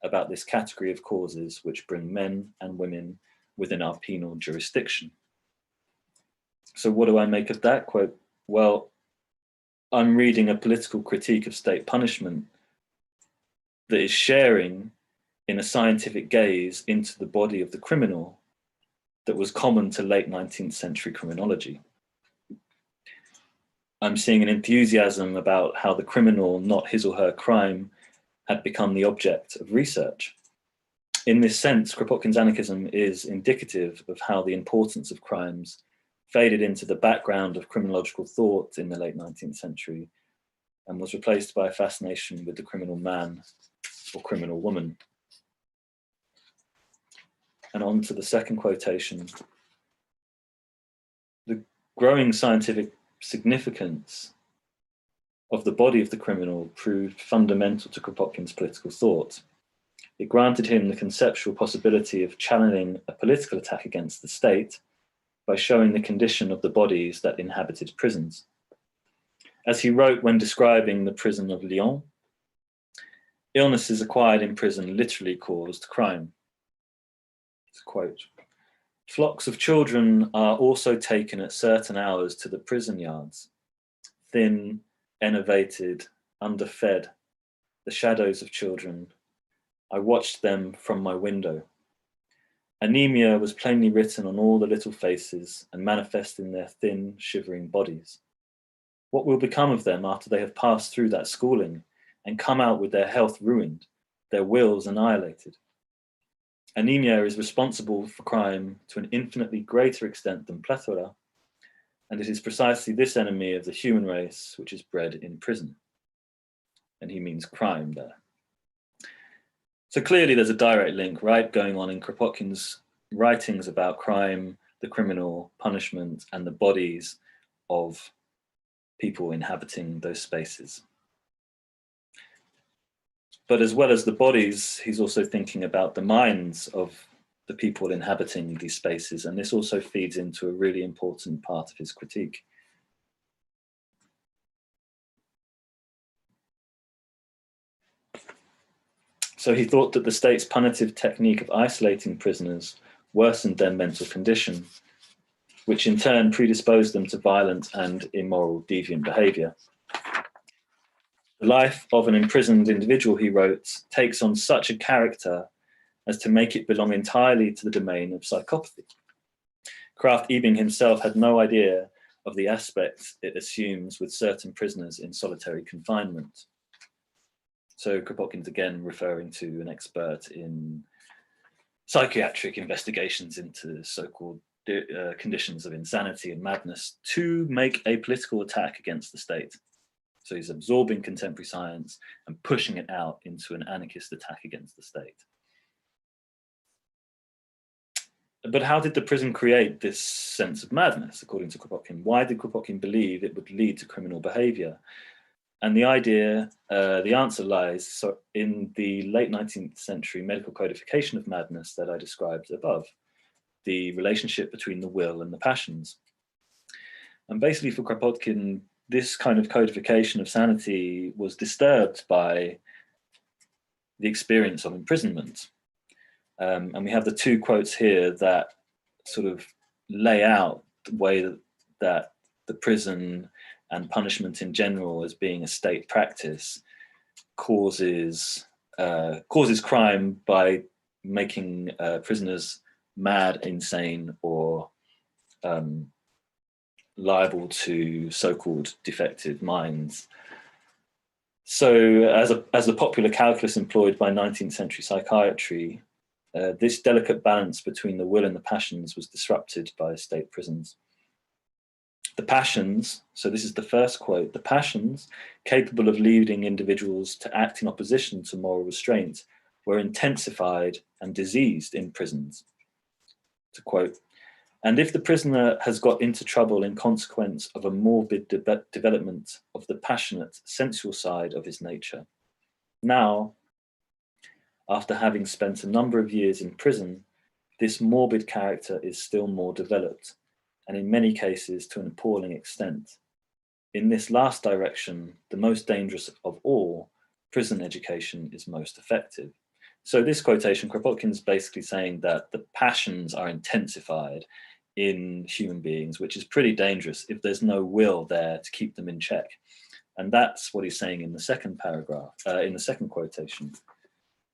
about this category of causes which bring men and women within our penal jurisdiction. So what do I make of that quote? Well, I'm reading a political critique of state punishment that is sharing in a scientific gaze into the body of the criminal that was common to late 19th century criminology. I'm seeing an enthusiasm about how the criminal, not his or her crime, had become the object of research. In this sense, Kropotkin's anarchism is indicative of how the importance of crimes faded into the background of criminological thought in the late 19th century and was replaced by a fascination with the criminal man or criminal woman. And on to the second quotation. The growing scientific significance of the body of the criminal proved fundamental to Kropotkin's political thought. It granted him the conceptual possibility of channeling a political attack against the state by showing the condition of the bodies that inhabited prisons. As he wrote when describing the prison of Lyon, illnesses acquired in prison literally caused crime. It's a quote. Flocks of children are also taken at certain hours to the prison yards, thin, enervated, underfed, the shadows of children. I watched them from my window. Anemia was plainly written on all the little faces and manifest in their thin, shivering bodies. What will become of them after they have passed through that schooling and come out with their health ruined, their wills annihilated? Anemia is responsible for crime to an infinitely greater extent than plethora, and it is precisely this enemy of the human race which is bred in prison. And he means crime there. So clearly there's a direct link, right, going on in Kropotkin's writings about crime, the criminal, punishment, and the bodies of people inhabiting those spaces. But as well as the bodies, he's also thinking about the minds of the people inhabiting these spaces, and this also feeds into a really important part of his critique. So he thought that the state's punitive technique of isolating prisoners worsened their mental condition, which in turn predisposed them to violent and immoral deviant behavior. The life of an imprisoned individual, he wrote, takes on such a character as to make it belong entirely to the domain of psychopathy. Krafft-Ebing himself had no idea of the aspects it assumes with certain prisoners in solitary confinement. So Kropotkin's again referring to an expert in psychiatric investigations into so-called conditions of insanity and madness to make a political attack against the state. So he's absorbing contemporary science and pushing it out into an anarchist attack against the state. But how did the prison create this sense of madness, according to Kropotkin? Why did Kropotkin believe it would lead to criminal behavior? And the answer lies in the late 19th century medical codification of madness that I described above, the relationship between the will and the passions. And basically for Kropotkin, this kind of codification of sanity was disturbed by the experience of imprisonment. And we have the two quotes here that sort of lay out the way that the prison and punishment in general as being a state practice causes crime by making prisoners mad, insane, or liable to so-called defective minds. So as a popular calculus employed by 19th century psychiatry, this delicate balance between the will and the passions was disrupted by state prisons. The passions, so this is the first quote, the passions capable of leading individuals to act in opposition to moral restraint were intensified and diseased in prisons. To quote, and if the prisoner has got into trouble in consequence of a morbid development of the passionate, sensual side of his nature, now, after having spent a number of years in prison, this morbid character is still more developed, and in many cases to an appalling extent. In this last direction, the most dangerous of all, prison education is most effective. So this quotation, Kropotkin's basically saying that the passions are intensified in human beings, which is pretty dangerous if there's no will there to keep them in check. And that's what he's saying in the second paragraph, in the second quotation,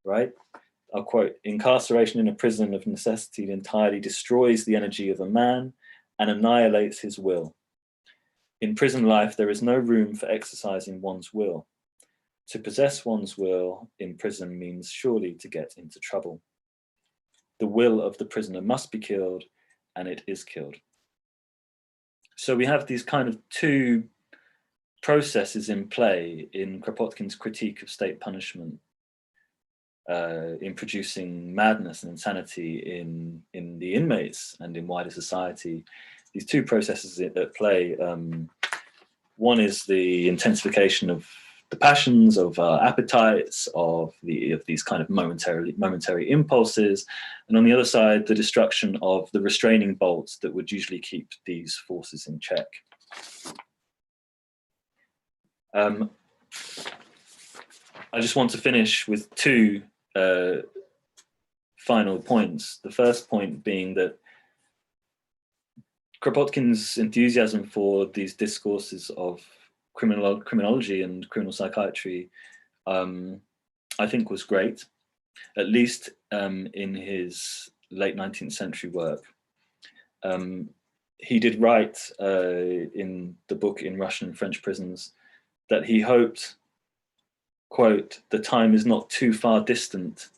right? I'll quote, incarceration in a prison of necessity entirely destroys the energy of a man and annihilates his will. In prison life, there is no room for exercising one's will. To possess one's will in prison means surely to get into trouble. The will of the prisoner must be killed, and it is killed. So we have these kind of two processes in play in Kropotkin's critique of state punishment, in producing madness and insanity in the inmates and in wider society. These two processes at play. One is the intensification of the passions, of appetites, of these kind of momentary impulses, and on the other side, the destruction of the restraining bolts that would usually keep these forces in check. I just want to finish with two final points. The first point being that Kropotkin's enthusiasm for these discourses of criminology and criminal psychiatry, I think was great, at least in his late 19th century work. He did write in the book In Russian and French Prisons that he hoped, quote, "the time is not too far distant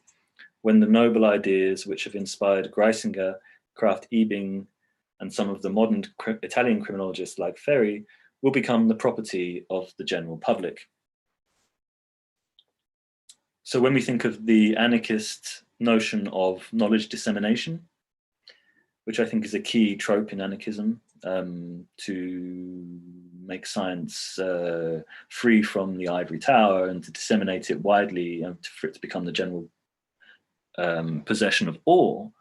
when the noble ideas which have inspired Greisinger, Krafft-Ebing, and some of the modern Italian criminologists like Ferri will become the property of the general public." So when we think of the anarchist notion of knowledge dissemination, which I think is a key trope in anarchism, to make science free from the ivory tower and to disseminate it widely and for it to become the general possession of all.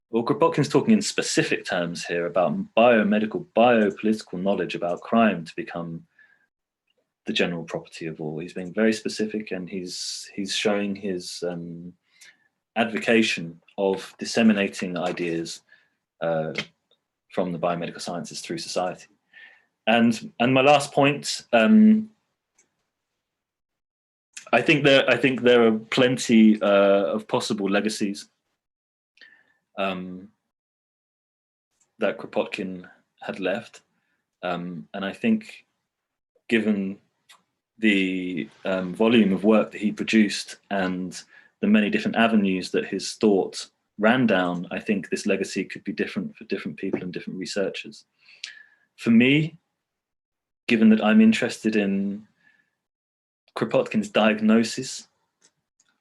Well, Kropotkin's talking in specific terms here about biomedical, biopolitical knowledge about crime to become the general property of all. He's being very specific, and he's showing his advocation of disseminating ideas from the biomedical sciences through society. And my last point, I think there are plenty of possible legacies that Kropotkin had left, and I think, given the volume of work that he produced and the many different avenues that his thought ran down, I think this legacy could be different for different people and different researchers. For me, given that I'm interested in Kropotkin's diagnosis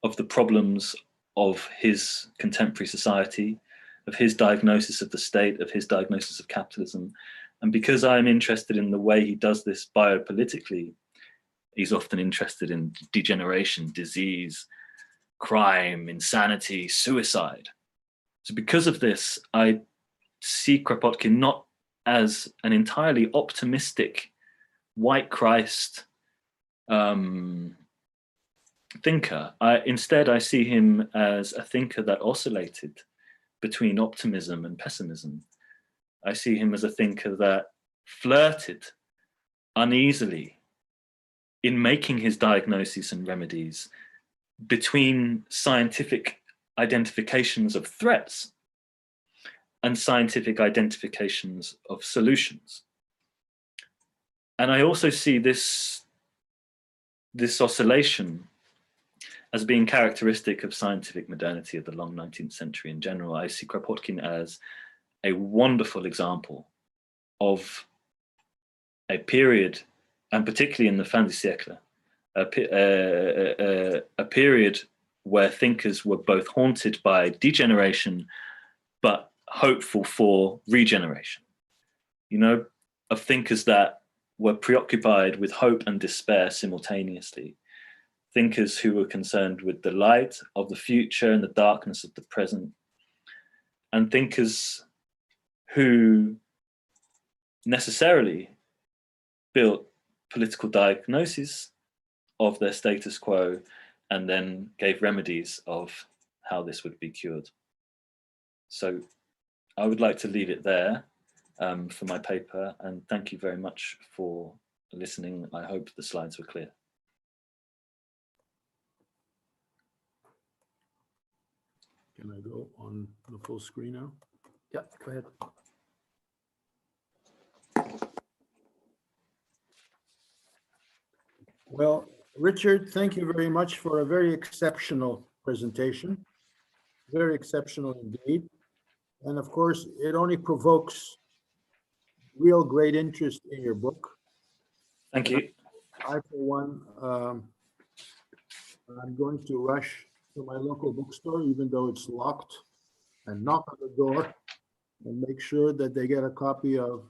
of the problems of his contemporary society, of his diagnosis of the state, of his diagnosis of capitalism, and because I'm interested in the way he does this biopolitically, he's often interested in degeneration, disease, crime, insanity, suicide. So because of this, I see Kropotkin not as an entirely optimistic white Christ thinker. Instead, I see him as a thinker that oscillated between optimism and pessimism. I see him as a thinker that flirted uneasily in making his diagnoses and remedies between scientific identifications of threats and scientific identifications of solutions. And I also see this oscillation as being characteristic of scientific modernity of the long 19th century in general. I see Kropotkin as a wonderful example of a period, and particularly in the fin du siècle, a period where thinkers were both haunted by degeneration, but hopeful for regeneration. You know, of thinkers that were preoccupied with hope and despair simultaneously. Thinkers who were concerned with the light of the future and the darkness of the present. And thinkers who necessarily built political diagnoses of their status quo and then gave remedies of how this would be cured. So I would like to leave it there for my paper, and thank you very much for listening. I hope the slides were clear. Can I go on the full screen now? Yeah, go ahead. Well, Richard, thank you very much for a very exceptional presentation. Very exceptional indeed. And of course, it only provokes real great interest in your book. Thank you. I, for one, I'm going to rush to my local bookstore, even though it's locked, and knock on the door and make sure that they get a copy of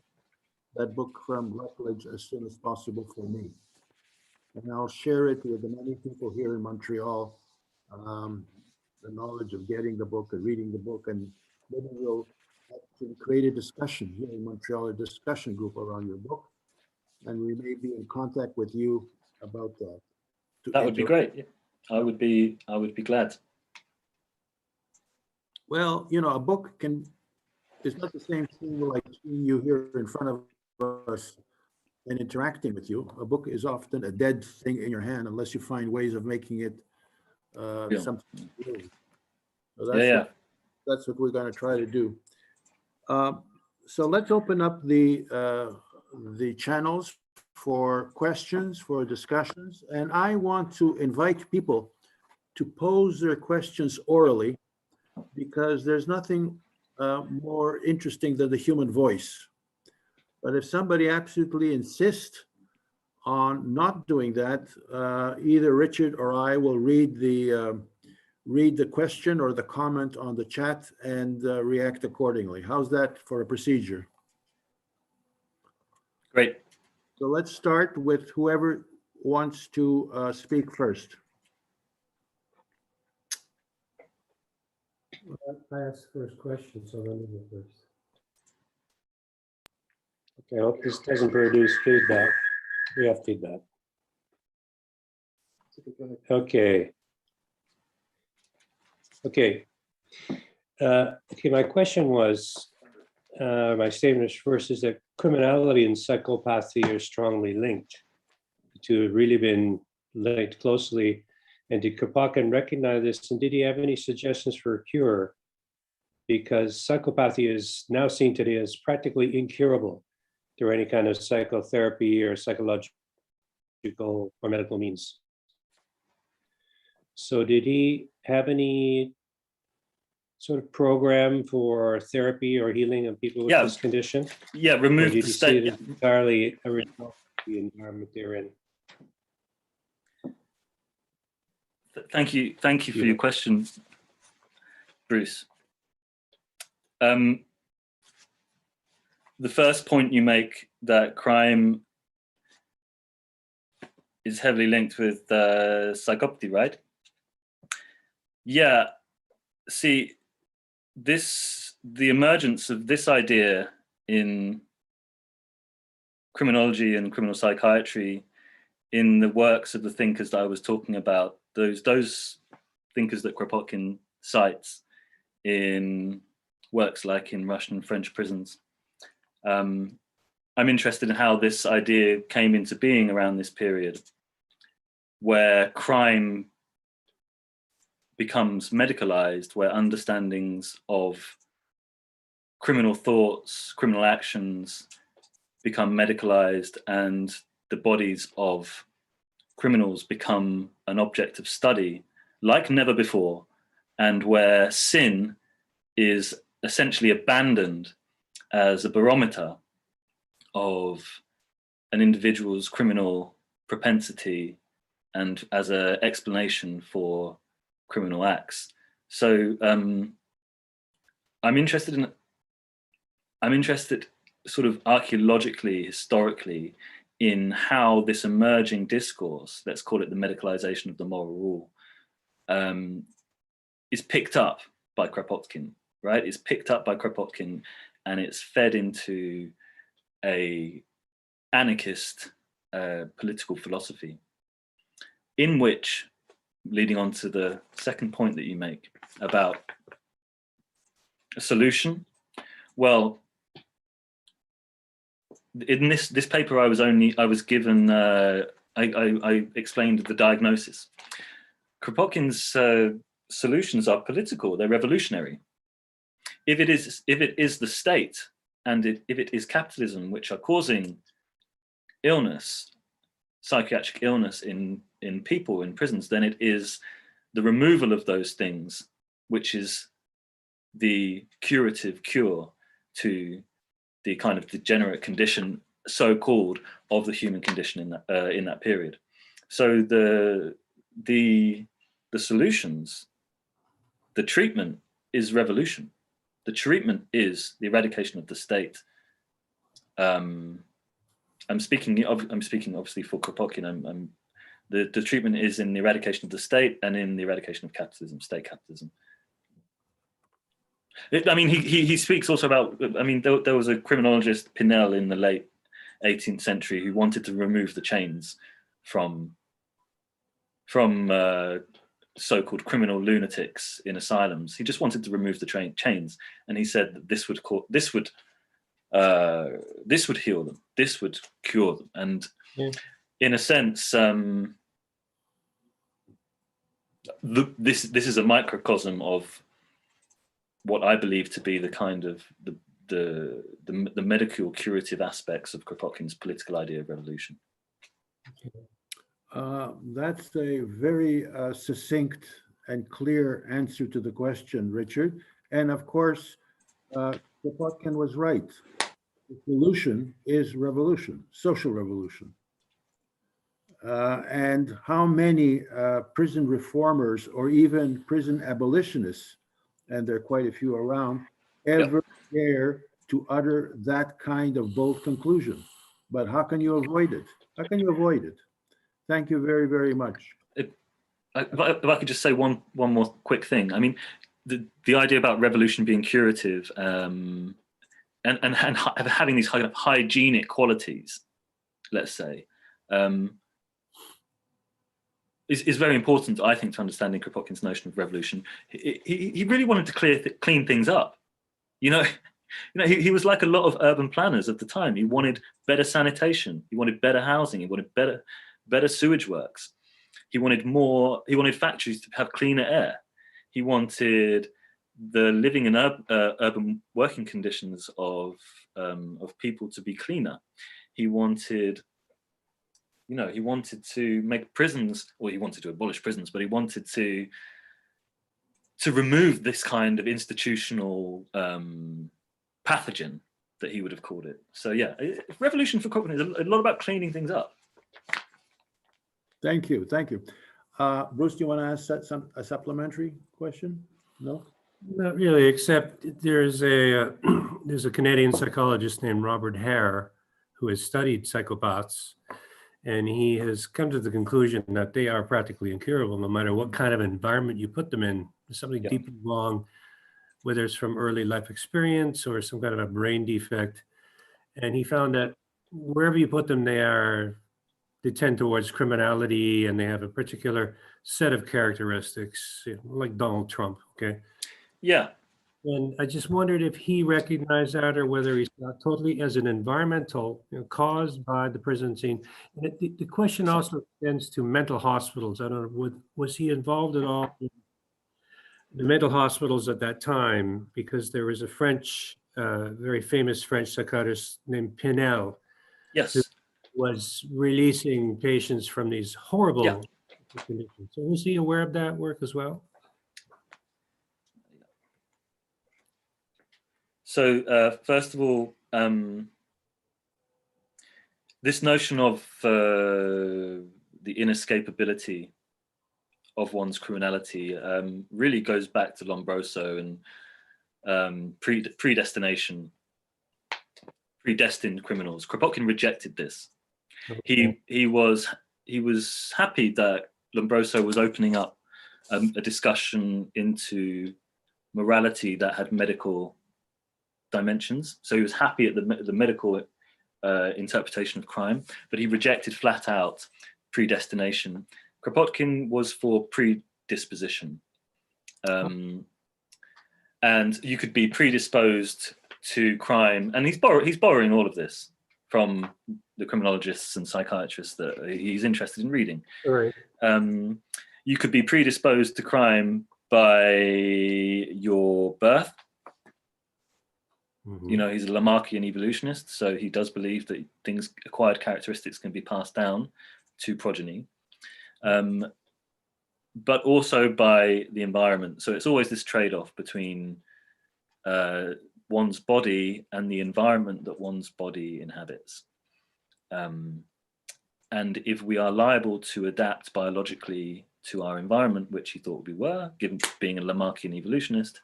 that book from Routledge as soon as possible for me. And I'll share it with the many people here in Montreal, the knowledge of getting the book and reading the book, and maybe we'll actually create a discussion here in Montreal, a discussion group around your book, and we may be in contact with you about that. That would be great. Yeah. I would be glad. Well, you know, a book is not the same thing like seeing you here in front of us and interacting with you. A book is often a dead thing in your hand unless you find ways of making it something new. So that's what we're going to try to do. So let's open up the channels for questions, for discussions, and I want to invite people to pose their questions orally, because there's nothing more interesting than the human voice. But if somebody absolutely insists on not doing that, either Richard or I will read the question or the comment on the chat and react accordingly. How's that for a procedure? Great. So let's start with whoever wants to speak first. I asked the first question, so let me go first. Okay, I hope this doesn't produce feedback. We have feedback. Okay. Okay. My question was, my statement first is that criminality and psychopathy are strongly linked, to really been linked closely. And did Kropotkin recognize this? And did he have any suggestions for a cure? Because psychopathy is now seen today as practically incurable through any kind of psychotherapy or psychological or medical means. So did he have any sort of program for therapy or healing of people with this condition? Yeah, remove the state. It entirely a result of the environment they're in. Thank you for your question, Bruce. The first point you make, that crime is heavily linked with psychopathy, right? Yeah. See, the emergence of this idea in criminology and criminal psychiatry in the works of the thinkers that I was talking about, those thinkers that Kropotkin cites in works like in Russian and French prisons. I'm interested in how this idea came into being around this period, where crime becomes medicalized, where understandings of criminal thoughts, criminal actions become medicalized, and the bodies of criminals become an object of study like never before, and where sin is essentially abandoned as a barometer of an individual's criminal propensity and as an explanation for criminal acts. So I'm interested sort of archaeologically, historically, in how this emerging discourse, let's call it the medicalization of the moral rule, is picked up by Kropotkin, right? It's picked up by Kropotkin, and it's fed into a anarchist political philosophy, in which, leading on to the second point that you make about a solution, well, in this paper I was given, I explained the diagnosis. Kropotkin's solutions are political, they're revolutionary. If it is the state and if it is capitalism which are causing illness, psychiatric illness in people in prisons, then it is the removal of those things, which is the curative cure to the kind of degenerate condition, so-called, of the human condition in that period. So the solutions, the treatment is revolution. The treatment is the eradication of the state. I'm speaking obviously for Kropotkin. The treatment is in the eradication of the state and in the eradication of capitalism, state capitalism. I mean, he speaks also about, I mean, there was a criminologist, Pinel, in the late 18th century who wanted to remove the chains from so-called criminal lunatics in asylums. He just wanted to remove the chains, and he said that this would heal them, this would cure them. And in a sense, this is a microcosm of what I believe to be the kind of the medical curative aspects of Kropotkin's political idea of revolution. That's a very succinct and clear answer to the question, Richard. And of course, Kropotkin was right. The solution is revolution, social revolution. And how many prison reformers or even prison abolitionists, and there are quite a few around, ever dare to utter that kind of bold conclusion? But how can you avoid it? How can you avoid it? Thank you very, very much. If I could just say one more quick thing. I mean, the idea about revolution being curative and having these kind of hygienic qualities, let's say, is very important, I think, to understanding Kropotkin's notion of revolution. He really wanted to clean things up. You know, he was like a lot of urban planners at the time. He wanted better sanitation. He wanted better housing. He wanted better sewage works. He wanted factories to have cleaner air. He wanted the living and urban working conditions of people to be cleaner. He wanted to make prisons, or he wanted to abolish prisons, but he wanted to remove this kind of institutional pathogen that he would have called it. So yeah, revolution for Kropotkin is a lot about cleaning things up. Thank you, thank you. Bruce, do you want to ask a supplementary question? No? Not really, except there's a Canadian psychologist named Robert Hare who has studied psychopaths, and he has come to the conclusion that they are practically incurable no matter what kind of environment you put them in. There's something deeply wrong, whether it's from early life experience or some kind of a brain defect. And he found that wherever you put them, they tend towards criminality, and they have a particular set of characteristics, like Donald Trump, okay? Yeah. And I just wondered if he recognized that, or whether he's not totally as an environmental, caused by the prison scene. And the question also extends to mental hospitals. I don't know, was he involved at all in the mental hospitals at that time? Because there was a very famous French psychiatrist named Pinel. Yes. Who was releasing patients from these horrible conditions. So was he aware of that work as well? So first of all, this notion of the inescapability of one's criminality really goes back to Lombroso and predestination, predestined criminals. Kropotkin rejected this. Okay. He was happy that Lombroso was opening up a discussion into morality that had medical dimensions. So he was happy at the medical interpretation of crime, but he rejected flat out predestination. Kropotkin was for predisposition. And you could be predisposed to crime, and he's borrowing all of this from the criminologists and psychiatrists that he's interested in reading. Right. You could be predisposed to crime by your birth. Mm-hmm. You know, he's a Lamarckian evolutionist, so he does believe that acquired characteristics can be passed down to progeny. but also by the environment. So it's always this trade-off between one's body and the environment that one's body inhabits. And if we are liable to adapt biologically to our environment, which he thought we were, given being a Lamarckian evolutionist,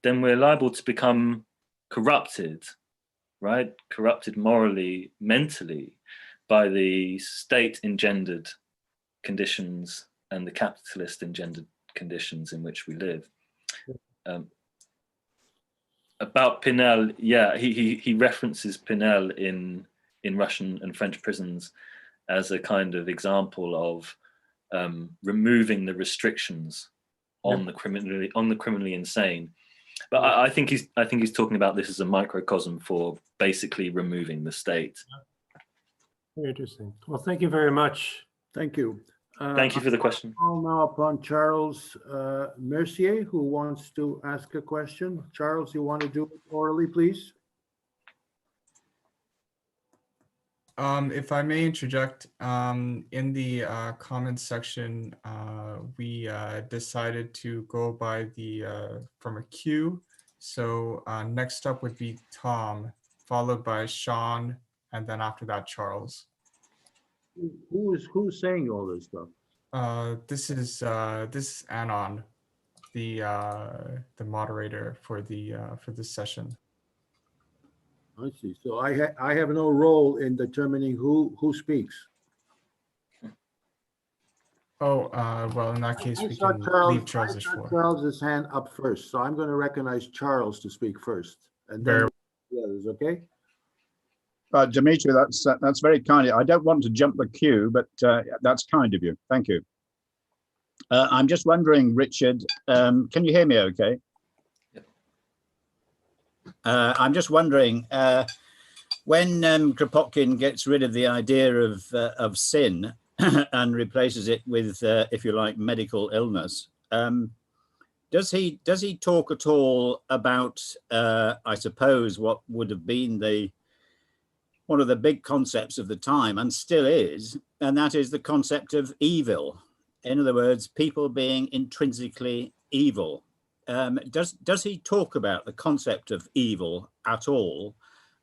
then we're liable to become corrupted, right? Corrupted morally, mentally, by the state-engendered conditions and the capitalist engendered conditions in which we live. About Pinel, yeah, he references Pinel in Russian and French prisons as a kind of example of removing the restrictions on the criminally insane. But I think he's talking about this as a microcosm for basically removing the state. Very interesting. Well, thank you very much. Thank you. Thank you for the question. I'll now upon Charles Mercier, who wants to ask a question. Charles, you want to do it orally, please? If I may interject, in the comments section, we decided to go by the from a queue. So next up would be Tom, followed by Sean, and then after that, Charles. Who's saying all this stuff? This is Anon, the moderator for this session. I see. So I have no role in determining who speaks. Oh, well, in that case, we can leave Charles's floor. Charles's hand up first, so I'm going to recognize Charles to speak first, and then the others. Okay. Dimitri, that's very kind. I don't want to jump the queue, but that's kind of you. Thank you. I'm just wondering, Richard, can you hear me okay? I'm just wondering, when Kropotkin gets rid of the idea of sin and replaces it with, if you like, medical illness, does he talk at all about, I suppose, what would have been one of the big concepts of the time, and still is, and that is the concept of evil? In other words, people being intrinsically evil. Does he talk about the concept of evil at all,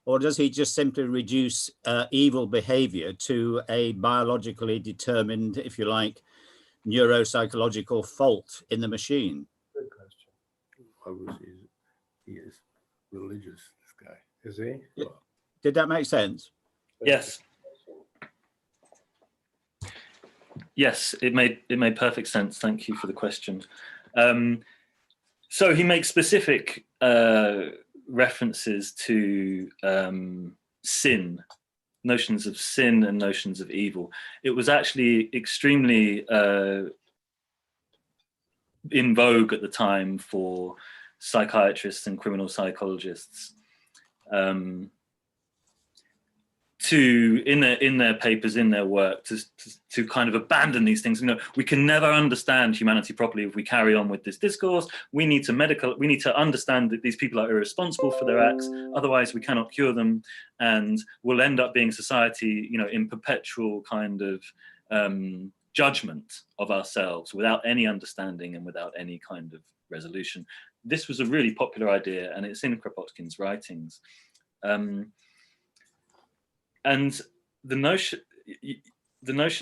or does he just simply reduce evil behavior to a biologically determined, if you like, neuropsychological fault in the machine? Good question. Obviously, he is religious, this guy. Is he? Yeah. Did that make sense? Yes. Yes, it made perfect sense. Thank you for the question. So he makes specific references to sin, notions of sin and notions of evil. It was actually extremely in vogue at the time for psychiatrists and criminal psychologists to, in their papers, in their work, to kind of abandon these things. You know, we can never understand humanity properly if we carry on with this discourse. We need to understand that these people are irresponsible for their acts. Otherwise, we cannot cure them, and we'll end up being society, you know, in perpetual kind of judgment of ourselves without any understanding and without any kind of resolution. This was a really popular idea, and it's in Kropotkin's writings. And the notion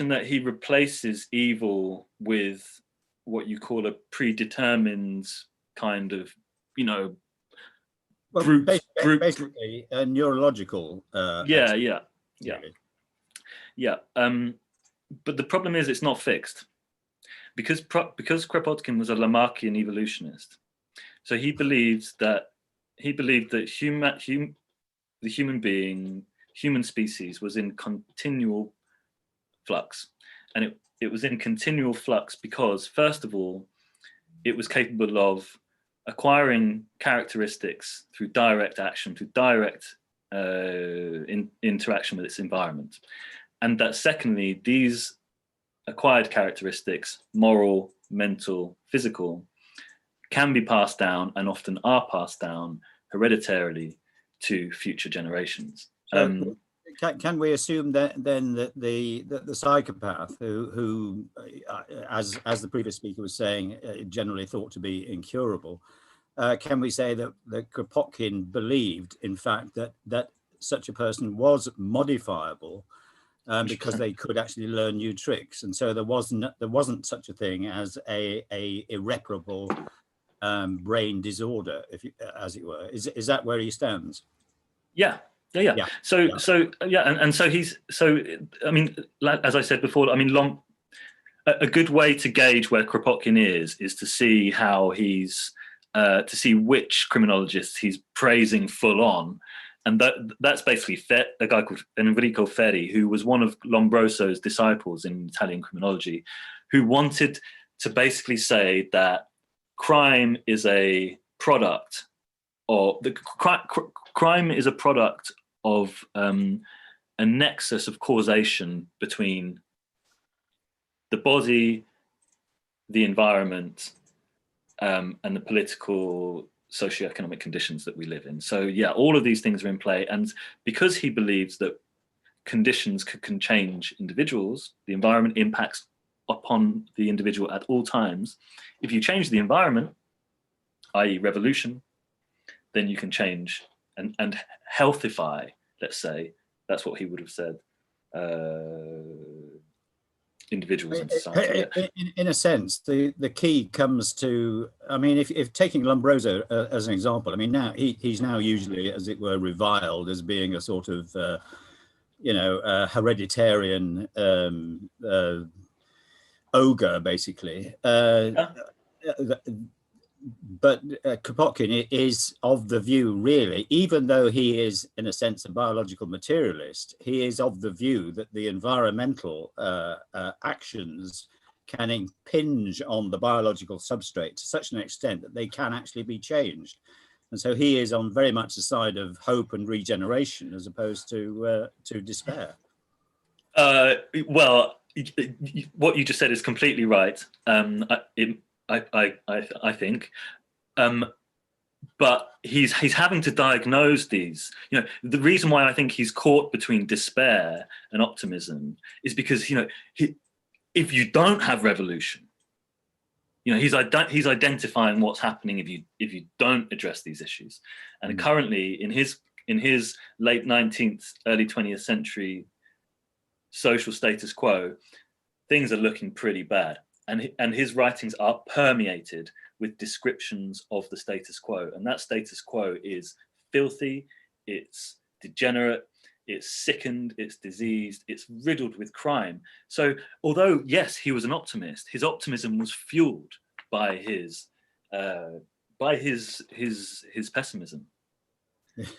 that he replaces evil with what you call a predetermined kind of, you know, basically a neurological. Yeah. But the problem is it's not fixed, because Kropotkin was a Lamarckian evolutionist. So he believed that the human being, human species, was in continual flux, and it was in continual flux because, first of all, it was capable of acquiring characteristics through direct action, through direct interaction with its environment, and that secondly, these acquired characteristics, moral, mental, physical, can be passed down, and often are passed down hereditarily to future generations. Can we assume that then that the psychopath who as the previous speaker was saying, generally thought to be incurable, can we say that Kropotkin believed, in fact, that such a person was modifiable because they could actually learn new tricks, and so there wasn't such a thing as a irreparable brain disorder, as it were. Is that where he stands? Yeah. So I mean, as I said before, I mean, a good way to gauge where Kropotkin is to see how he's to see which criminologists he's praising full on, and that's basically a guy called Enrico Ferri, who was one of Lombroso's disciples in Italian criminology, who wanted to basically say that crime is a product, or crime is a product of a nexus of causation between the body, the environment, and the political, socioeconomic conditions that we live in. So yeah, all of these things are in play. And because he believes that conditions can change individuals, the environment impacts upon the individual at all times. If you change the environment, i.e. revolution, then you can change and healthify, let's say, that's what he would have said, individuals in society. In a sense, the key comes to, I mean, if taking Lombroso as an example, I mean, now he's now usually, as it were, reviled as being a sort of, hereditarian ogre, basically. But Kropotkin is of the view, really, even though he is, in a sense, a biological materialist, he is of the view that the environmental actions can impinge on the biological substrate to such an extent that they can actually be changed. And so he is on very much the side of hope and regeneration as opposed to despair. Well, what you just said is completely right. I think, but he's having to diagnose these. You know, the reason why I think he's caught between despair and optimism is because, you know, if you don't have revolution, you know, he's identifying what's happening if you don't address these issues. And currently, in his late 19th, early 20th century social status quo, things are looking pretty bad. And his writings are permeated with descriptions of the status quo. And that status quo is filthy, it's degenerate, it's sickened, it's diseased, it's riddled with crime. So although, yes, he was an optimist, his optimism was fueled by his pessimism.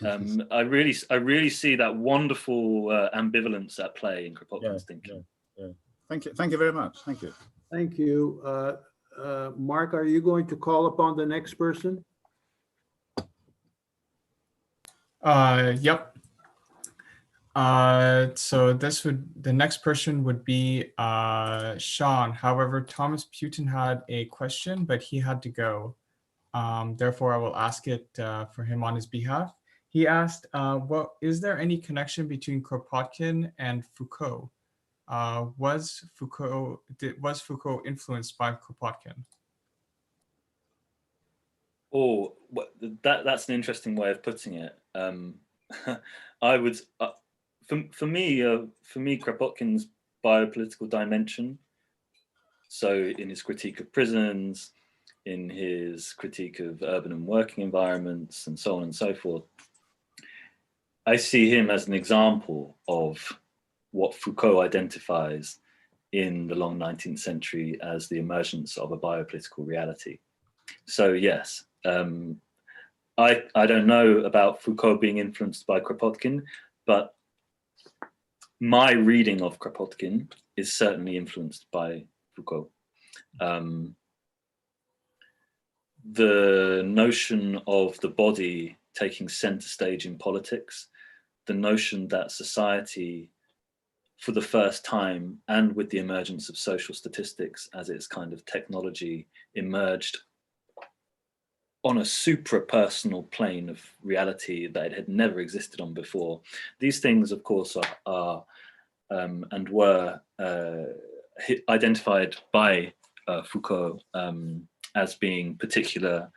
I really see that wonderful ambivalence at play in Kropotkin's thinking. Yeah. Thank you very much. Thank you. Thank you. Mark, are you going to call upon the next person? Yep. So the next person would be Sean. However, Thomas Putin had a question, but he had to go. Therefore, I will ask it for him on his behalf. He asked, is there any connection between Kropotkin and Foucault? Was Foucault influenced by Kropotkin? Oh, that's an interesting way of putting it. I would, for me, Kropotkin's biopolitical dimension. So, in his critique of prisons, in his critique of urban and working environments, and so on and so forth, I see him as an example of what Foucault identifies in the long 19th century as the emergence of a biopolitical reality. So yes, I don't know about Foucault being influenced by Kropotkin, but my reading of Kropotkin is certainly influenced by Foucault. The notion of the body taking center stage in politics, the notion that society, for the first time, and with the emergence of social statistics as its kind of technology emerged on a supra-personal plane of reality that it had never existed on before. These things, of course, are and were identified by Foucault as being particular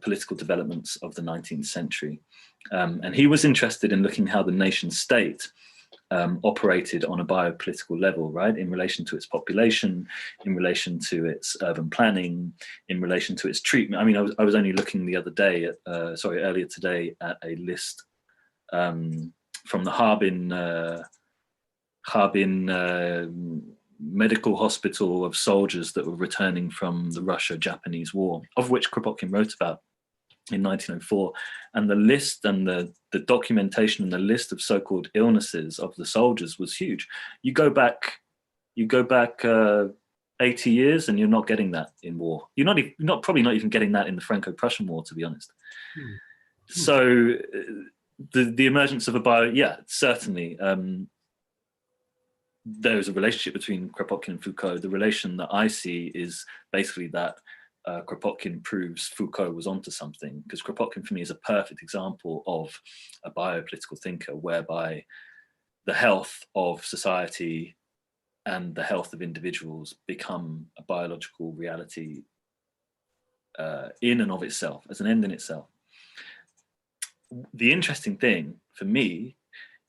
political developments of the 19th century. And he was interested in looking how the nation state operated on a biopolitical level, right? In relation to its population, in relation to its urban planning, in relation to its treatment. I mean, I was only looking the other day, earlier today, at a list from the Harbin medical hospital of soldiers that were returning from the Russia-Japanese War, of which Kropotkin wrote about in 1904, and the list and the documentation and the list of so-called illnesses of the soldiers was huge. You go back 80 years and you're not getting that in war. You're probably not even getting that in the Franco-Prussian War, to be honest. So the emergence of a certainly there's a relationship between Kropotkin and Foucault. The relation that I see is basically that Kropotkin proves Foucault was onto something, because Kropotkin for me is a perfect example of a biopolitical thinker, whereby the health of society and the health of individuals become a biological reality in and of itself, as an end in itself. The interesting thing for me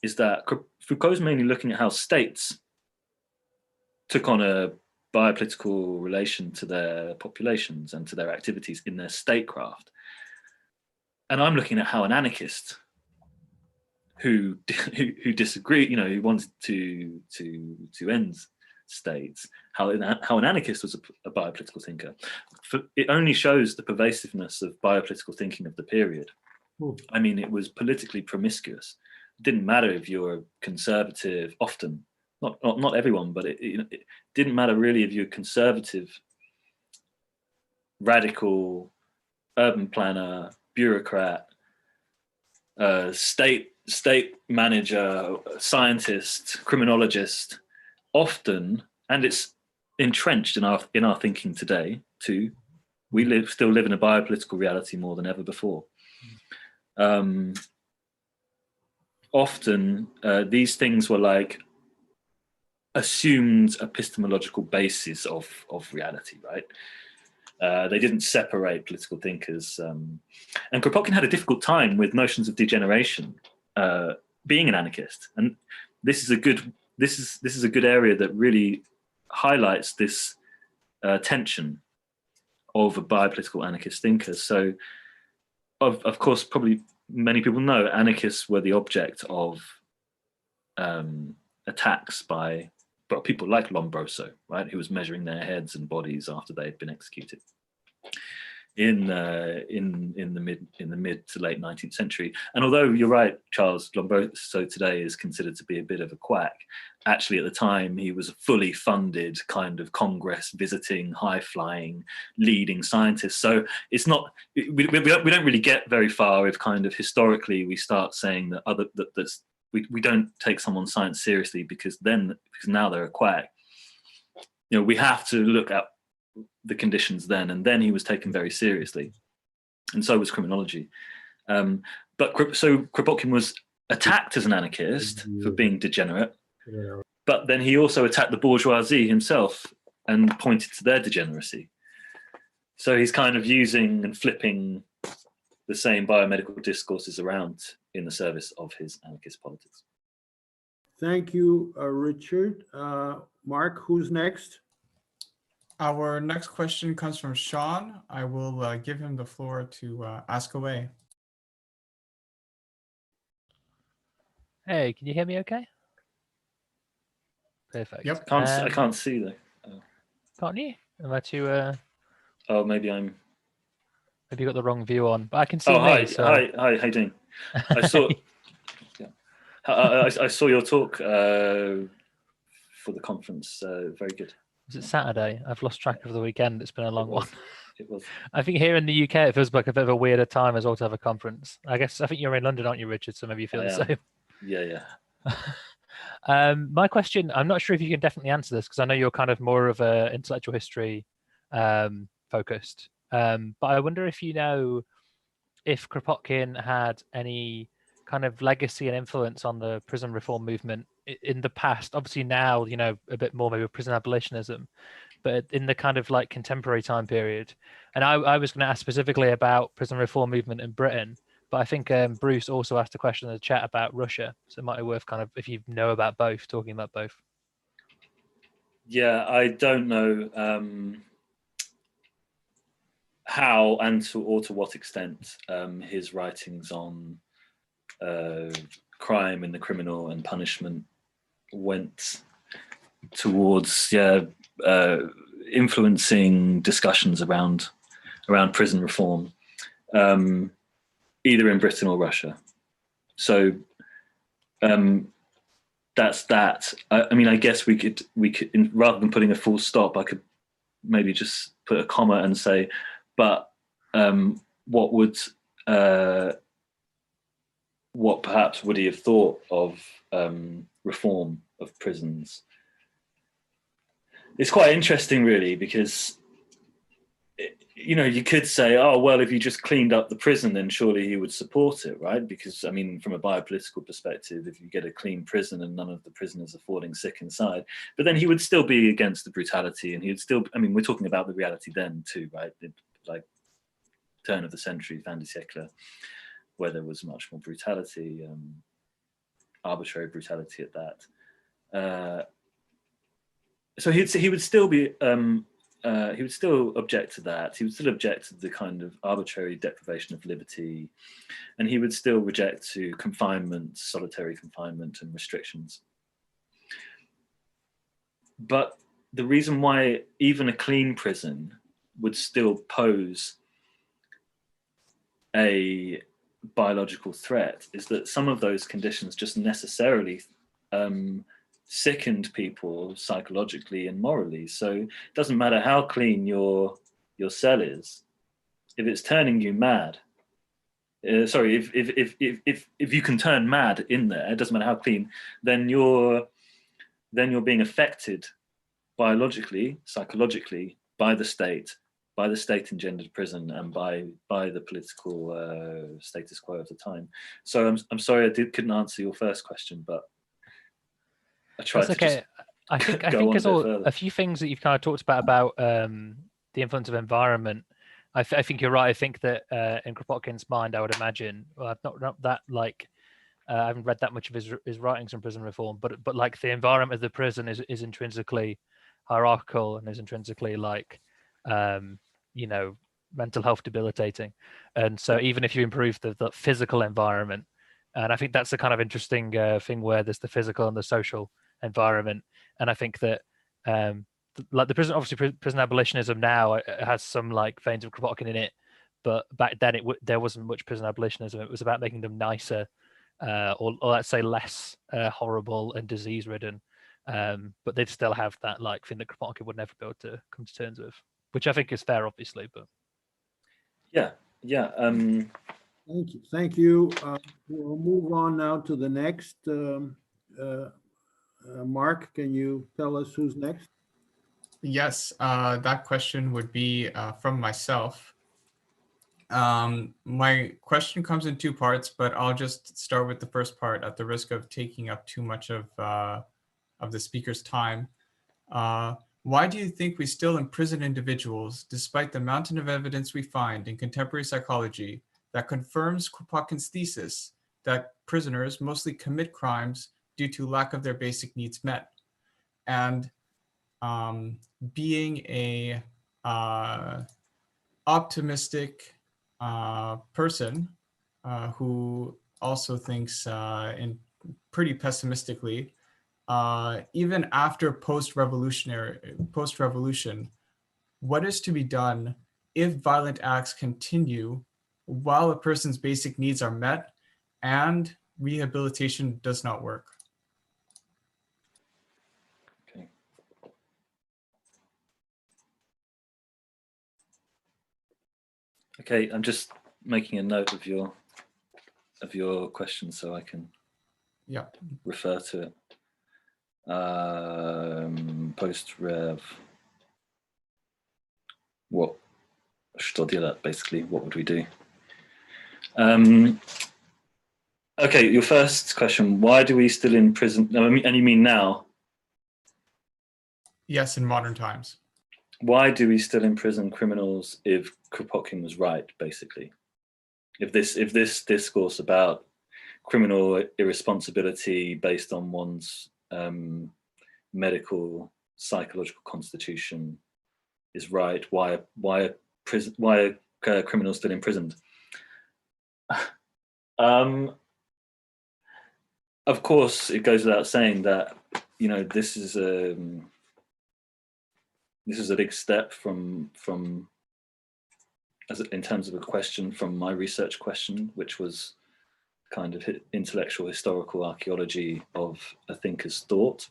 is that Foucault's mainly looking at how states took on a biopolitical relation to their populations and to their activities in their statecraft. And I'm looking at how an anarchist who disagreed, who wanted to end states, how an anarchist was a biopolitical thinker. It only shows the pervasiveness of biopolitical thinking of the period. I mean, it was politically promiscuous. It didn't matter if you're conservative, often. Not everyone, but it didn't matter really if you're conservative, radical, urban planner, bureaucrat, state manager, scientist, criminologist. Often, and it's entrenched in our thinking today too. We still live in a biopolitical reality more than ever before. Often, these things were like assumed epistemological basis of reality, right? They didn't separate political thinkers, and Kropotkin had a difficult time with notions of degeneration, being an anarchist, and this is a good area that really highlights this tension of a biopolitical anarchist thinker. So, of course, probably many people know anarchists were the object of attacks by people like Lombroso, right, who was measuring their heads and bodies after they had been executed in the mid to late 19th century. And although you're right, Charles, Lombroso today is considered to be a bit of a quack, actually at the time he was a fully funded kind of Congress visiting, high-flying, leading scientist. So it's not, we don't really get very far if kind of historically we start saying that we don't take someone's science seriously because now they're a quack. We have to look at the conditions then, and then he was taken very seriously, and so was criminology. But Kropotkin was attacked as an anarchist for being degenerate, but then he also attacked the bourgeoisie himself and pointed to their degeneracy. So he's kind of using and flipping the same biomedical discourses around in the service of his anarchist politics. Thank you, Richard. Mark, who's next? Our next question comes from Sean. I will give him the floor to ask away. Hey, can you hear me okay? Perfect. Yep. I can't see though. Can't you? Am I too... Oh, maybe I'm... Maybe you got the wrong view on, but I can see me. Hi, So... hi, how you doing? I saw... I saw your talk for the conference. Very good. Was it Saturday? I've lost track of the weekend. It's been a long one. It was. I think here in the UK, it feels like a bit of a weirder time as well to have a conference. I think you're in London, aren't you, Richard? So maybe you feel the same. Yeah. My question, I'm not sure if you can definitely answer this because I know you're kind of more of a intellectual history focused. But I wonder if you know if Kropotkin had any kind of legacy and influence on the prison reform movement in the past. Obviously now, you know, a bit more maybe with prison abolitionism, but in the kind of like contemporary time period. And I was going to ask specifically about prison reform movement in Britain, but I think Bruce also asked a question in the chat about Russia. So it might be worth kind of, if you know about both, talking about both. Yeah, I don't know how and to what extent his writings on crime and the criminal and punishment went towards influencing discussions around prison reform, either in Britain or Russia. So that's that. I mean, I guess we could rather than putting a full stop, I could maybe just put a comma and say, but what perhaps would he have thought of reform of prisons? It's quite interesting, really, because you know, you could say, oh, well, if you just cleaned up the prison, then surely he would support it, right? Because, I mean, from a biopolitical perspective, if you get a clean prison and none of the prisoners are falling sick inside, but then he would still be against the brutality, and he'd still, I mean, we're talking about the reality then too, right? Like turn of the century, fin du siècle, where there was much more brutality, arbitrary brutality at that. So he would still be, he would still object to that. He would still object to the kind of arbitrary deprivation of liberty, and he would still reject to confinement, solitary confinement and restrictions. But the reason why even a clean prison would still pose a biological threat is that some of those conditions just necessarily sickened people psychologically and morally. So it doesn't matter how clean your cell is, if it's turning you mad. Sorry, if you can turn mad in there, it doesn't matter how clean, then you're being affected biologically, psychologically by the state engendered prison and by the political status quo of the time. So I'm sorry I couldn't answer your first question, but I tried to just I think there's a few things that you've kind of talked about the influence of environment. I think you're right. I think that in Kropotkin's mind, I would imagine, well, I've not that like I haven't read that much of his writings on prison reform, but like the environment of the prison is intrinsically hierarchical and is intrinsically like you know, mental health debilitating. And so even if you improve the physical environment, and I think that's the kind of interesting thing where there's the physical and the social environment. And I think that like the prison, obviously prison abolitionism now has some like veins of Kropotkin in it, but back then there wasn't much prison abolitionism. It was about making them nicer, or let's say less horrible and disease ridden. But they'd still have that like thing that Kropotkin would never be able to come to terms with, which I think is fair, obviously. But yeah. Thank you. We'll move on now to the next. Mark, can you tell us who's next? Yes, that question would be from myself. My question comes in two parts, but I'll just start with the first part at the risk of taking up too much of the speaker's time. Why do you think we still imprison individuals despite the mountain of evidence we find in contemporary psychology that confirms Kropotkin's thesis that prisoners mostly commit crimes due to lack of their basic needs met? And being a optimistic person who also thinks in pretty pessimistically, even after post-revolution, what is to be done if violent acts continue while a person's basic needs are met and rehabilitation does not work? Okay, I'm just making a note of your question so I can refer to it. Post-rev. What Что делать, basically, what would we do? Okay, your first question, why do we still in prison? No, and you mean now? Yes, in modern times. Why do we still imprison criminals if Kropotkin was right, basically? If this discourse about criminal irresponsibility based on one's medical, psychological constitution is right, why are criminals still imprisoned? Of course, it goes without saying that, you know, this is a big step from in terms of a question from my research question, which was kind of intellectual historical archaeology of a thinker's thought.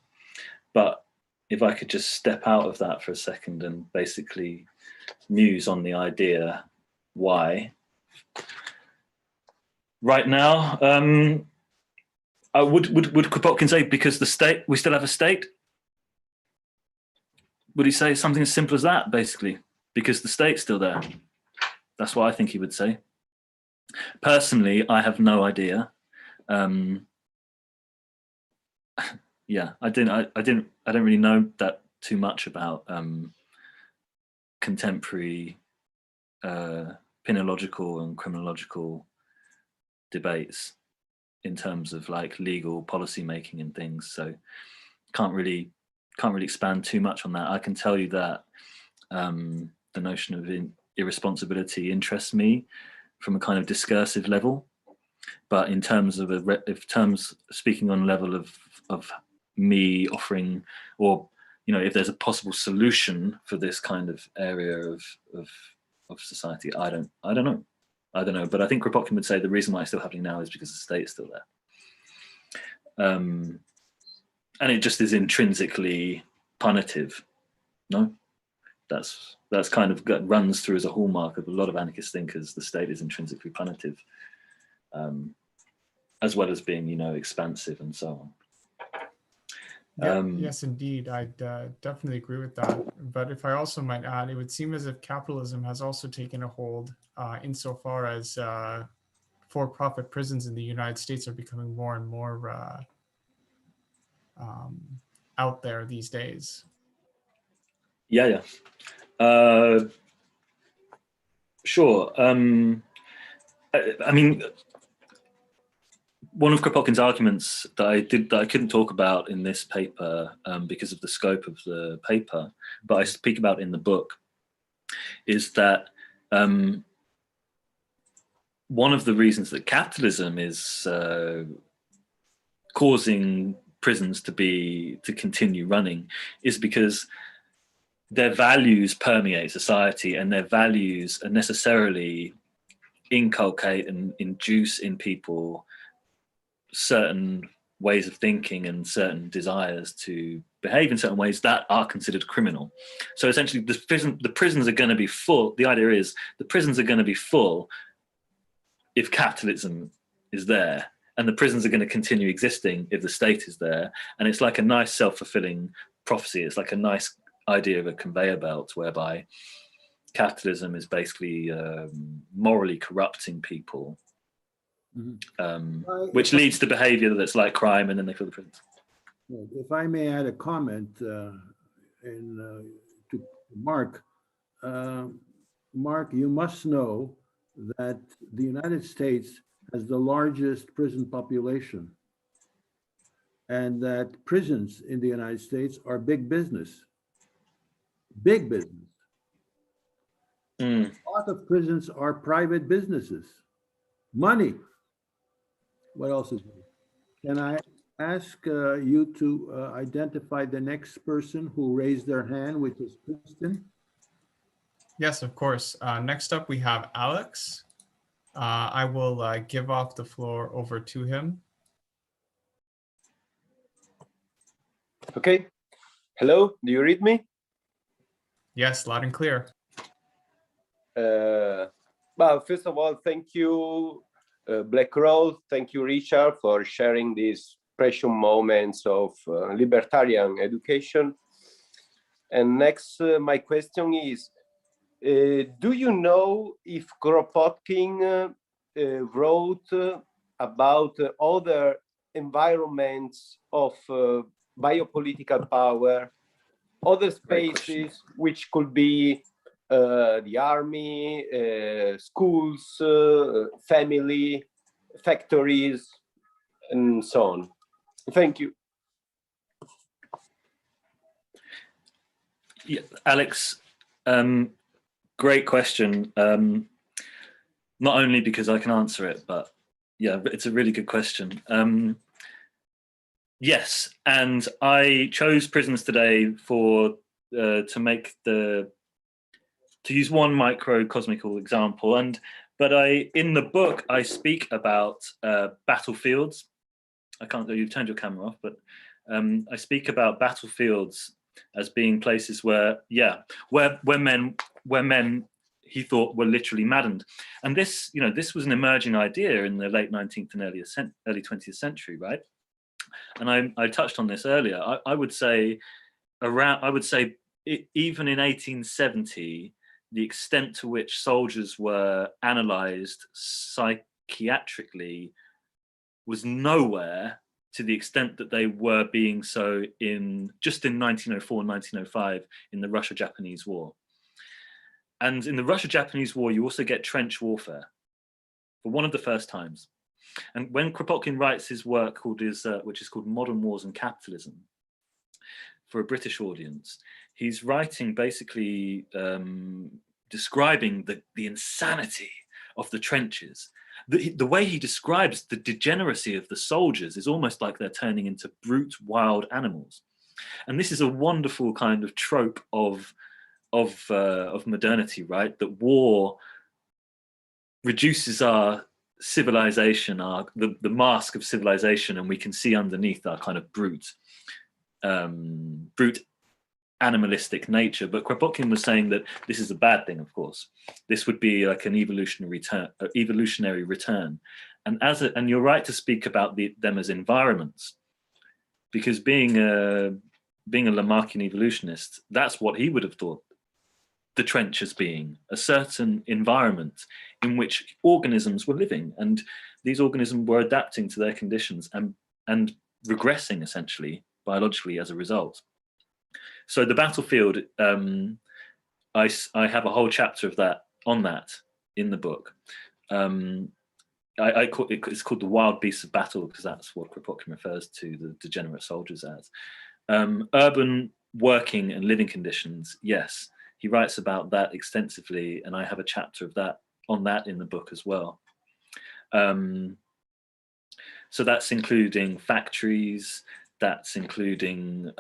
But if I could just step out of that for a second and basically muse on the idea why. Right now, would Kropotkin say because the state, we still have a state? Would he say something as simple as that, basically? Because the state's still there. That's what I think he would say. Personally, I have no idea. Yeah, I don't really know that too much about contemporary penological and criminological debates in terms of like legal policy making and things. So can't really expand too much on that. I can tell you that the notion of irresponsibility interests me from a kind of discursive level, but in terms of speaking on level of me offering, or you know, if there's a possible solution for this kind of area of society, I don't know. But I think Kropotkin would say the reason why it's still happening now is because the state is still there, and it just is intrinsically punitive. No, that's kind of runs through as a hallmark of a lot of anarchist thinkers. The state is intrinsically punitive, as well as being, you know, expansive and so on. Yes, indeed. I'd definitely agree with that. But if I also might add, it would seem as if capitalism has also taken a hold insofar as for-profit prisons in the United States are becoming more and more out there these days. Yeah. Sure. I mean, one of Kropotkin's arguments that I couldn't talk about in this paper because of the scope of the paper, but I speak about in the book, is that one of the reasons that capitalism is causing prisons to continue running is because their values permeate society, and their values are necessarily inculcate and induce in people certain ways of thinking and certain desires to behave in certain ways that are considered criminal. So essentially the prisons are going to be full. The idea is the prisons are going to be full if capitalism is there, and the prisons are going to continue existing if the state is there. And it's like a nice self-fulfilling prophecy. It's like a nice idea of a conveyor belt whereby capitalism is basically morally corrupting people, which leads to behavior that's like crime, and then they fill the prisons. If I may add a comment to Mark. Mark, you must know that the United States has the largest prison population, and that prisons in the United States are big business. Big business. A lot of prisons are private businesses. Money. What else is there? Can I ask you to identify the next person who raised their hand, which is Kristen? Yes, of course. Next up, we have Alex. I will give off the floor over to him. Okay. Hello, do you read me? Yes, loud and clear. Well, first of all, thank you, Black Rose. Thank you, Richard, for sharing these precious moments of libertarian education. And next, my question is, do you know if Kropotkin wrote about other environments of biopolitical power, other spaces which could be the army, schools, family, factories, and so on? Thank you. Yeah, Alex, great question. Not only because I can answer it, but yeah, it's a really good question. Yes, and I chose prisons today for to use one microcosmical example, but in the book I speak about battlefields. I can't. You've turned your camera off, but I speak about battlefields as being places where men he thought were literally maddened, and this was an emerging idea in the late 19th and early 20th century, right? And I touched on this earlier. I would say even in 1870, the extent to which soldiers were analysed psychiatrically was nowhere to the extent that they were being so just in 1904 and 1905 in the Russia-Japanese War. And in the Russia-Japanese War, you also get trench warfare for one of the first times. And when Kropotkin writes his work, which is called Modern Wars and Capitalism, for a British audience, he's writing basically describing the insanity of the trenches. The way he describes the degeneracy of the soldiers is almost like they're turning into brute, wild animals. And this is a wonderful kind of trope of modernity, right? That war reduces our civilization, the mask of civilization, and we can see underneath our kind of brute animalistic nature. But Kropotkin was saying that this is a bad thing. Of course, this would be like an evolutionary return. And you're right to speak about them as environments, because being a Lamarckian evolutionist, that's what he would have thought the trench as being: a certain environment in which organisms were living, and these organisms were adapting to their conditions and regressing essentially biologically as a result. So the battlefield, I have a whole chapter of that in the book. It's called The Wild Beasts of Battle, because that's what Kropotkin refers to the degenerate soldiers as. Urban working and living conditions, yes. He writes about that extensively, and I have a chapter of that in the book as well. So that's including factories, that's including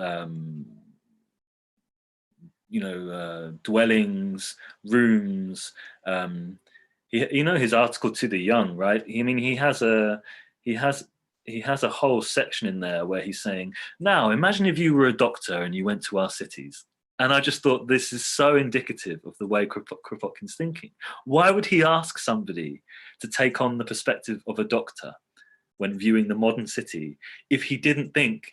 dwellings, rooms. His article To the Young, right? I mean, he has a whole section in there where he's saying, now imagine if you were a doctor and you went to our cities. And I just thought this is so indicative of the way Kropotkin's thinking. Why would he ask somebody to take on the perspective of a doctor when viewing the modern city if he didn't think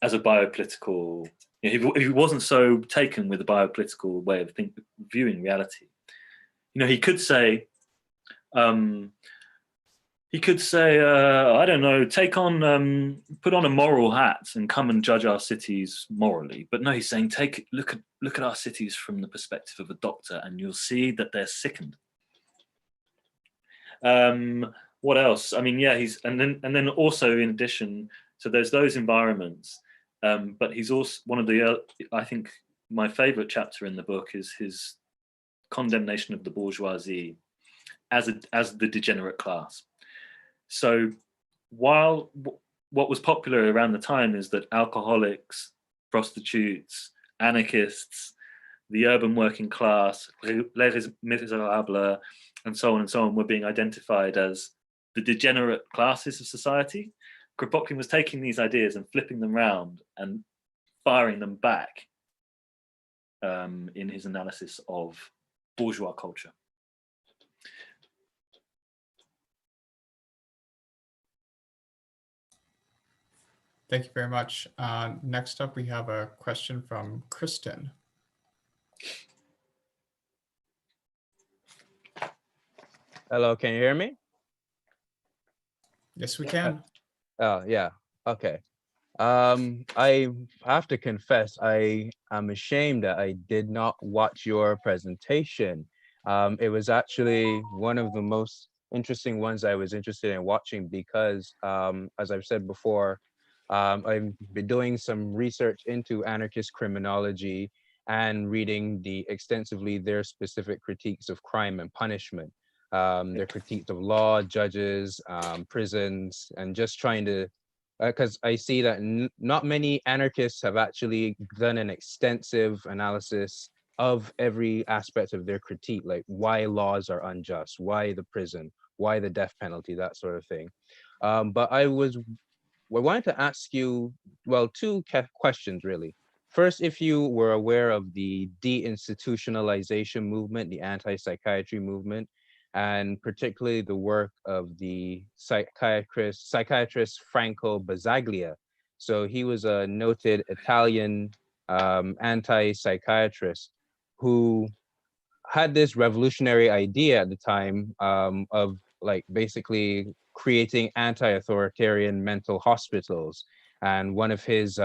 as a biopolitical, if he wasn't so taken with a biopolitical way of viewing reality? He could say, I don't know, put on a moral hat and come and judge our cities morally. But no, he's saying, look at our cities from the perspective of a doctor, and you'll see that they're sickened. What else? I mean, yeah, and then also in addition, so there's those environments, but he's also one of the, I think my favorite chapter in the book is his condemnation of the bourgeoisie as the degenerate class. So while what was popular around the time is that alcoholics, prostitutes, anarchists, the urban working class, les misérables, and so on were being identified as the degenerate classes of society, Kropotkin was taking these ideas and flipping them around and firing them back in his analysis of bourgeois culture. Thank you very much. Next up, we have a question from Kristen. Hello, can you hear me? Yes, we can. Oh, yeah. Okay. I have to confess, I am ashamed that I did not watch your presentation. It was actually one of the most interesting ones I was interested in watching because, as I've said before, I've been doing some research into anarchist criminology and reading extensively their specific critiques of crime and punishment, their critiques of law, judges, prisons, and just trying to because I see that not many anarchists have actually done an extensive analysis of every aspect of their critique, like why laws are unjust, why the prison, why the death penalty, that sort of thing. But I wanted to ask you, well, two questions really. First, if you were aware of the deinstitutionalization movement, the anti-psychiatry movement, and particularly the work of the psychiatrist Franco Basaglia. So he was a noted Italian anti-psychiatrist who had this revolutionary idea at the time of like basically creating anti-authoritarian mental hospitals. And one of his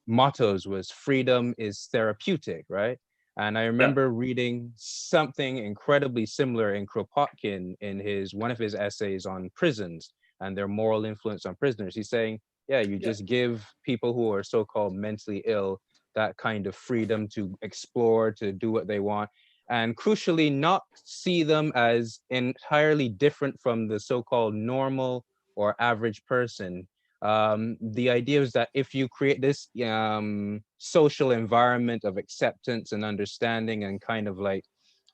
mottos was freedom is therapeutic, right? And I remember reading something incredibly similar in Kropotkin in one of his essays on prisons and their moral influence on prisoners. He's saying, yeah, you just give people who are so-called mentally ill that kind of freedom to explore, to do what they want, and crucially not see them as entirely different from the so-called normal or average person. The idea is that if you create this social environment of acceptance and understanding and kind of like,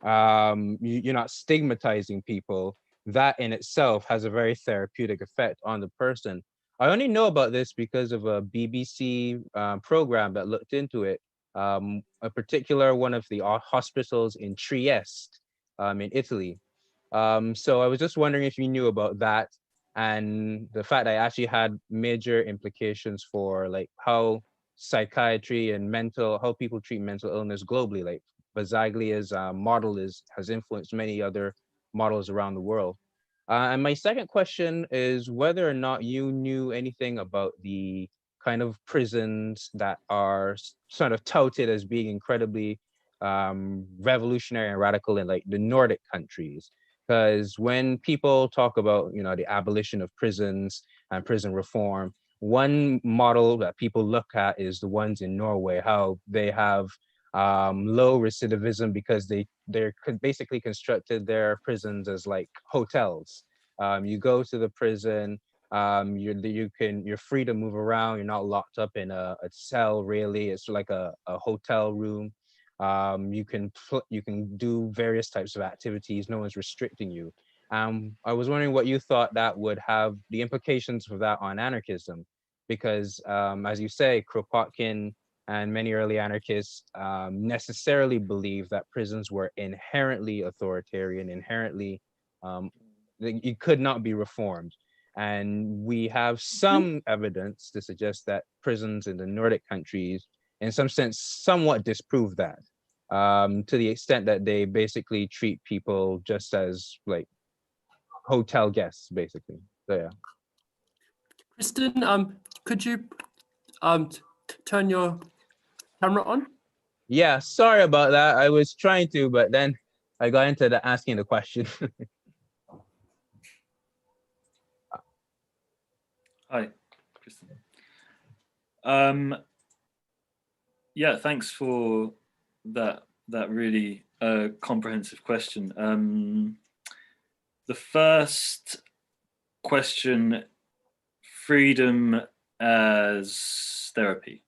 you're not stigmatizing people, that in itself has a very therapeutic effect on the person. I only know about this because of a BBC program that looked into it. A particular one of the hospitals in Trieste, in Italy. So I was just wondering if you knew about that and the fact that it actually had major implications for like how psychiatry and how people treat mental illness globally. Like Basaglia's model has influenced many other models around the world. And my second question is whether or not you knew anything about the kind of prisons that are sort of touted as being incredibly revolutionary and radical in like the Nordic countries. Because when people talk about, the abolition of prisons and prison reform, one model that people look at is the ones in Norway, how they have low recidivism because they're basically constructed their prisons as like hotels. You go to the prison, you're free to move around. You're not locked up in a cell really. It's like a hotel room. You can do various types of activities. No one's restricting you. I was wondering what you thought that would have the implications for that on anarchism, because as you say, Kropotkin and many early anarchists necessarily believe that prisons were inherently authoritarian, inherently you could not be reformed. And we have some evidence to suggest that prisons in the Nordic countries, in some sense, somewhat disprove that, to the extent that they basically treat people just as like hotel guests, basically. So yeah. Kristen, could you turn your camera on? Yeah, sorry about that. I was trying to, but then I got into asking the question. Hi, Kristen. Yeah, thanks for that really comprehensive question. The first question, freedom as therapy.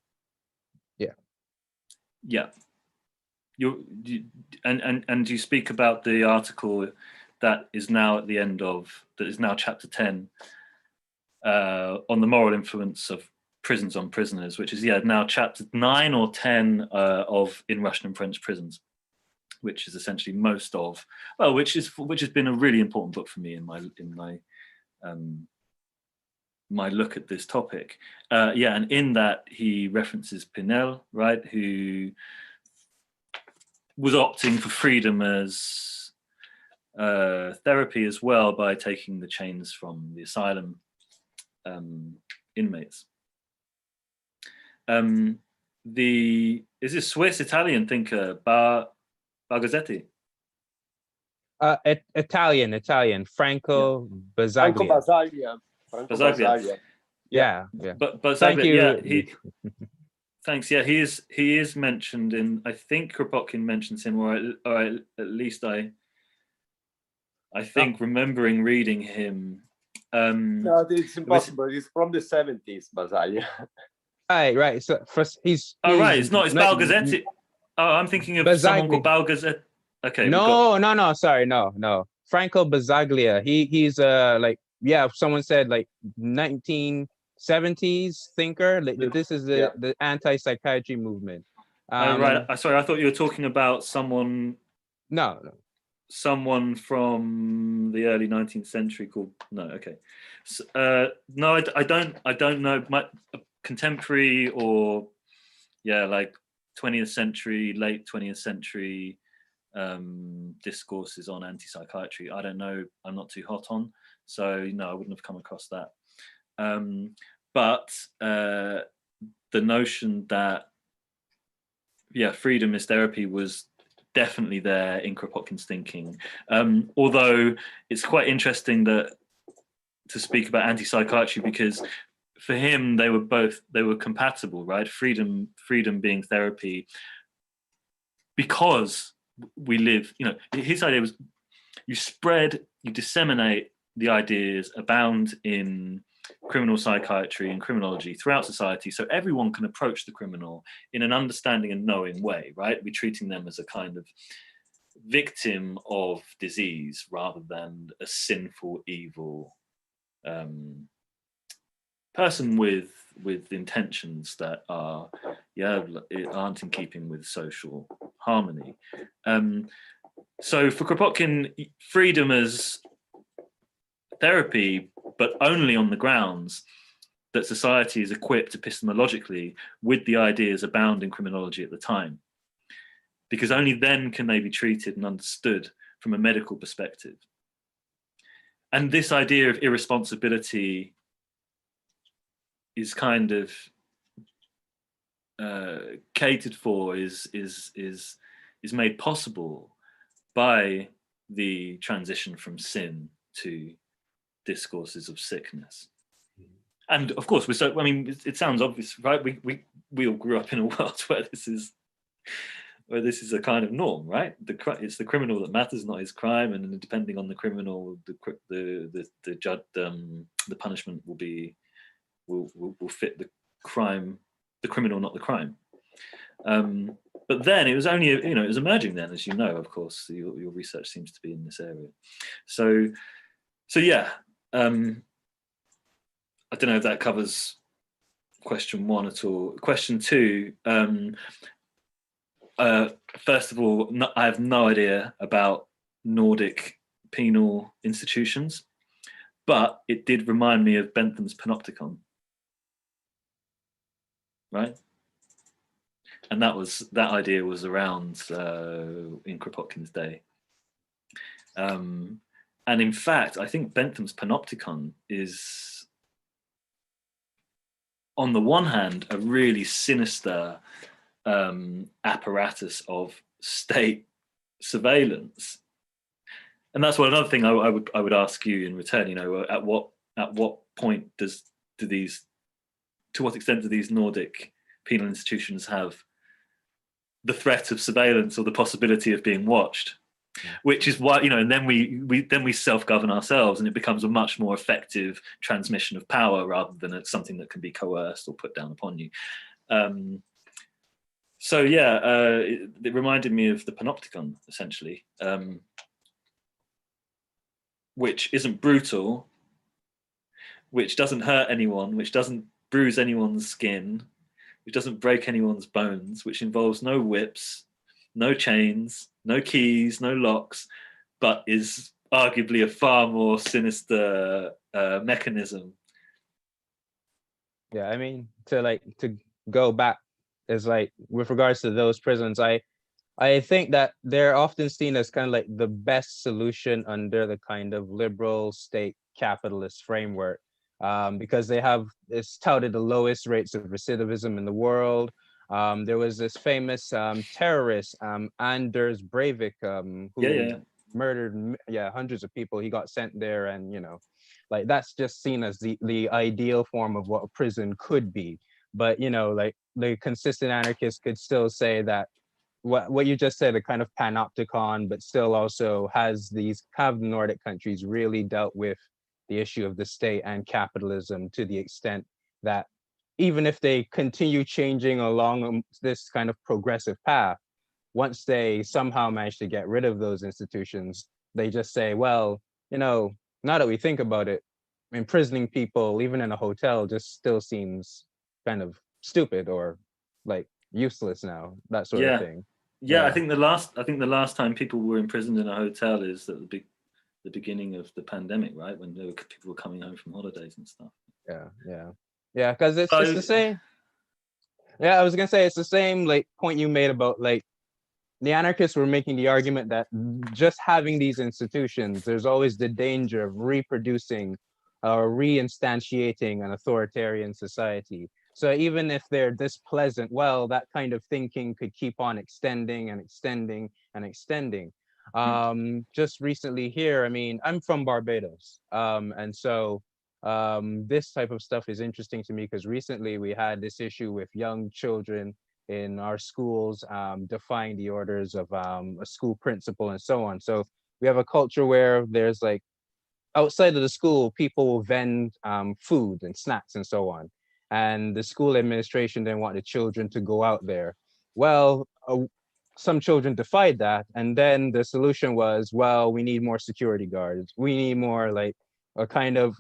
Yeah. And you speak about the article that is now at the end of, that is now chapter 10, on the moral influence of prisons on prisoners, which is now chapter 9 or 10 of In Russian and French Prisons, which is essentially most of, well, which has been a really important book for me in my look at this topic. And in that he references Pinel, right, who was opting for freedom as therapy as well by taking the chains from the asylum inmates. Is this Swiss-Italian thinker Bargazzetti? Italian, Franco Franco Basaglia. Basaglia. Yeah. But Thank you. yeah, thanks. Yeah, he is mentioned in. I think Kropotkin mentions him, or at least I think remembering reading him. No, it's impossible. It's from the 70s, Basaglia. Right. So first, he's right. It's Balgazzetti. Oh, I'm thinking of someone called Balgazzetti. Okay. No. Sorry, no. Franco Basaglia. He's someone said like 1970s thinker. This is the anti-psychiatry movement. Right. Sorry, I thought you were talking about someone. No. Someone from the early 19th century called okay. So, no, I don't know. My contemporary or like 20th century, late 20th century discourses on anti-psychiatry. I don't know. I'm not too hot on, so no, I wouldn't have come across that. But the notion that freedom is therapy was definitely there in Kropotkin's thinking. Although it's quite interesting to speak about anti-psychiatry, because for him they were compatible, right? Freedom being therapy, because we live, his idea was you disseminate the ideas abound in criminal psychiatry and criminology throughout society, so everyone can approach the criminal in an understanding and knowing way, right? We're treating them as a kind of victim of disease rather than a sinful, evil person with intentions that aren't in keeping with social harmony. So for Kropotkin, freedom as therapy, but only on the grounds that society is equipped epistemologically with the ideas abound in criminology at the time, because only then can they be treated and understood from a medical perspective. And this idea of irresponsibility is kind of catered for, is made possible by the transition from sin to discourses of sickness. And of course, it sounds obvious, right? We all grew up in a world where this is a kind of norm, right? It's the criminal that matters, not his crime, and depending on the criminal, the judge, the punishment will fit the crime, the criminal, not the crime. But then it was only, it was emerging then, as you know, of course. Your research seems to be in this area. So yeah. I don't know if that covers question one at all. Question two, first of all, I have no idea about Nordic penal institutions, but it did remind me of Bentham's Panopticon, right? And that idea was around in Kropotkin's day. And in fact, I think Bentham's Panopticon is, on the one hand, a really sinister apparatus of state surveillance, and that's another thing I would ask you in return. At what point to what extent do these Nordic penal institutions have the threat of surveillance or the possibility of being watched? Which is why, and then we self-govern ourselves, and it becomes a much more effective transmission of power rather than it's something that can be coerced or put down upon you. It reminded me of the Panopticon, essentially, which isn't brutal, which doesn't hurt anyone, which doesn't bruise anyone's skin, which doesn't break anyone's bones, which involves no whips, no chains, no keys, no locks, but is arguably a far more sinister mechanism. Yeah, to go back, is like with regards to those prisons, I I think that they're often seen as kind of like the best solution under the kind of liberal state capitalist framework, because they have, it's touted the lowest rates of recidivism in the world. There was this famous terrorist, Anders Breivik, who murdered hundreds of people. He got sent there, and like that's just seen as the ideal form of what a prison could be. But like the consistent anarchists could still say that what you just said, a kind of panopticon, but still also have the Nordic countries really dealt with the issue of the state and capitalism to the extent that even if they continue changing along this kind of progressive path, once they somehow manage to get rid of those institutions, they just say, well, now that we think about it, imprisoning people, even in a hotel, just still seems kind of stupid or like useless now, that sort of thing. I think the last time people were imprisoned in a hotel is at the beginning of the pandemic, right, when people were coming home from holidays and stuff. Because it's the same. I was gonna say it's the same like point you made about like the anarchists were making the argument that just having these institutions, there's always the danger of reproducing or reinstantiating an authoritarian society. So even if they're this pleasant, well, that kind of thinking could keep on extending and extending and extending. Just recently here, I mean, I'm from Barbados. And so this type of stuff is interesting to me because recently we had this issue with young children in our schools defying the orders of a school principal and so on. So we have a culture where there's like, outside of the school, people will vend food and snacks and so on. And the school administration didn't want the children to go out there. Well, some children defied that. And then the solution was, well, we need more security guards. We need more like a kind of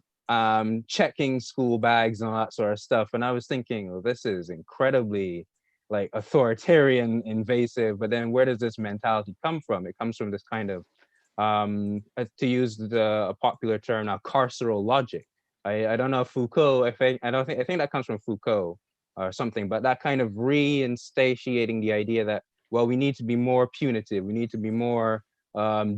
checking school bags and all that sort of stuff. And I was thinking, well, this is incredibly like authoritarian, invasive, but then where does this mentality come from? It comes from this kind of, to use a popular term now, carceral logic. I don't know if Foucault, I think that comes from Foucault or something, but that kind of reinstantiating the idea that, well, we need to be more punitive, we need to be more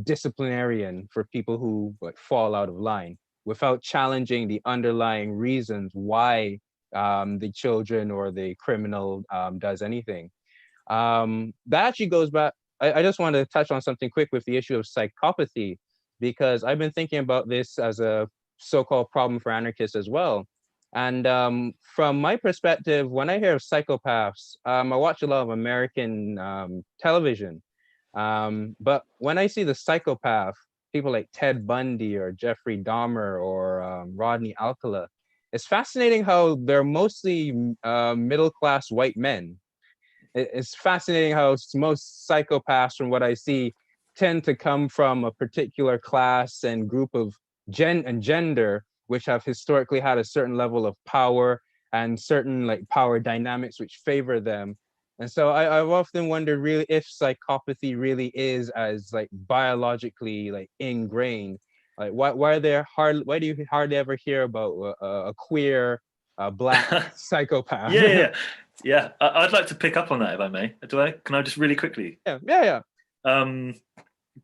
disciplinarian for people who like fall out of line without challenging the underlying reasons why the children or the criminal does anything. That actually goes back, I just wanted to touch on something quick with the issue of psychopathy, because I've been thinking about this as a so-called problem for anarchists as well. And from my perspective, when I hear of psychopaths, I watch a lot of American television. But when I see the psychopath, people like Ted Bundy or Jeffrey Dahmer or Rodney Alcala, it's fascinating how they're mostly middle-class white men. It's fascinating how most psychopaths, from what I see, tend to come from a particular class and group of gender, which have historically had a certain level of power and certain like power dynamics which favor them. And so I've often wondered really if psychopathy really is as like biologically like ingrained. Like why do you hardly ever hear about a queer black psychopath? Yeah. I'd like to pick up on that if I may. Can I just really quickly? Yeah.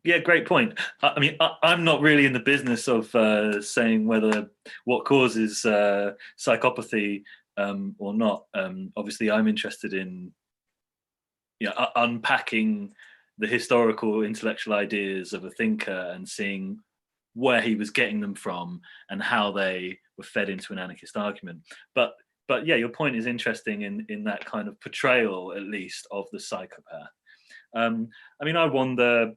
Yeah, great point. I mean, I'm not really in the business of saying what causes psychopathy or not. Obviously, I'm interested in unpacking the historical intellectual ideas of a thinker and seeing where he was getting them from and how they were fed into an anarchist argument. But yeah, your point is interesting in that kind of portrayal, at least, of the psychopath. I mean, I wonder.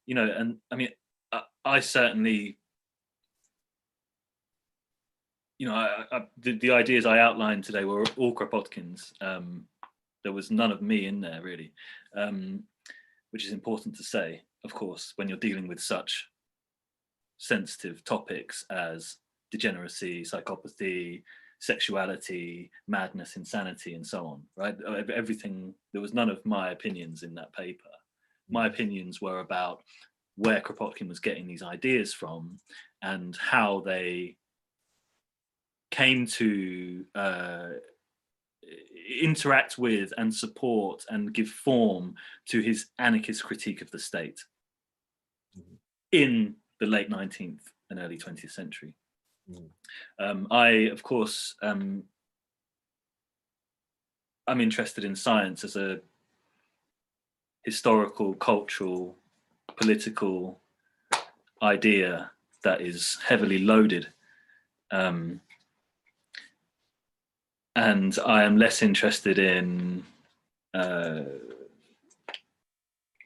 And I mean, I certainly, the ideas I outlined today were all Kropotkin's. There was none of me in there really, which is important to say, of course, when you're dealing with such sensitive topics as degeneracy, psychopathy, sexuality, madness, insanity, and so on, right? Everything, there was none of my opinions in that paper. My opinions were about where Kropotkin was getting these ideas from and how they came to interact with and support and give form to his anarchist critique of the state in the late 19th and early 20th century. I, of course, I'm interested in science as a historical, cultural, political idea that is heavily loaded. And I am less interested in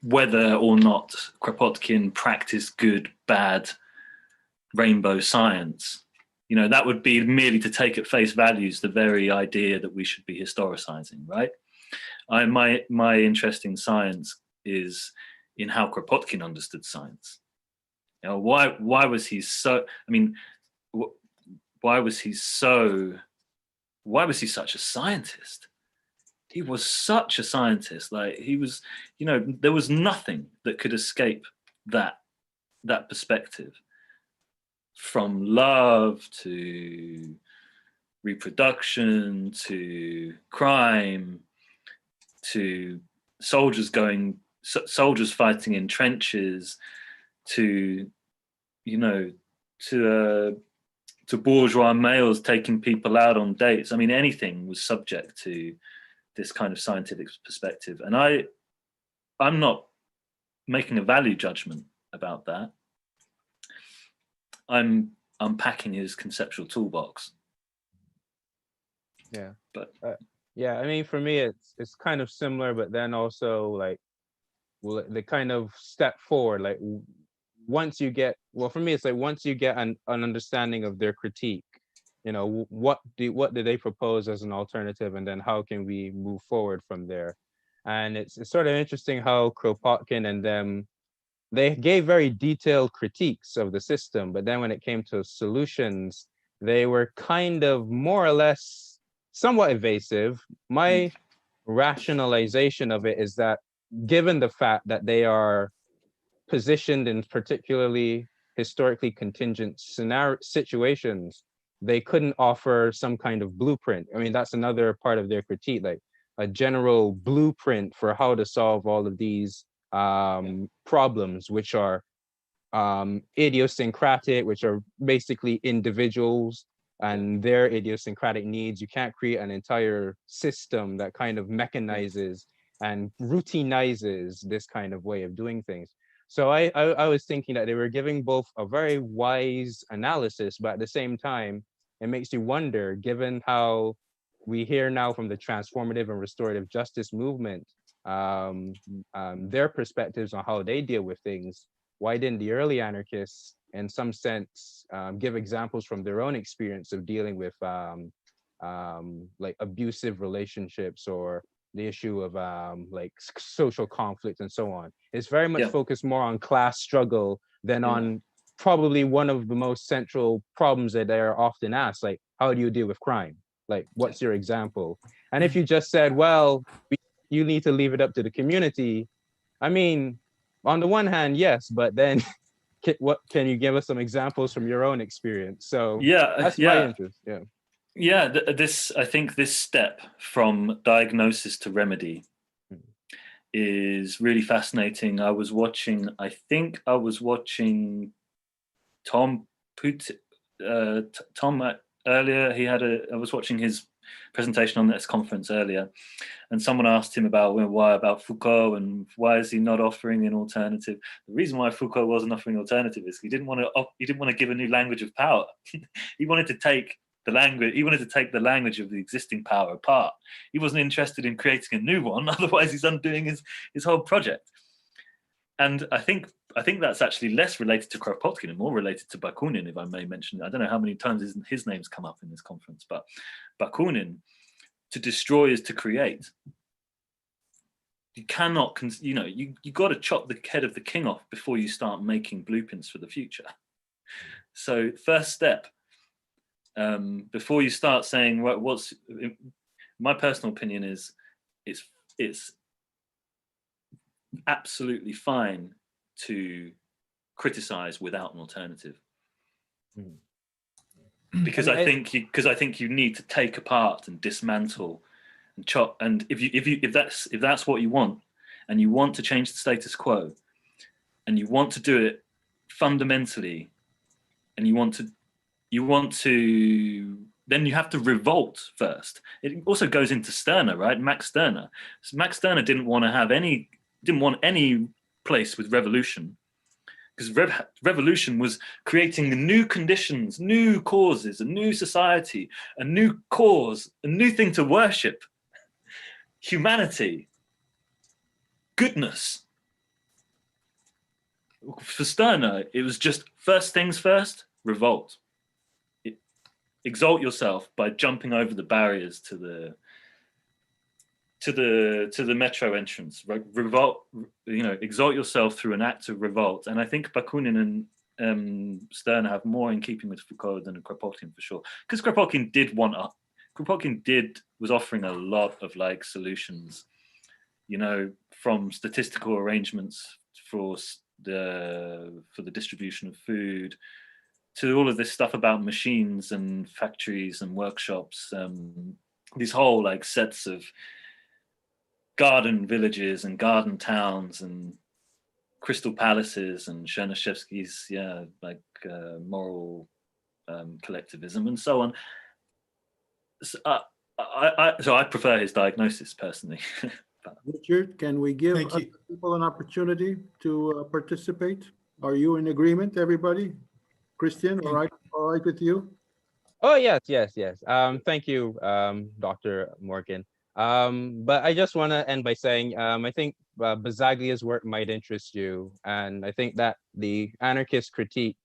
whether or not Kropotkin practiced good, bad, rainbow science. You know, that would be merely to take at face values the very idea that we should be historicizing, right? My interest in science is in how Kropotkin understood science. You know, why was he so? I mean, why was he such a scientist? He was such a scientist. Like, he was, you know, there was nothing that could escape that perspective. From love to reproduction to crime to soldiers fighting in trenches to, you know, to bourgeois males taking people out on dates. I mean, anything was subject to this kind of scientific perspective. And I'm not making a value judgment about that. I'm unpacking his conceptual toolbox. Yeah. But yeah, I mean, for me, it's kind of similar, but then also like, well, the kind of step forward, like once you get, well, for me, it's like once you get an understanding of their critique, you know, what do they propose as an alternative, and then how can we move forward from there? And it's sort of interesting how Kropotkin and them, they gave very detailed critiques of the system, but then when it came to solutions, they were kind of more or less somewhat evasive. My rationalization of it is that given the fact that they are positioned in particularly historically contingent situations, they couldn't offer some kind of blueprint. I mean, that's another part of their critique, like a general blueprint for how to solve all of these problems, which are idiosyncratic, which are basically individuals and their idiosyncratic needs. You can't create an entire system that kind of mechanizes and routinizes this kind of way of doing things. So I was thinking that they were giving both a very wise analysis, but at the same time, it makes you wonder, given how we hear now from the transformative and restorative justice movement, their perspectives on how they deal with things. Why didn't the early anarchists, in some sense, give examples from their own experience of dealing with like abusive relationships or the issue of like social conflict and so on? It's very much focused more on class struggle than on probably one of the most central problems that they are often asked, like, how do you deal with crime? Like, what's your example? And if you just said, well, you need to leave it up to the community, I mean, on the one hand, yes, but then what can you give us some examples from your own experience? So that's my interest. I think this step from diagnosis to remedy is really fascinating. I think I was watching Tom earlier. I was watching his presentation on this conference earlier, and someone asked him about why about Foucault and why is he not offering an alternative. The reason why Foucault wasn't offering an alternative is he didn't want to give a new language of power. He wanted to take the language of the existing power apart. He wasn't interested in creating a new one, otherwise he's undoing his whole project. And I think that's actually less related to Kropotkin and more related to Bakunin, if I may mention. I don't know how many times his name's come up in this conference, but Bakunin, to destroy is to create. You cannot, you got to chop the head of the king off before you start making blueprints for the future. So first step, before you start saying what's, my personal opinion is, it's absolutely fine to criticize without an alternative, because I think you need to take apart and dismantle and if that's what you want, and you want to change the status quo, and you want to do it fundamentally, and you want to, then you have to revolt first. It also goes into Stirner, right? Max Stirner. So Max Stirner didn't want any place with revolution, because revolution was creating new conditions, new causes, a new society, a new cause, a new thing to worship. Humanity, goodness. For Stirner, it was just first things first, revolt. Exalt yourself by jumping over the barriers to the metro entrance. Revolt, exalt yourself through an act of revolt. And I think Bakunin and Stirner have more in keeping with Foucault than Kropotkin, for sure. Because Kropotkin was offering a lot of like solutions, from statistical arrangements for the distribution of food, to all of this stuff about machines and factories and workshops, these whole like sets of garden villages and garden towns and crystal palaces and Chernyshevsky's moral collectivism and so on. So I prefer his diagnosis personally. Richard, can we give other people an opportunity to participate? Are you in agreement, everybody? Christian, all right with you? Oh, yes. Thank you, Dr. Morgan. But I just want to end by saying, I think Basaglia's work might interest you. And I think that the anarchist critique,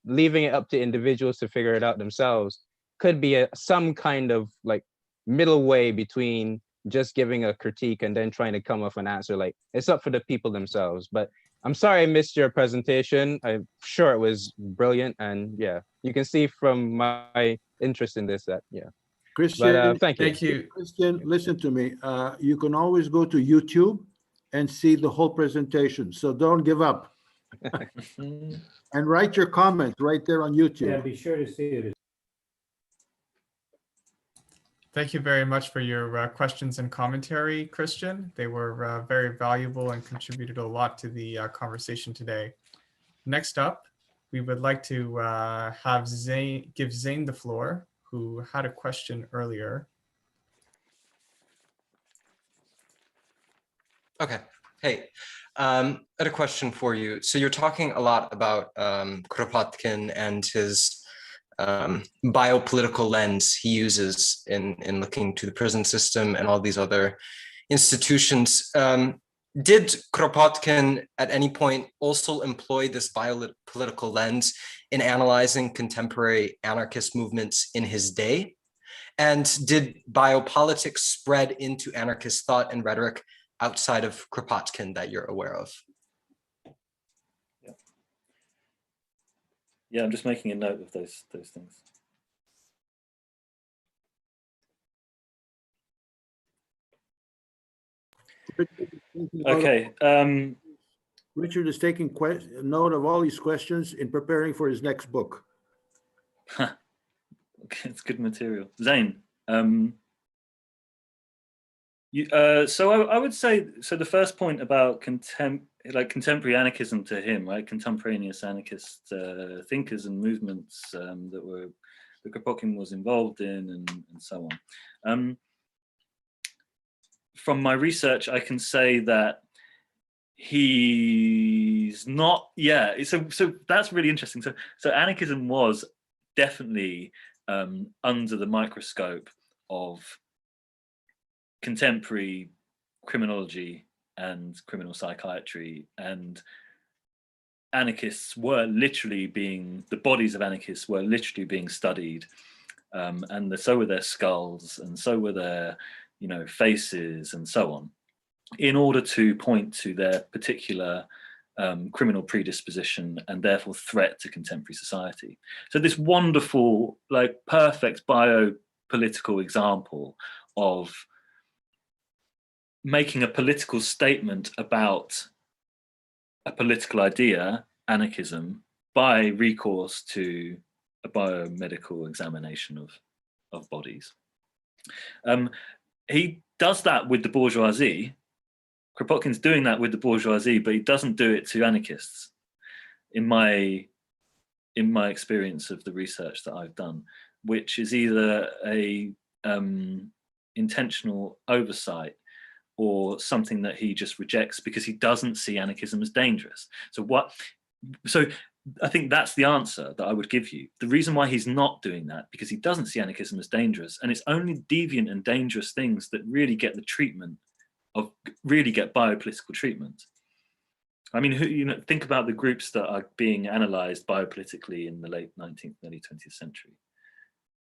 leaving it up to individuals to figure it out themselves, could be some kind of like middle way between just giving a critique and then trying to come up with an answer. Like, it's up for the people themselves. But I'm sorry I missed your presentation. I'm sure it was brilliant. And yeah, you can see from my interest in this that, yeah. Christian, but, thank you. Thank you. Christian, listen to me. You can always go to YouTube and see the whole presentation. So don't give up. And write your comments right there on YouTube. Yeah, be sure to see it. Thank you very much for your questions and commentary, Christian. They were very valuable and contributed a lot to the conversation today. Next up, we would like to give Zane the floor, who had a question earlier. Okay. Hey, I had a question for you. So you're talking a lot about Kropotkin and his biopolitical lens he uses in looking to the prison system and all these other institutions. Did Kropotkin at any point also employ this biopolitical lens in analyzing contemporary anarchist movements in his day? And did biopolitics spread into anarchist thought and rhetoric outside of Kropotkin that you're aware of? Yeah, I'm just making a note of those things. Okay. Richard is taking note of all these questions in preparing for his next book. Okay, it's good material. Zane, so I would say, so the first point about contemporary anarchism to him, right? Contemporaneous anarchist thinkers and movements that Kropotkin was involved in and so on. From my research, I can say that he's not, so that's really interesting. So anarchism was definitely under the microscope of contemporary criminology and criminal psychiatry, and anarchists were literally the bodies of anarchists were literally being studied, and so were their skulls, and so were their faces, and so on, in order to point to their particular criminal predisposition and therefore threat to contemporary society. So this wonderful, like perfect biopolitical example of making a political statement about a political idea, anarchism, by recourse to a biomedical examination of bodies. he does that with the bourgeoisie. Kropotkin's doing that with the bourgeoisie, but he doesn't do it to anarchists. In my experience of the research that I've done, which is either a intentional oversight or something that he just rejects because he doesn't see anarchism as dangerous. So I think that's the answer that I would give you. The reason why he's not doing that, because he doesn't see anarchism as dangerous, and it's only deviant and dangerous things that really get the treatment of, really get biopolitical treatment. I mean, think about the groups that are being analyzed biopolitically in the late 19th, early 20th century.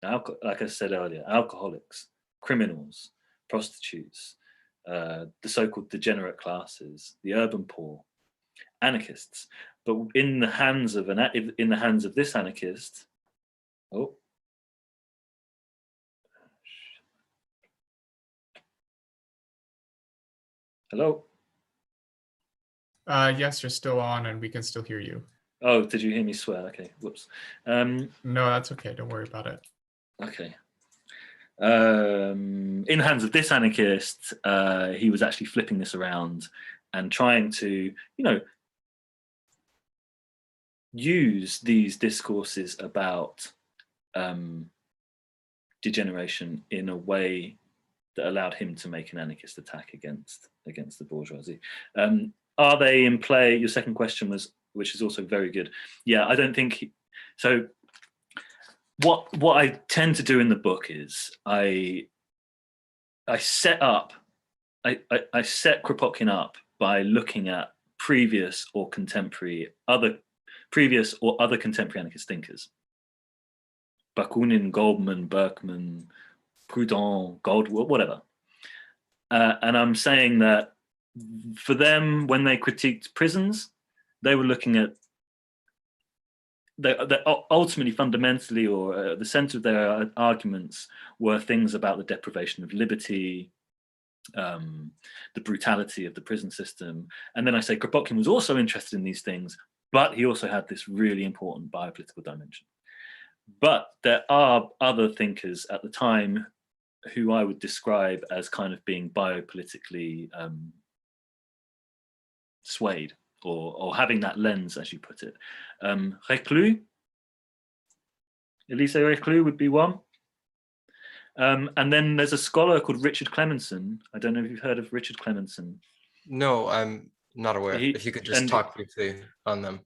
Like I said earlier, alcoholics, criminals, prostitutes, the so-called degenerate classes, the urban poor, anarchists. But in the hands of this anarchist, hello. Yes, you're still on, and we can still hear you. Oh, did you hear me swear? Okay, whoops. No, that's okay. Don't worry about it. Okay. In the hands of this anarchist, he was actually flipping this around and trying to, use these discourses about degeneration in a way that allowed him to make an anarchist attack against the bourgeoisie. Are they in play? Your second question was, which is also very good. Yeah, I don't think so. What I tend to do in the book is I set Kropotkin up by looking at previous or other contemporary anarchist thinkers. Bakunin, Goldman, Berkman, Proudhon, Goldwell, whatever. And I'm saying that for them, when they critiqued prisons, they were looking at ultimately, fundamentally, or the center of their arguments were things about the deprivation of liberty, the brutality of the prison system. And then I say Kropotkin was also interested in these things, but he also had this really important biopolitical dimension. But there are other thinkers at the time who I would describe as kind of being biopolitically swayed, or having that lens, as you put it. Reclus, Elise Reclus would be one. And then there's a scholar called Richard Clemenson. I don't know if you've heard of Richard Clemenson. No, I'm not aware. If you could just talk briefly on them.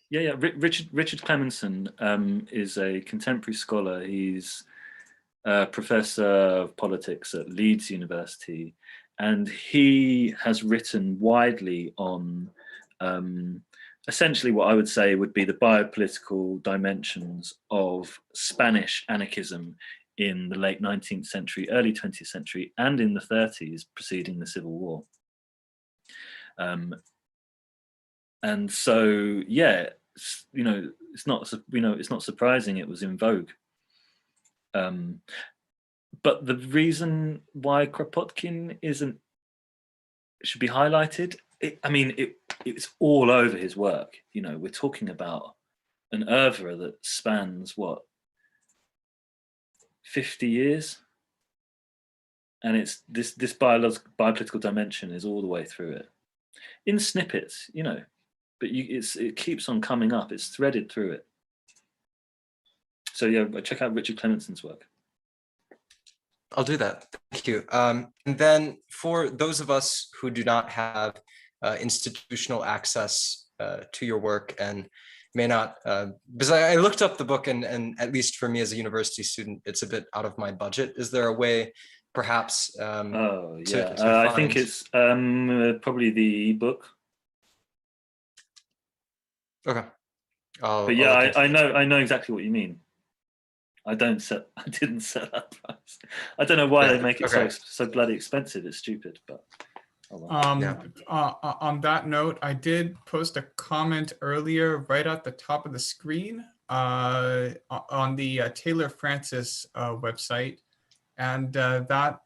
Yeah. Richard Clemenson is a contemporary scholar. He's a professor of politics at Leeds University, and he has written widely on essentially what I would say would be the biopolitical dimensions of Spanish anarchism in the late 19th century, early 20th century, and in the 30s preceding the Civil War. And so, yeah, it's not surprising it was in vogue. But the reason why Kropotkin should be highlighted, it's all over his work. We're talking about an oeuvre that spans 50 years, and it's this biopolitical dimension is all the way through it, in snippets, but it keeps on coming up. It's threaded through it. So yeah, check out Richard Clemenson's work. I'll do that. Thank you. And then for those of us who do not have institutional access to your work and may not, because I looked up the book and at least for me as a university student, it's a bit out of my budget. Is there a way perhaps I think it's probably the ebook. Okay. But yeah, I know exactly what you mean. I didn't set that price. I don't know why they make it so bloody expensive. It's stupid, but on that note, I did post a comment earlier right at the top of the screen on the Taylor Francis website, and that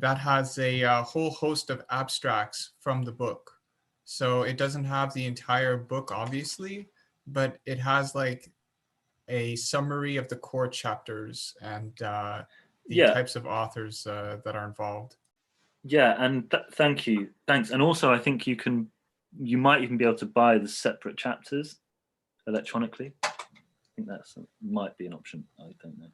has a whole host of abstracts from the book. So it doesn't have the entire book, obviously, but it has like a summary of the core chapters and types of authors that are involved. Yeah, and thank you, thanks. And also, I think you might even be able to buy the separate chapters electronically. I think that might be an option. I don't know.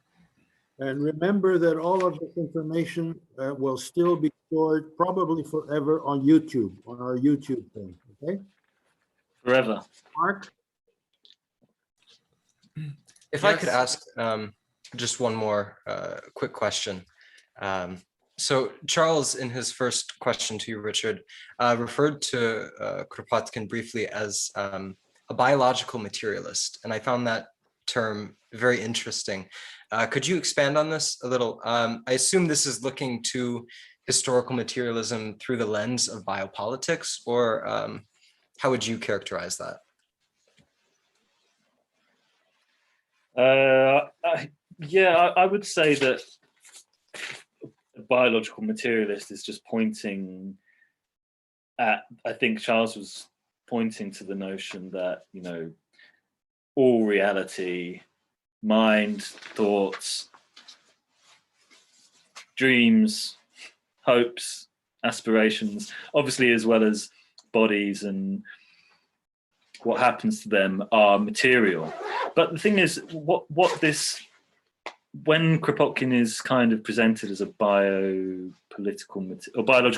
And remember that all of this information will still be stored probably forever on YouTube, on our YouTube thing, okay? Forever. Mark? If I could ask just one more quick question. So Charles, in his first question to you, Richard, referred to Kropotkin briefly as a biological materialist, and I found that term very interesting. Could you expand on this a little? I assume this is looking to historical materialism through the lens of biopolitics, or how would you characterize that? I would say that a biological materialist is just pointing at, I think Charles was pointing to the notion that, you know, all reality, mind, thoughts, dreams, hopes, aspirations, obviously, as well as bodies and what happens to them, are material. But the thing is, when Kropotkin is kind of presented as a biological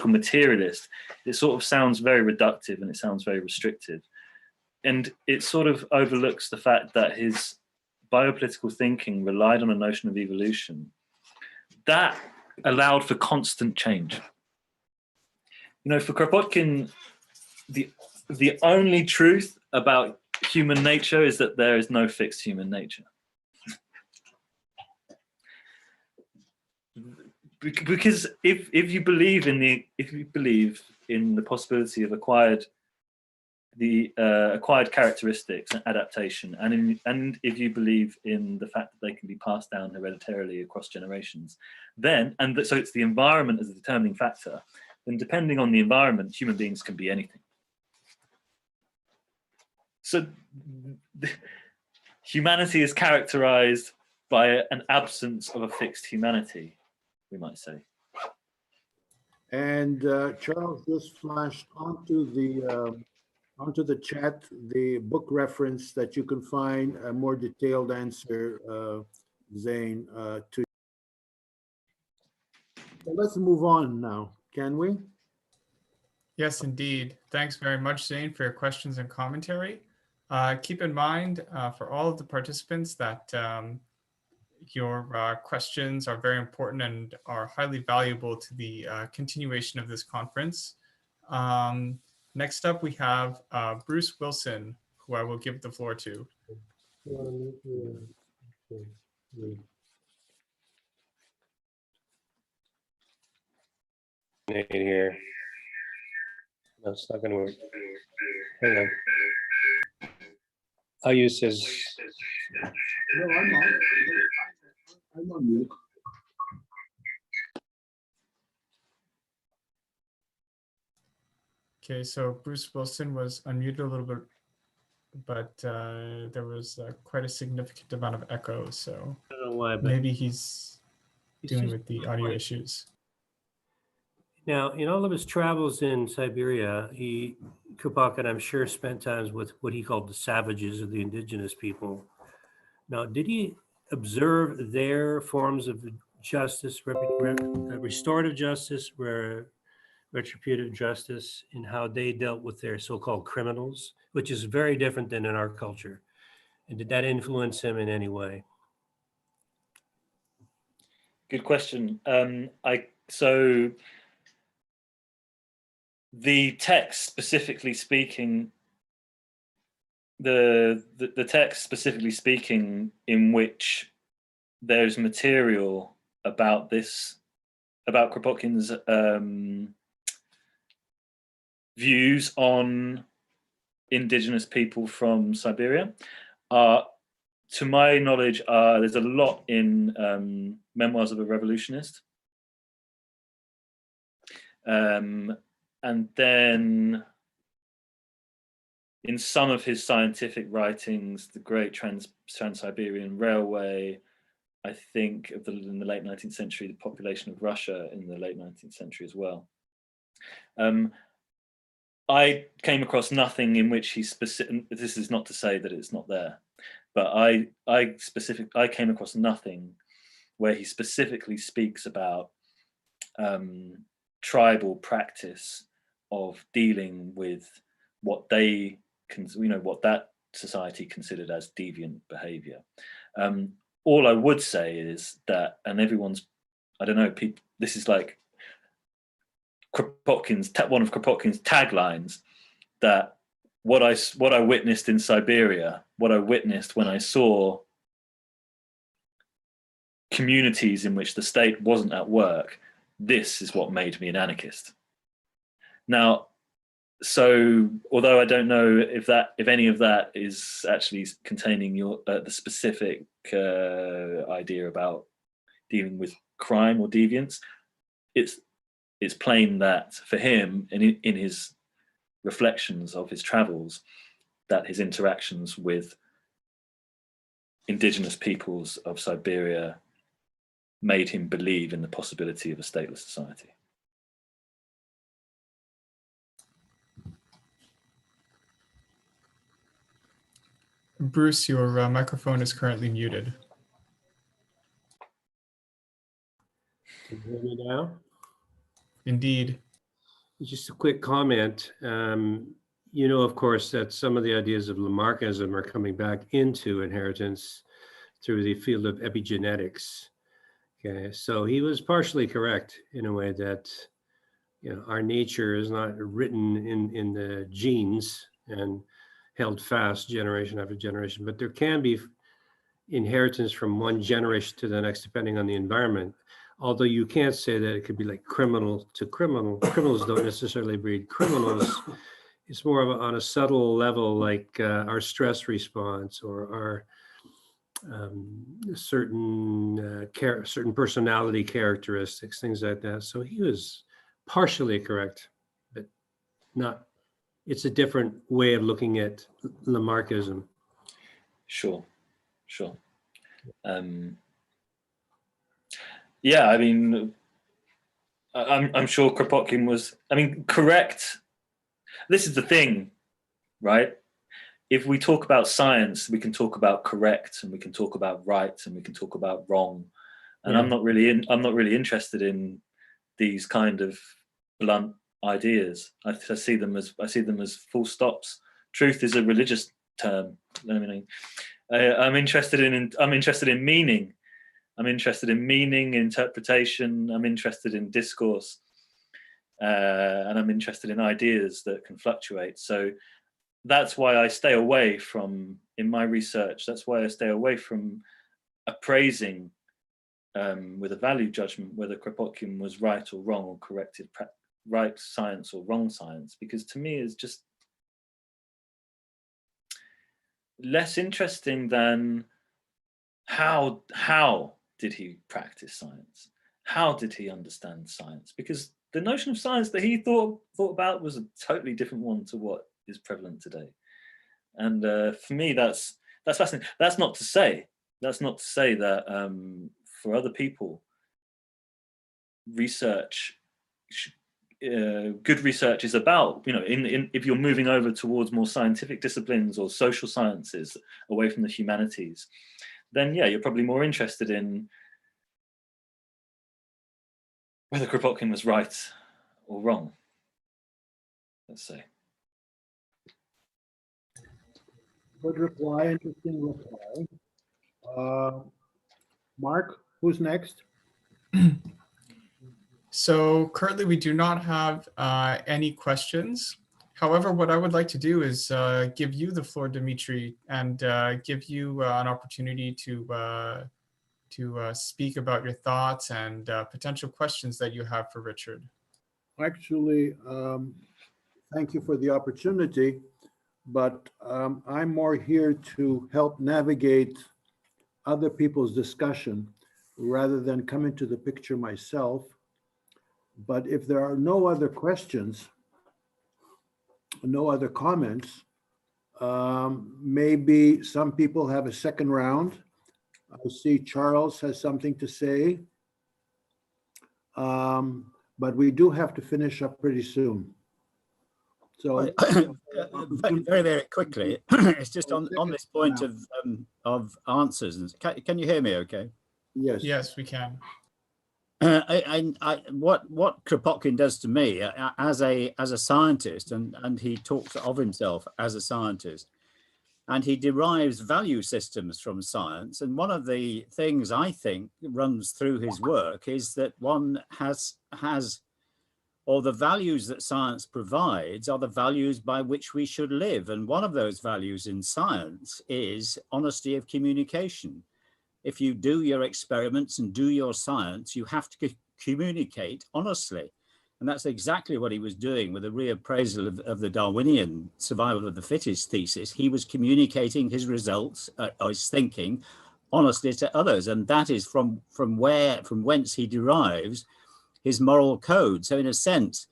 materialist, it sort of sounds very reductive and it sounds very restrictive. And it sort of overlooks the fact that his biopolitical thinking relied on a notion of evolution that allowed for constant change. You know, for Kropotkin, the only truth about human nature is that there is no fixed human nature. Because if you believe in the possibility of acquired characteristics and adaptation, and if you believe in the fact that they can be passed down hereditarily across generations, so it's the environment as a determining factor, then depending on the environment, human beings can be anything. So humanity is characterized by an absence of a fixed humanity, we might say. And Charles just flashed onto the chat the book reference that you can find a more detailed answer, Zane, to. So let's move on now, can we? Yes, indeed. Thanks very much, Zane, for your questions and commentary. Keep in mind for all of the participants that your questions are very important and are highly valuable to the continuation of this conference. Next up, we have Bruce Wilson, who I will give the floor to. Here. No, it's not going to work. Hang on. I'll use his. No, I'm on mute. Okay, so Bruce Wilson was unmuted a little bit, but there was quite a significant amount of echo, so I don't know why, but maybe he's dealing with the audio issues. Now, in all of his travels in Siberia, Kropotkin, I'm sure, spent times with what he called the savages of the indigenous people. Now, did he observe their forms of justice, restorative justice, retributive justice, and how they dealt with their so-called criminals, which is very different than in our culture? And did that influence him in any way? Good question. So the text specifically speaking, the text specifically speaking in which there's material about Kropotkin's views on indigenous people from Siberia, to my knowledge, there's a lot in Memoirs of a Revolutionist. And then in some of his scientific writings, the Great Trans-Siberian Railway, I think in the late 19th century, the population of Russia in the late 19th century as well. I came across nothing in which he this is not to say that it's not there, but I came across nothing where he specifically speaks about tribal practice of dealing with what they what that society considered as deviant behavior. All I would say is that, and everyone's, I don't know, people, this is like Kropotkin's, one of Kropotkin's taglines, that what I witnessed in Siberia, what I witnessed when I saw communities in which the state wasn't at work, this is what made me an anarchist. Now, so although I don't know if any of that is actually containing your the specific idea about dealing with crime or deviance, it's plain that for him, in his reflections of his travels, that his interactions with indigenous peoples of Siberia made him believe in the possibility of a stateless society. Bruce, your microphone is currently muted. Can you hear me now? Indeed. Just a quick comment. You know, of course, that some of the ideas of Lamarckism are coming back into inheritance through the field of epigenetics. Okay, so he was partially correct in a way that, you know, our nature is not written in the genes and held fast generation after generation, but there can be inheritance from one generation to the next, depending on the environment. Although you can't say that it could be like criminal to criminal. Criminals don't necessarily breed criminals. It's more of on a subtle level, like our stress response or our certain personality characteristics, things like that. So he was partially correct, but not. It's a different way of looking at Lamarckism. Sure. Yeah, I mean, I'm sure Kropotkin was, I mean, correct. This is the thing, right? If we talk about science, we can talk about correct, and we can talk about right, and we can talk about wrong. And Yeah. I'm not really interested in these kind of blunt ideas. I see them as full stops. Truth is a religious term. I mean, I'm interested in meaning. I'm interested in meaning, interpretation. I'm interested in discourse, and I'm interested in ideas that can fluctuate. So that's why I stay away from, in my research, that's why I stay away from appraising with a value judgment whether Kropotkin was right or wrong, or corrected right science or wrong science, because to me it's just less interesting than how did he practice science? How did he understand science? Because the notion of science that he thought about was a totally different one to what is prevalent today. And for me, that's fascinating. That's not to say that for other people, research, good research is about, you know, if you're moving over towards more scientific disciplines or social sciences away from the humanities, then yeah, you're probably more interested in whether Kropotkin was right or wrong, let's say. Good reply, interesting reply. Mark, who's next? So currently we do not have any questions. However, what I would like to do is give you the floor, Dmitry, and give you an opportunity to speak about your thoughts and potential questions that you have for Richard. Actually, thank you for the opportunity, but I'm more here to help navigate other people's discussion rather than come into the picture myself. But if there are no other questions, no other comments, maybe some people have a second round I see Charles has something to say. But we do have to finish up pretty soon. So very, very quickly, it's just on this point of answers. Can you hear me okay? Yes. Yes, we can. What Kropotkin does to me as a scientist, and he talks of himself as a scientist, and he derives value systems from science. And one of the things I think runs through his work is that one has or the values that science provides are the values by which we should live. And one of those values in science is honesty of communication. If you do your experiments and do your science, you have to communicate honestly. And that's exactly what he was doing with the reappraisal of the Darwinian survival of the fittest thesis. He was communicating his results, or his thinking, honestly to others. And that is from whence he derives his moral code. So in a sense,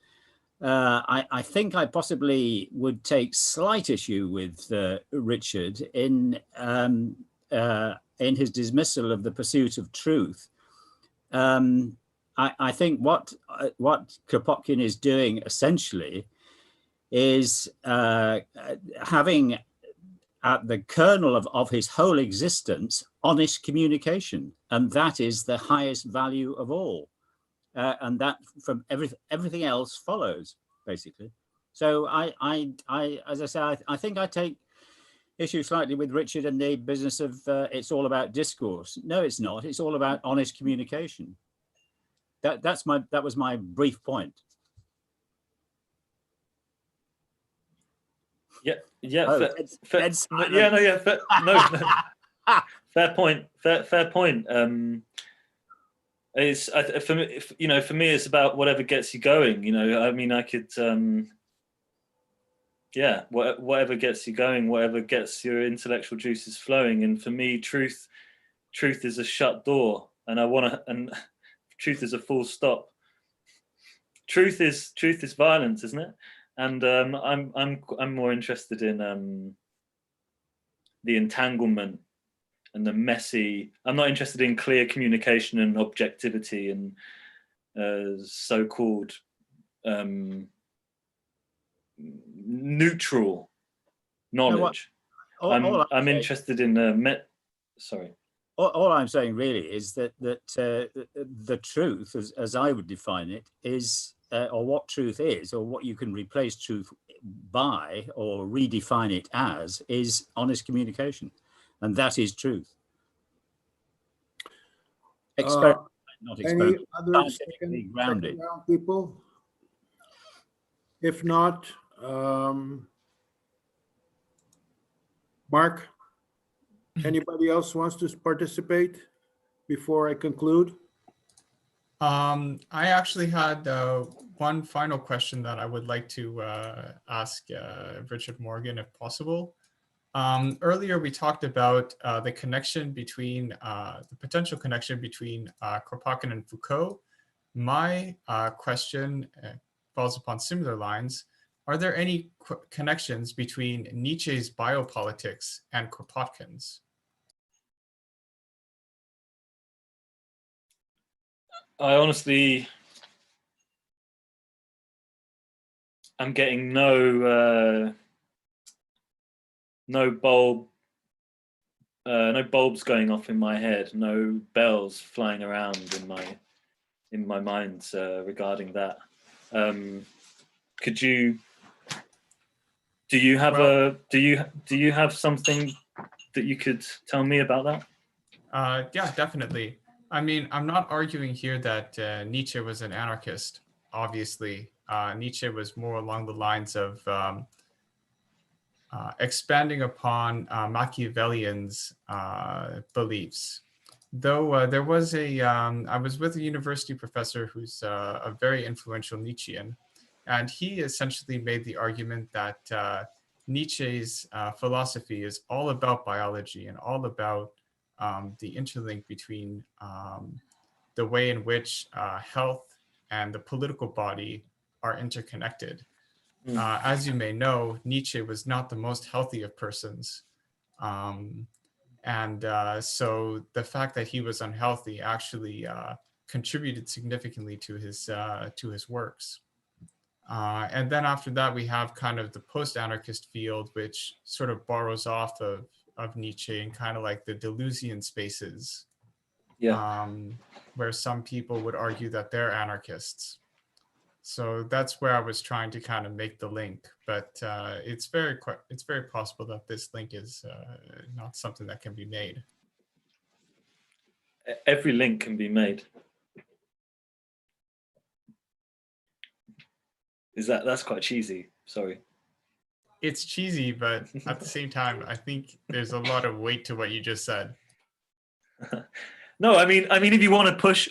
I think I possibly would take slight issue with Richard in his dismissal of the pursuit of truth. I think what Kropotkin is doing essentially is having at the kernel of his whole existence honest communication, and that is the highest value of all. And that from everything else follows, basically. So as I say, I think I take issue slightly with Richard and the business of it's all about discourse. No, it's not. It's all about honest communication. That was my brief point. Fair point. Fair point. It's for me, for me, it's about whatever gets you going. I mean, I could, whatever gets you going, whatever gets your intellectual juices flowing. And for me, truth is a shut door, and truth is a full stop. Truth is violence, isn't it? And I'm more interested in the entanglement and the messy. I'm not interested in clear communication and objectivity and so-called neutral knowledge. I'm interested in sorry. All I'm saying really is that the truth, as I would define it, is or what truth is, or what you can replace truth by or redefine it as, is honest communication. And that is truth. Experiment, not experiment. Any other second round people? If not, Mark, anybody else wants to participate before I conclude? I actually had one final question that I would like to ask Richard Morgan, if possible. Earlier, we talked about the connection between the potential connection between Kropotkin and Foucault. My question falls upon similar lines. Are there any connections between Nietzsche's biopolitics and Kropotkin's? I honestly, I'm getting no bulbs going off in my head, no bells flying around in my mind regarding that. Do you have something that you could tell me about that? Yeah, definitely. I mean, I'm not arguing here that Nietzsche was an anarchist. Obviously, Nietzsche was more along the lines of expanding upon Machiavellian's beliefs. Though there was I was with a university professor who's a very influential Nietzschean, and he essentially made the argument that Nietzsche's philosophy is all about biology and all about the interlink between the way in which health and the political body are interconnected. As you may know, Nietzsche was not the most healthy of persons. And so the fact that he was unhealthy actually contributed significantly to his works. And then after that, we have kind of the post-anarchist field, which sort of borrows off of Nietzsche and kind of like the Deleuzian spaces, where some people would argue that they're anarchists. So that's where I was trying to kind of make the link, but it's very possible that this link is not something that can be made. Every link can be made. That's quite cheesy? Sorry. It's cheesy, but at the same time, I think there's a lot of weight to what you just said. No, I mean, if you want to push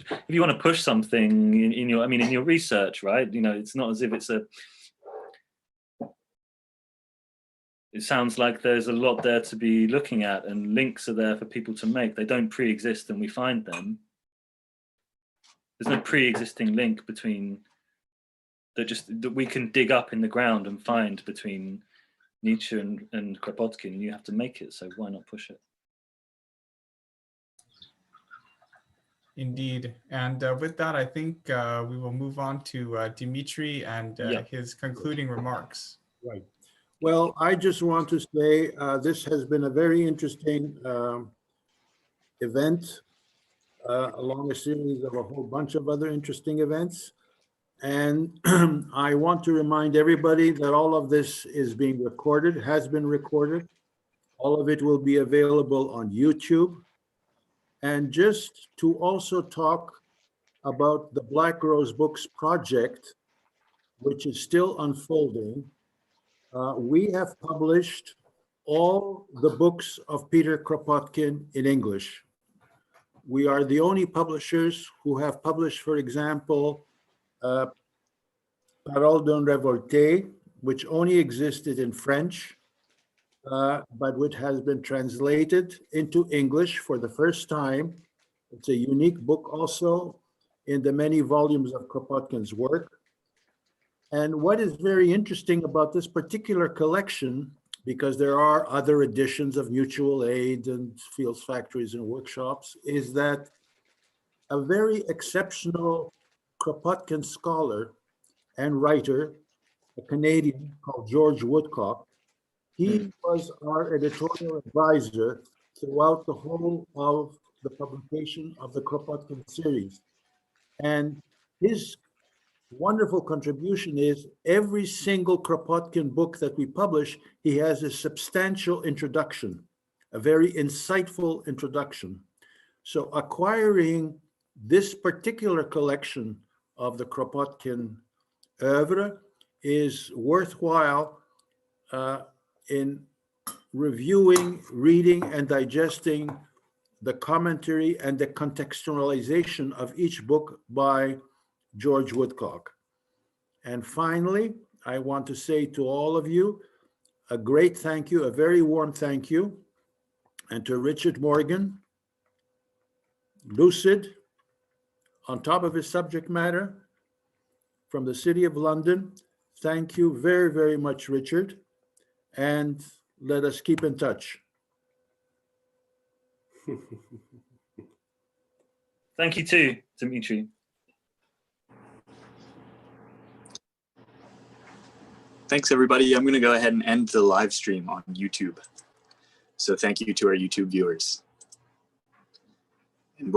something in your research, right? You know, it's not as if it sounds like there's a lot there to be looking at, and links are there for people to make. They don't pre-exist and we find them. There's no pre-existing link between that we can dig up in the ground and find between Nietzsche and Kropotkin. You have to make it, so why not push it? Indeed. And with that, I think we will move on to Dmitry and his concluding remarks. Right. Well, I just want to say this has been a very interesting event along a series of a whole bunch of other interesting events. And I want to remind everybody that all of this is being recorded, has been recorded. All of it will be available on YouTube. And just to also talk about the Black Rose Books project, which is still unfolding, we have published all the books of Peter Kropotkin in English. We are the only publishers who have published, for example, Parole d'un Révolté, which only existed in French, but which has been translated into English for the first time. It's a unique book also in the many volumes of Kropotkin's work. And what is very interesting about this particular collection, because there are other editions of Mutual Aid and Fields, Factories, and Workshops, is that a very exceptional Kropotkin scholar and writer, a Canadian called George Woodcock, he was our editorial advisor throughout the whole of the publication of the Kropotkin series. And his wonderful contribution is every single Kropotkin book that we publish, he has a substantial introduction, a very insightful introduction. So acquiring this particular collection of the Kropotkin oeuvre is worthwhile in reviewing, reading, and digesting the commentary and the contextualization of each book by George Woodcock. And finally, I want to say to all of you a great thank you, a very warm thank you, and to Richard Morgan, lucid, on top of his subject matter, from the City of London. Thank you very, very much, Richard, and let us keep in touch. Thank you too, Dmitry. Thanks, everybody. I'm going to go ahead and end the live stream on YouTube. So thank you to our YouTube viewers. And we're